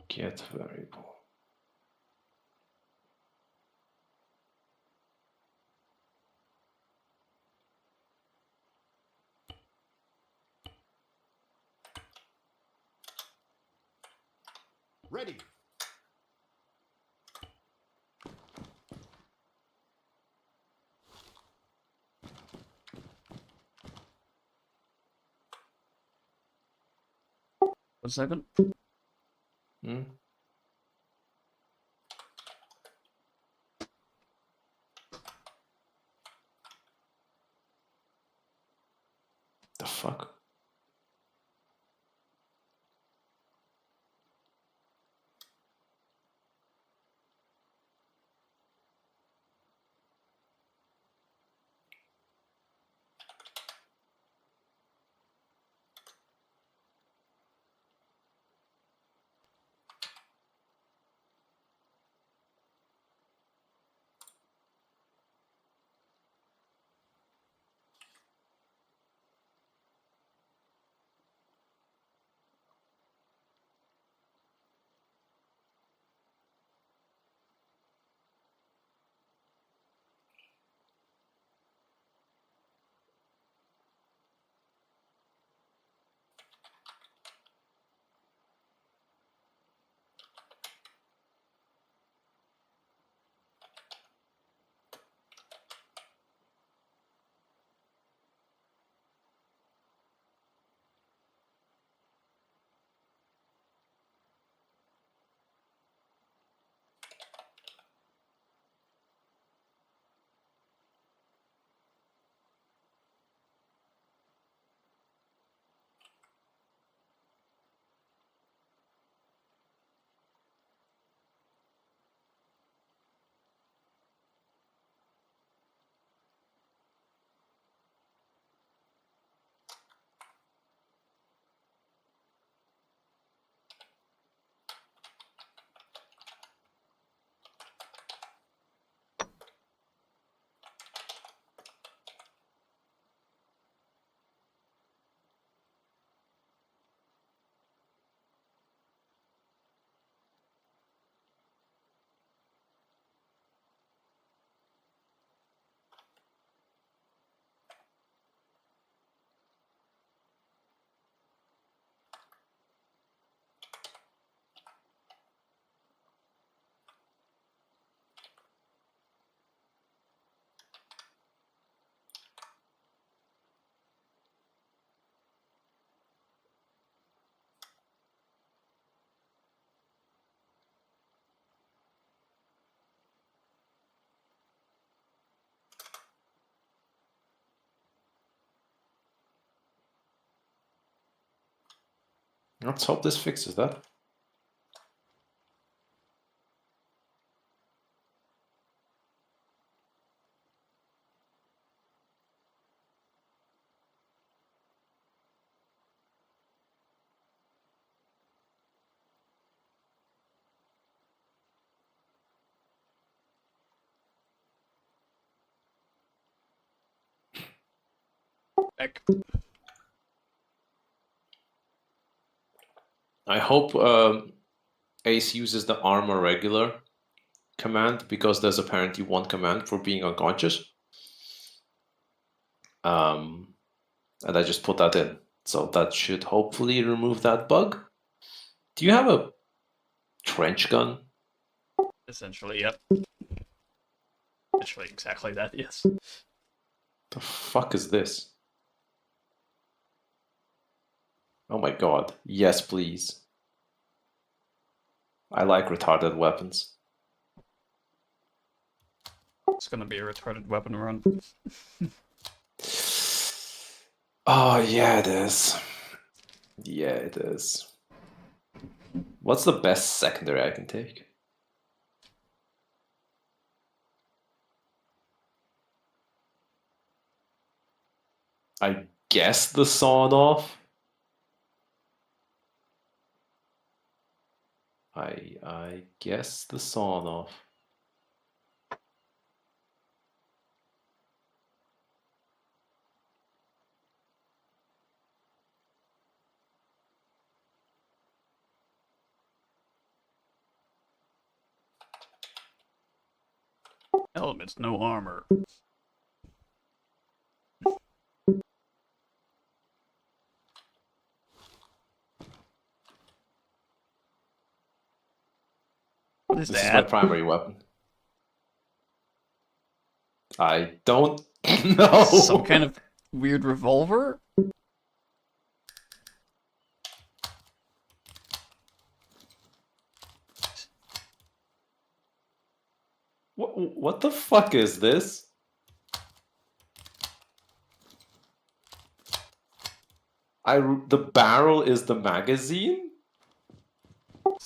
Get variable. Ready. One second. Hmm? The fuck? Let's hope this fixes that. Back. I hope Ace uses the Arma regular command, because there's apparently one command for being unconscious. And I just put that in. So that should hopefully remove that bug. Do you have a trench gun? Essentially, yep. Essentially, exactly that, yes. The fuck is this? Oh my god. Yes, please. I like retarded weapons. It's gonna be a retarded weapon run. Oh, yeah, it is. Yeah, it is. What's the best secondary I can take? I guess the sawn off. I guess the sawn off. Elements, no armor. What is This is my that? primary weapon. I don't know. Some kind of weird revolver? What the fuck is this? The barrel is the magazine?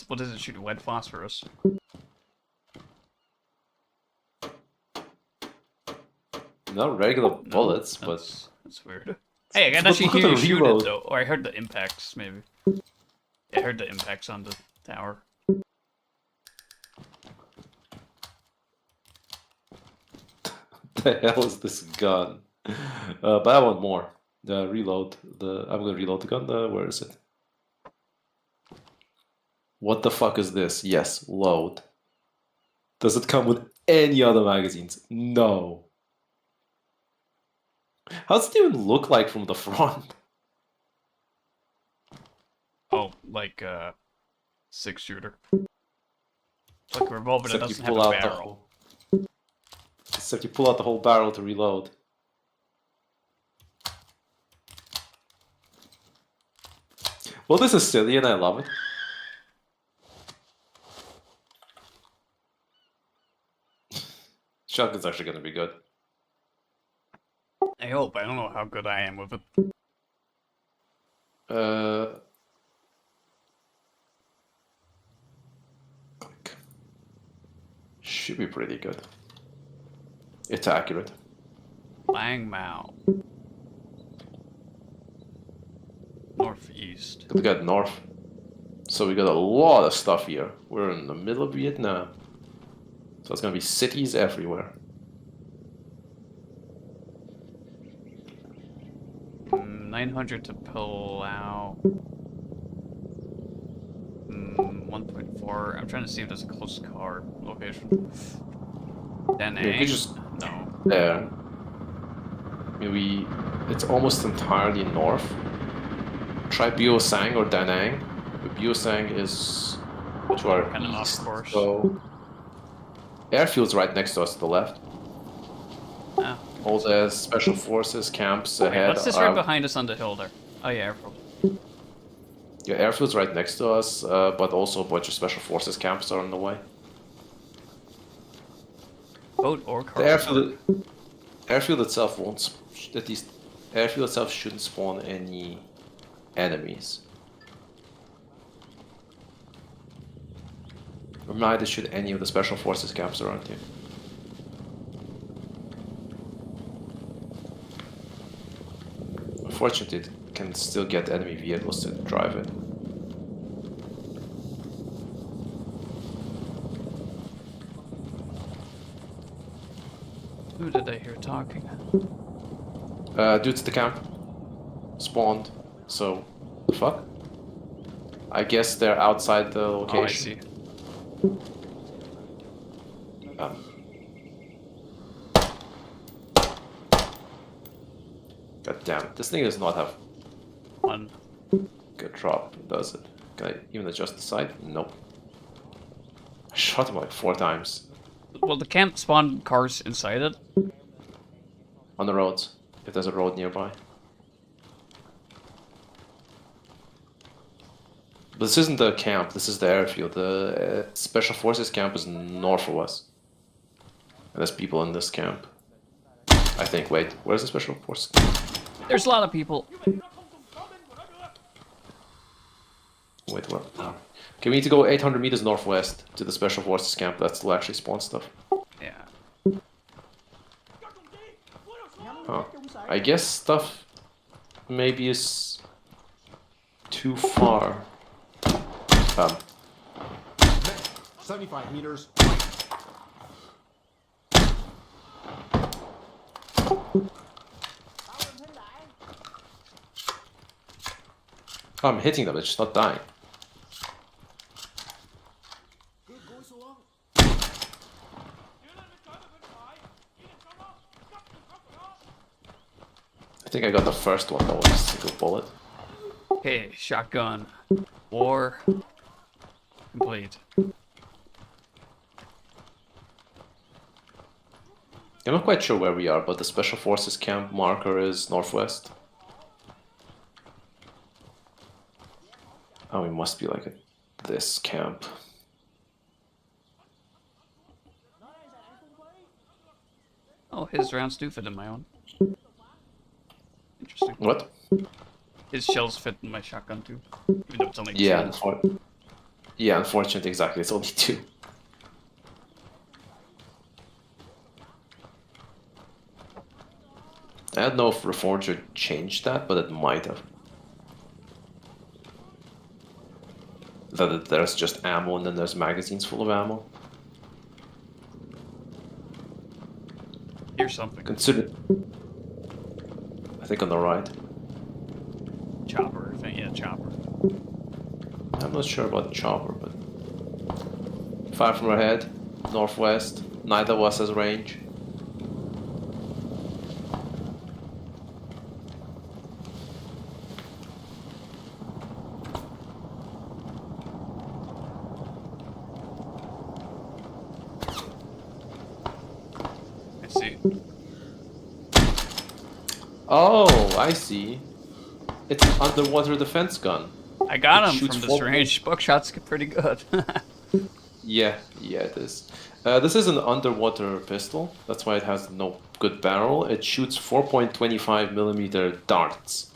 What does it shoot? Wet phosphorus. Not regular No, bullets, but that's weird. Hey, I can But actually look at hear you the shoot reload. it though. Or I heard the impacts, maybe. I heard the impacts on the tower. the hell is this gun? But I want more. Reload. I'm gonna reload the gun. Where is it? What the fuck is this? Yes, load. Does it come with any other magazines? No. How does it even look like from the front? Oh, like 6-shooter. It's like a revolver that Except you doesn't have pull a out the barrel. whole. Except you pull out the whole barrel to reload. Well, this is silly and I love it. Shotgun's actually gonna be good. I hope. I don't know how good I am with it. Click. Should be pretty good. It's accurate. Lang Mao. Northeast. We got north. So we got a lot of stuff here. We're in the middle of Vietnam. So it's gonna be cities everywhere. 900 to pull out. 1.4. I'm trying to see if there's a close car location. Da Yeah, we Nang? could just No. there. Maybe it's almost entirely north. Try Biosang or Da Nang. But Biosang is to our Kind of off east. course. So airfield's right next to us to the left. Ah. All the special forces camps Wait, ahead. what's this right behind us on the hill there? Oh yeah, airfield. Yeah, airfield's right next to us, but also a bunch of special forces camps are on the way. Boat or car. The airfield itself won't. At least, airfield itself shouldn't spawn any enemies. neither should any of the special forces camps around here. Unfortunately, it can still get enemy vehicles to drive it. Who did I hear talking? Dude's the camp. Spawned. So, the fuck? I guess they're outside the location. Oh, I see. God damn it. This thing does not have One. good drop, does it? Can I even adjust the sight? Nope. I shot him like 4 times. Well, the camp spawned cars inside it. On the roads, if there's a road nearby. But this isn't the camp, this is the airfield. The Special Forces camp is north of us. And there's people in this camp. I think, wait, where's the Special Forces camp? There's a lot of people. Wait, what? Oh. Okay, we need to go 800 meters northwest to the Special Forces camp. That's still actually spawn stuff. Yeah. Huh. I guess stuff maybe is too far. 75 meters. I'm hitting them, it's just not dying. I think I got the first one, that was a single bullet. Okay, shotgun. War. Complete. I'm not quite sure where we are, but the Special Forces camp marker is northwest. Oh, we must be like at this camp. Oh, his rounds do fit in my own. Interesting. What? His shells fit in my shotgun too. Even though it's only Yeah, two. yeah, unfortunately, exactly. It's only 2. I don't know if Reforger changed that, but it might have. That there's just ammo and then there's magazines full of ammo. Here's something. Consider. I think on the right. Chopper. I think, yeah, chopper. I'm not sure about the chopper, but 5 from our head, northwest. Neither of us has range. I see. Oh, I see. It's an underwater defense gun. I got It him shoots from this 4 range. Buckshot's pretty good. Yeah, it is. This is an underwater pistol. That's why it has no good barrel. It shoots 4.25 millimeter darts.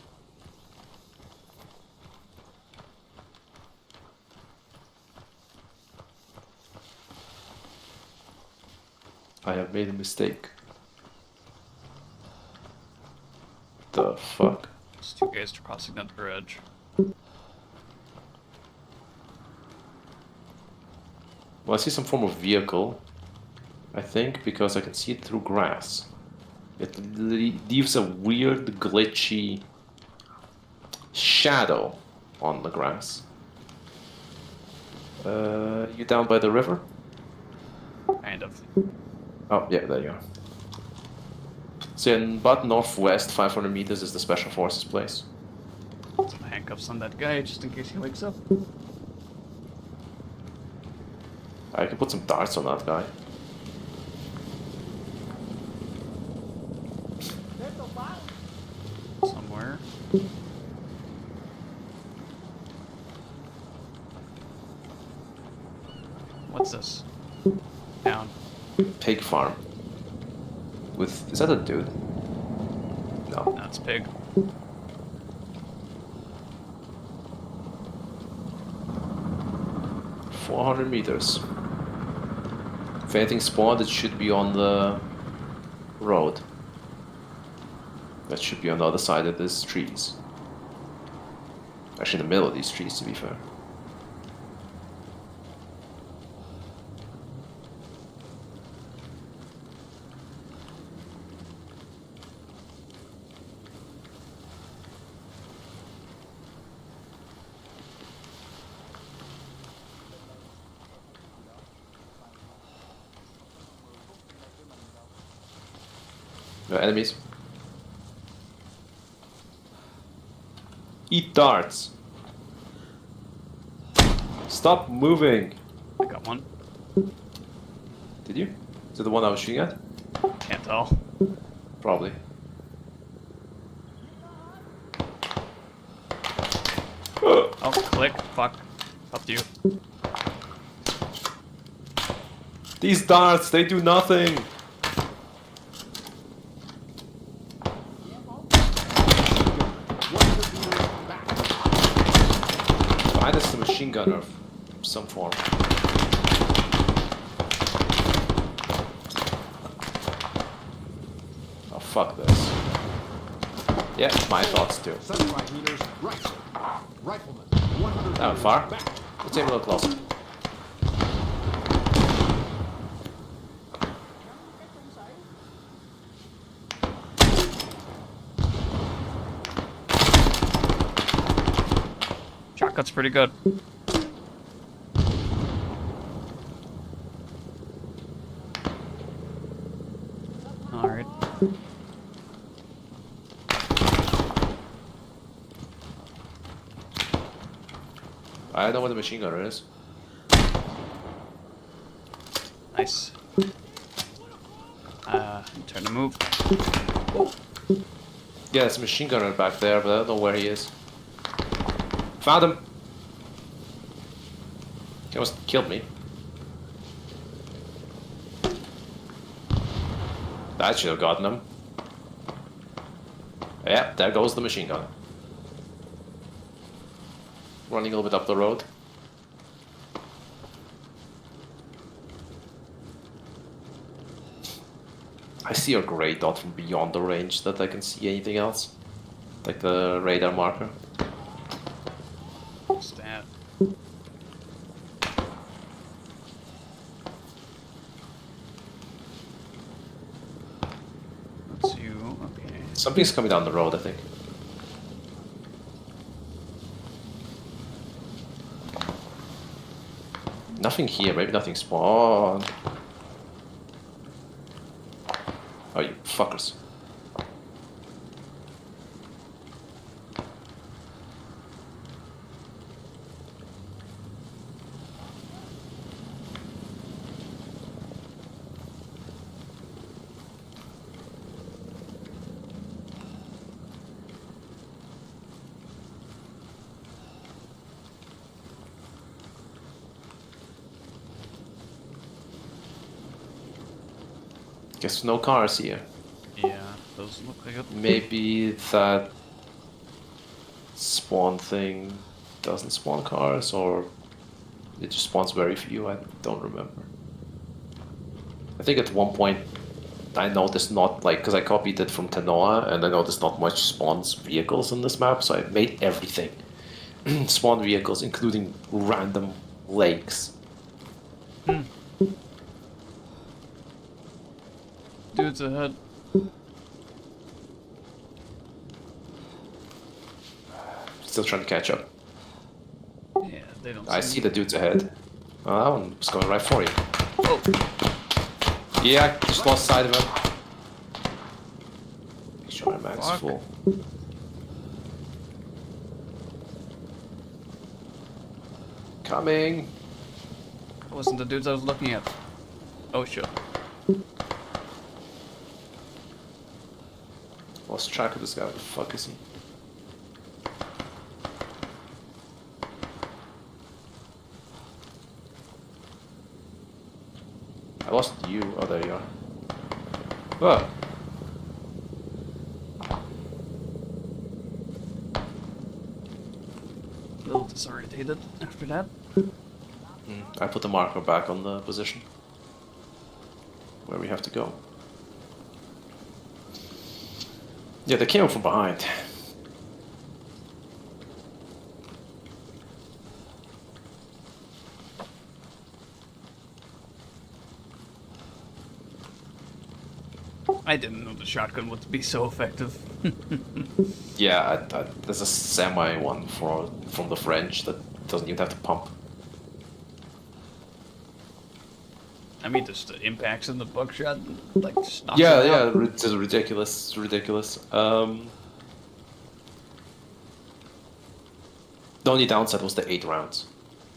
I have made a mistake. The fuck? It's 2 guys crossing that bridge. Well, I see some form of vehicle. I think because I can see it through grass. It leaves a weird, glitchy shadow on the grass. You down by the river? Kind of. Oh, yeah, there you are. So in about northwest, 500 meters is the Special Forces place. Some handcuffs on that guy just in case he wakes up. I can put some darts on that guy. Somewhere. What's this? Down. Pig farm. With... is that a dude? No. That's pig. .400 meters. If anything spawned, it should be on the road. That should be on the other side of these trees. Actually, in the middle of these trees, to be fair. No enemies. Eat darts. Stop moving. I got one. Did you? Is it the one I was shooting at? Can't tell. Probably. Oh, click. Fuck. Up to you. These darts, they do nothing. Behind us is a machine gunner of some form. Oh, fuck this. Yeah, my thoughts too. 75 meters right. Rifleman. 100 That went meters far. back. Let's aim a little closer. Shotgun's pretty good. Alright. I know what the machine gunner is. Nice. Turn to move. Yeah, there's a machine gunner back there, but I don't know where he is. Found him! He almost killed me. That should have gotten him. Yeah, there goes the machine gunner. Running a little bit up the road. I see a grey dot from beyond the range that I can see anything else. Like the radar marker. What's that? That's you. Okay. Something's coming down the road, I think. Nothing here, maybe nothing spawned. Oh, you fuckers. Guess no cars here. Yeah, those look like it. Maybe that spawn thing doesn't spawn cars, or it just spawns very few. I don't remember. I think at one point I noticed not like because I copied it from Tanoa, and I noticed not much spawns vehicles in this map, so I made everything spawn vehicles, including random lakes. Dude's ahead. Still trying to catch up. Yeah, they don't I see see the dudes ahead. Oh, that one was going right for you. Oh, Yeah, I just lost sight of him. Make sure my mag's Fuck. full. Coming. that wasn't the dudes I was looking at. Oh shit. Lost track of this guy. What the fuck is he? I lost you. Oh, there you are. Oh. A little disorientated after that. I put the marker back on the position. where we have to go. Yeah, they came from behind. I didn't know the shotgun would be so effective. Yeah, there's a semi one from the French that doesn't even have to pump. I mean, just the impacts in the buckshot, like, just knocks Yeah, it yeah, out. it's ridiculous, ridiculous. The only downside was the 8 rounds.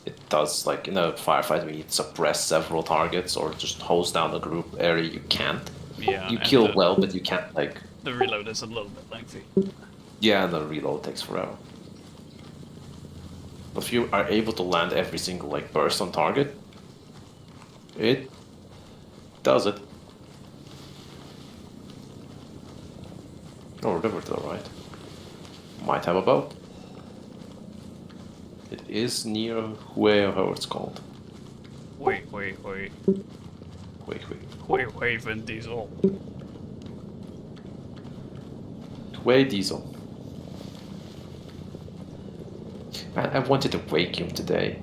It does, like, in a firefight, when you suppress several targets or just hose down the group area, you can't. Yeah, You and kill well, but you can't, like... The reload is a little bit lengthy. Yeah, and the reload takes forever. But if you are able to land every single, like, burst on target, it does it. Oh, river to the right. Might have a boat. It is near Hue, or however it's called. Wait. Wait. Wait, Vin Diesel. Hue Diesel. Man, I wanted to vacuum today.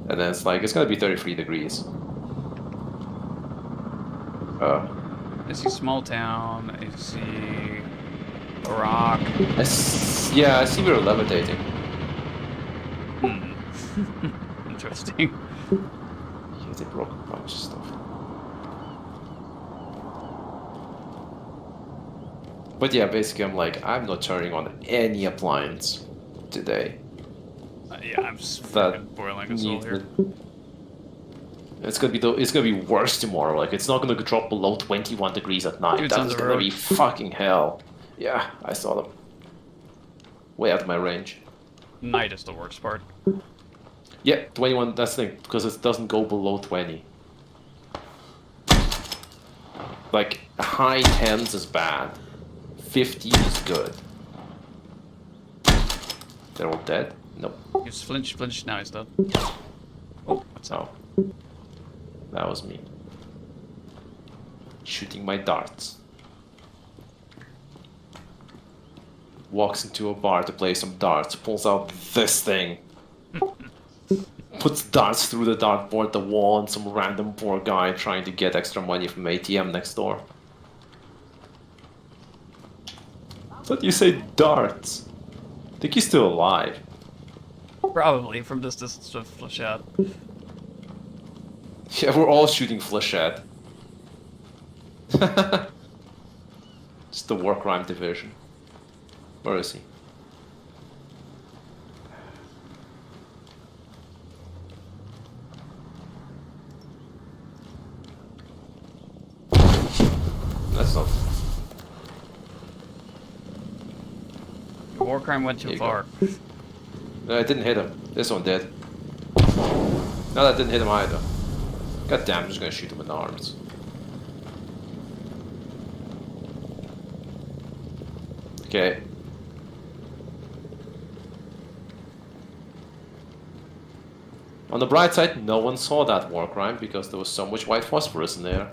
And then it's like, it's gonna be 33 degrees. I see small town, I see a rock. Yeah, I see we're levitating. Interesting. Yeah, they broke a bunch of stuff. But yeah, basically I'm like, I'm not turning on any appliance today. Yeah, I'm fucking boiling a soul here. It's gonna be worse tomorrow. Like, it's not gonna drop below 21 degrees at night. Dude's on That is the gonna road. be fucking hell. Yeah, I saw them. Way out of my range. Night is the worst part. Yeah, 21, that's the thing, because it doesn't go below 20. Like, high 10s is bad. 50 is good. They're all dead? Nope. He's flinch, now he's dead. Oh, what's that? Oh. That was me. Shooting my darts. Walks into a bar to play some darts, pulls out this thing. Puts darts through the dartboard, the wall, and some random poor guy trying to get extra money from ATM next door. Thought you say darts. Think he's still alive. Probably from this distance of flush out. Yeah, we're all shooting flechette. Just the war crime division. Where is he? That's not... Your war crime went There too you far. No, it didn't hit him. This one did. No, that didn't hit him either. God damn, I'm just gonna shoot him in the arms. Okay. On the bright side, no one saw that war crime because there was so much white phosphorus in there.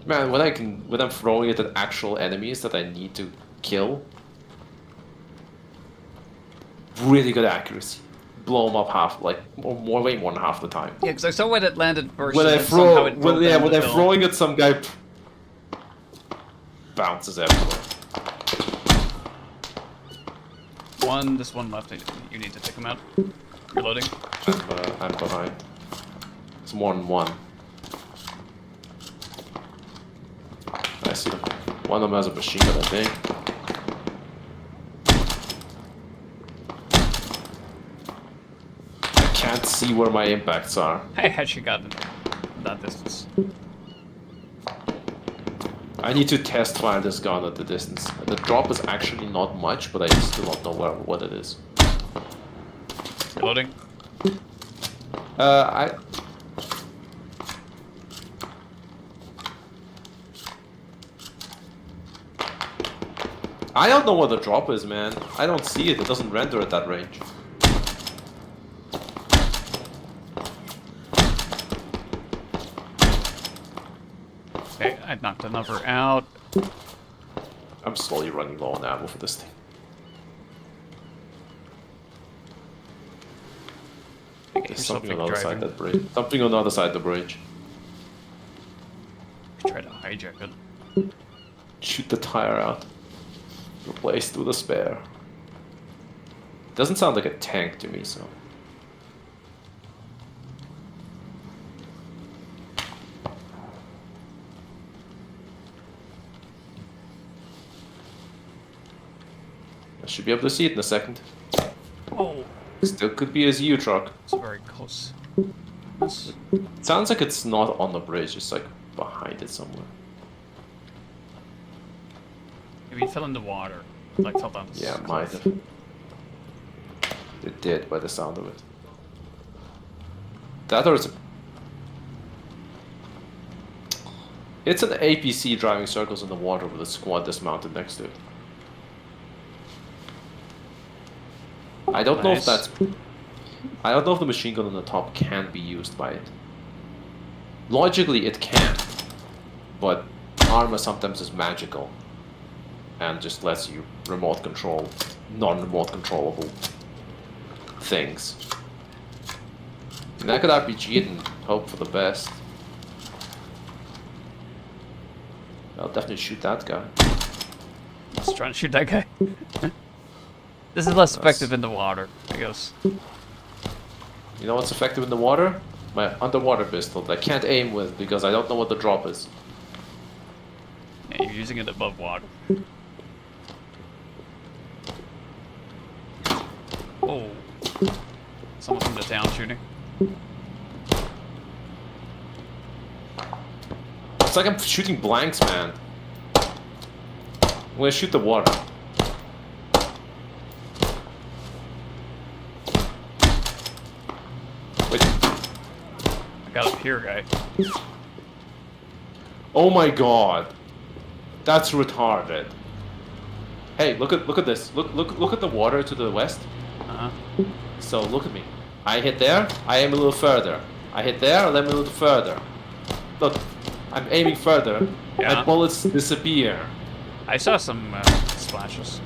Man, when I'm throwing it at actual enemies that I need to kill, really good accuracy. Blow them up half, like way more than half the time. Yeah, because I saw when it landed first. When I and somehow throw, it broke when down the I'm hill. throwing at some guy, bounces everywhere. This one left. You need to take him out. Reloading. I'm behind. It's more than one. I see them. One of them has a machine gun, I think. I can't see where my impacts are. I actually got that distance. I need to test fire this gun at the distance. The drop is actually not much, but I still don't know what it is. Reloading. I don't know what the drop is, man. I don't see it. It doesn't render at that range. knocked another out. I'm slowly running low on ammo for this thing. Get There's yourself something on big the other side of driving. that bridge. Something on the other side of the bridge. Try to hijack it. Shoot the tire out. Replace with a spare. Doesn't sound like a tank to me, so. I should be able to see it in a second. Oh, Still could be a ZU truck. it's very close. This- Sounds like it's not on the bridge, it's like behind it somewhere. Maybe it fell in the water. Like fell down the Yeah, cliff. might have. It did by the sound of it. That or it's an APC driving circles in the water with a squad dismounted next to it. I don't know if Nice. I don't know if the machine gun on the top can be used by it. Logically, it can, but Arma sometimes is magical and just lets you remote control non-remote controllable things. And I could RPG it and hope for the best. I'll definitely shoot that guy. Just trying to shoot that guy. This is less effective in the water, I guess. You know what's effective in the water? My underwater pistol that I can't aim with because I don't know what the drop is. Yeah, you're using it above water. Oh. Someone from the town shooting. It's like I'm shooting blanks, man. I'm gonna shoot the water. Wait. I got up here, guy. Oh my god. That's retarded. Hey, look at this. Look at the water to the west. Uh-huh. So look at me. I hit there, I aim a little further. I hit there, I aim a little further. Look, I'm aiming further. Yeah. My bullets disappear. I saw some splashes.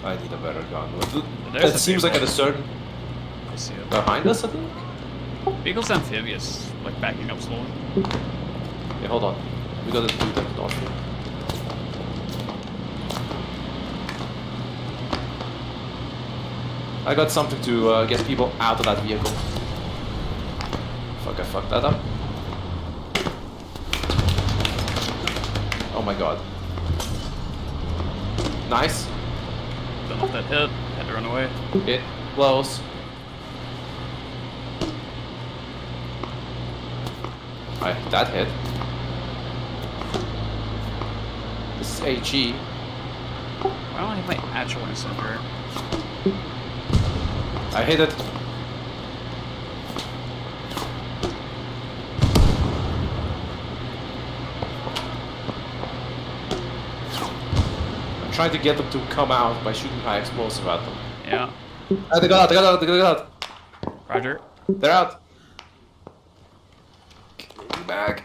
I need a better gun. There's That a seems like vehicle. at a certain I see it. behind us, I think. Vehicle's amphibious, like backing up slowly. Yeah, hold on. We gotta do that north. I got something to get people out of that vehicle. Fuck, I fucked that up. Oh my god. Nice. Don't know if that hit. Had to run away. It blows. That hit. This is HE. Why don't I have my actual incendiary? I hit it. I'm trying to get them to come out by shooting high explosive at them. Yeah. They got out, they got out, they got out. Roger. They're out. Get me back.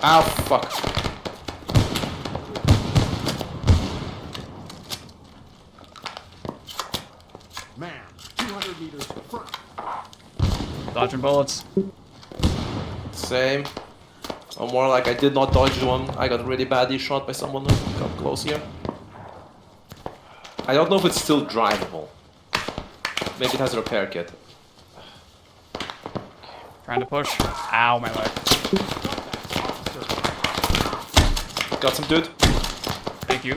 Ow, fuck. Man, 200 meters front. Dodging bullets. Same. Or more like I did not dodge one. I got really badly shot by someone who got close here. I don't know if it's still drivable. Maybe it has a repair kit. Trying to push. Ow, my leg. Got some dude. Thank you.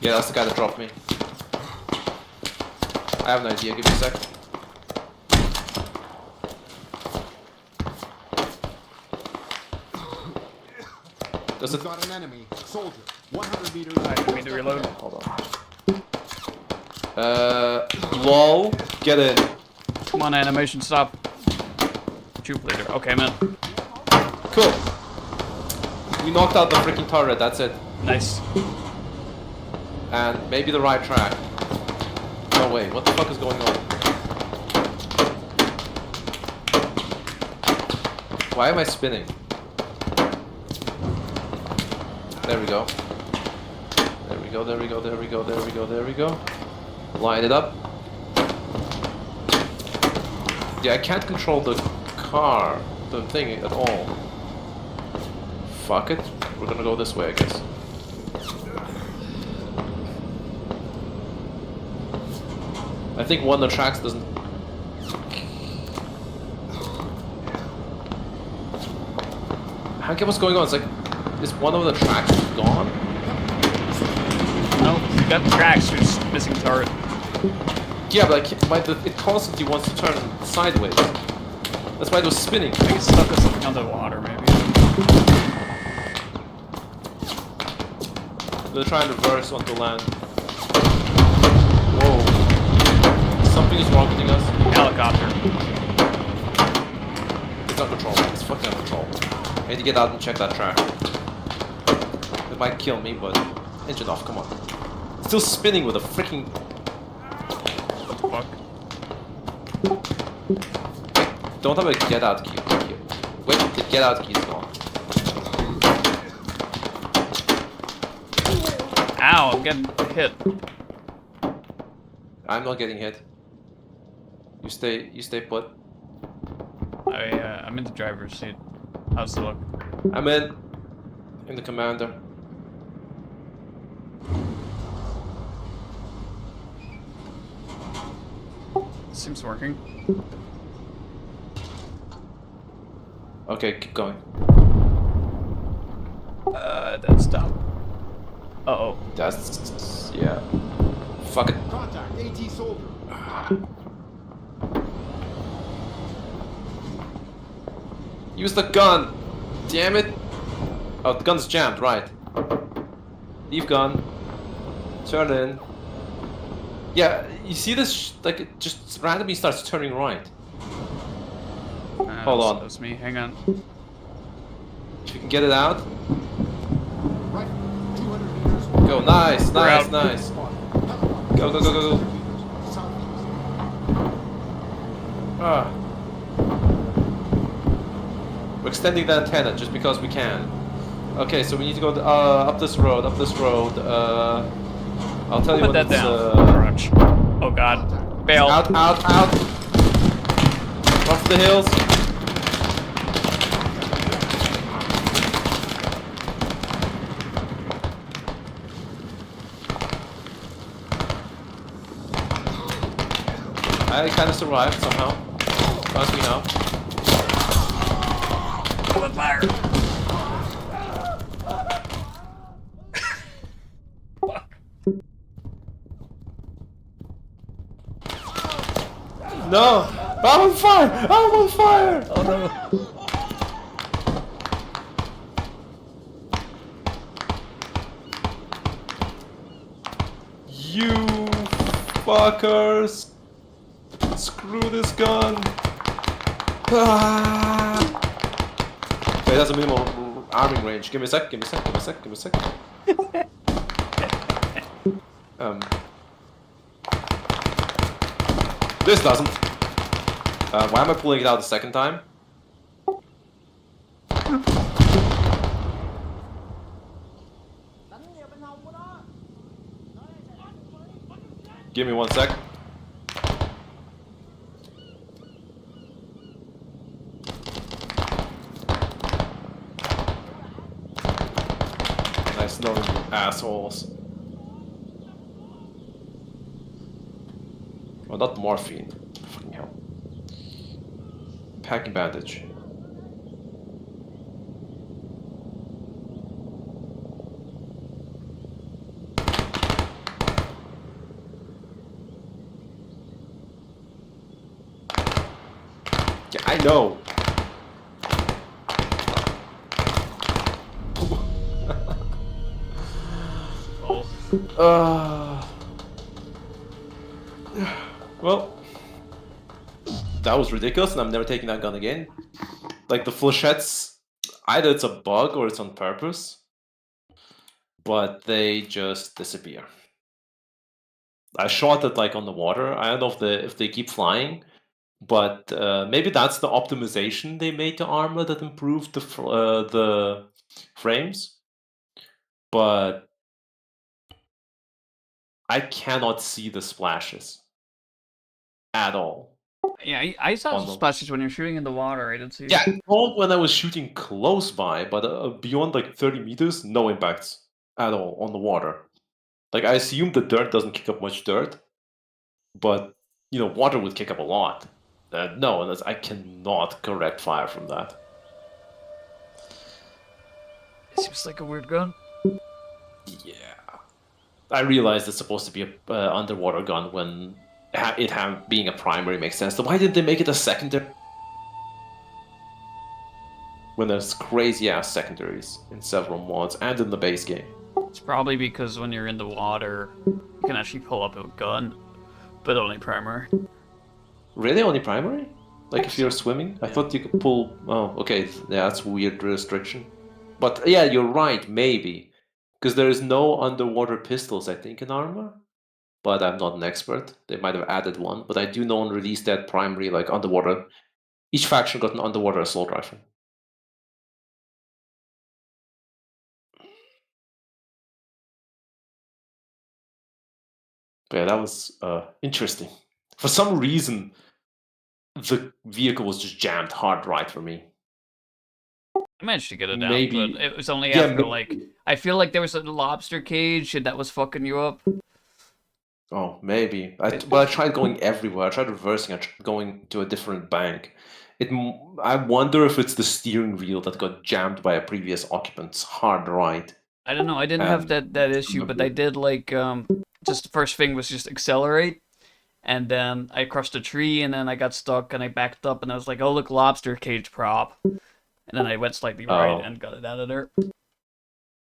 Yeah, that's the guy that dropped me. I have an idea, give me a sec. Does it... We've got an enemy. Soldier. 100 meters. I didn't mean to reload. Hold on. Lol. Get in. Come on, animation, stop. Troop leader. Okay, man. Cool. We knocked out the freaking turret, that's it. Nice. And maybe the right track. No way, what the fuck is going on? Why am I spinning? There we go. There we go, there we go, there we go, there we go, there we go. Line it up. Yeah, I can't control the car, the thing at all. Fuck it. We're gonna go this way, I guess. I think one of the tracks doesn't... I don't get what's going on. It's like, is one of the tracks gone? No, you got the tracks, you're just missing turret. Yeah, but it constantly wants to turn sideways. That's why it was spinning. I think it's stuck with something underwater, maybe. I'm gonna try and reverse onto land. Whoa. Something is rocketing us. Helicopter. It's not control. It's fucking out of control. I need to get out and check that track. It might kill me, but engine off, come on. It's still spinning with a freaking... Fuck. Don't have a get out key. Wait, the get out key is gone. Ow, I'm getting hit. I'm not getting hit. You stay put. I'm in the driver's seat. How's it look? I'm in the commander. Seems working. Okay, keep going. That's dumb. Uh-oh. That's... yeah. Fuck it. Contact, AT soldier. Use the gun! Damn it! Oh, the gun's jammed, right. Leave gun. Turn in. Yeah, you see this? Like, it just randomly starts turning right. Hold on. That's me, hang on. If you can get it out. Right, 200 meters. Go, nice, nice, out. nice. Go, go, go, go, go. Ah. We're extending the antenna just because we can. Okay, so we need to go up this road, I'll tell you Put when that it's... down. Crunch. Oh god. Bail. Out, out, out! Off the hills! I kind of survived somehow. Trust me now. Open fire! No! I'm on fire! I'm on fire! Oh no. You fuckers! Screw this gun! Ah! Okay, that's a minimal arming range. Give me a sec, give me a sec, give me a sec, give me a sec. This doesn't. Why am I pulling it out the second time? Give me 1 sec. Nice knowing you assholes. Oh, not morphine. Fucking hell. Packing bandage. Yeah, I know. Well, that was ridiculous, and I'm never taking that gun again. Like the flechettes, either it's a bug or it's on purpose, but they just disappear. I shot it like on the water. I don't know if they keep flying, but maybe that's the optimization they made to Arma that improved the frames. But I cannot see the splashes at all. Yeah, I saw On some the- splashes when you're shooting in the water. I didn't see. Yeah, I saw when I was shooting close by, but beyond like 30 meters, no impacts at all on the water. Like I assume the dirt doesn't kick up much dirt, but water would kick up a lot. No, I cannot correct fire from that. It seems like a weird gun. Yeah, I realized it's supposed to be a underwater gun when being a primary makes sense. So why did they make it a secondary? When there's crazy ass secondaries in several mods and in the base game. It's probably because when you're in the water, you can actually pull up a gun, but only primary. Really, only primary? Like if you're swimming? I thought you could pull. Oh, okay. Yeah, that's a weird restriction. But yeah, you're right. Maybe because there is no underwater pistols, I think, in Arma. But I'm not an expert. They might have added one. But I do know on release that primary, like underwater, each faction got an underwater assault rifle. But yeah, that was interesting. For some reason, the vehicle was just jammed hard right for me. I managed to get it out, Maybe. but it was only Yeah, after like I feel like there was a lobster cage and that was fucking you up. Oh, maybe. But I tried going everywhere. I tried reversing. I tried going to a different bank. I wonder if it's the steering wheel that got jammed by a previous occupant's hard right. I don't know. I didn't have that issue, but I did like just the first thing was just accelerate, and then I crushed a tree, and then I got stuck, and I backed up, and I was like, oh look, lobster cage prop, and then I went slightly right and got it out of there.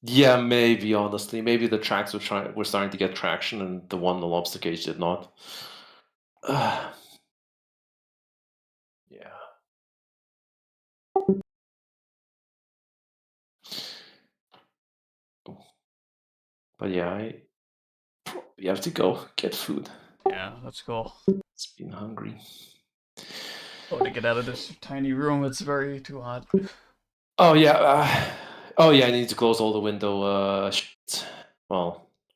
Yeah, maybe, honestly. Maybe the tracks were starting to get traction and the one in the lobster cage did not. Yeah. But yeah, I probably have to go get food. Yeah, that's cool. It's been hungry. Oh, to get out of this tiny room, it's very too hot. Oh yeah, I need to close all the window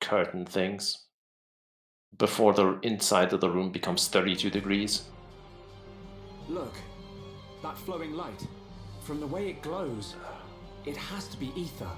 curtain things before the inside of the room becomes 32 degrees. Look, that flowing light. From the way it glows, it has to be ether.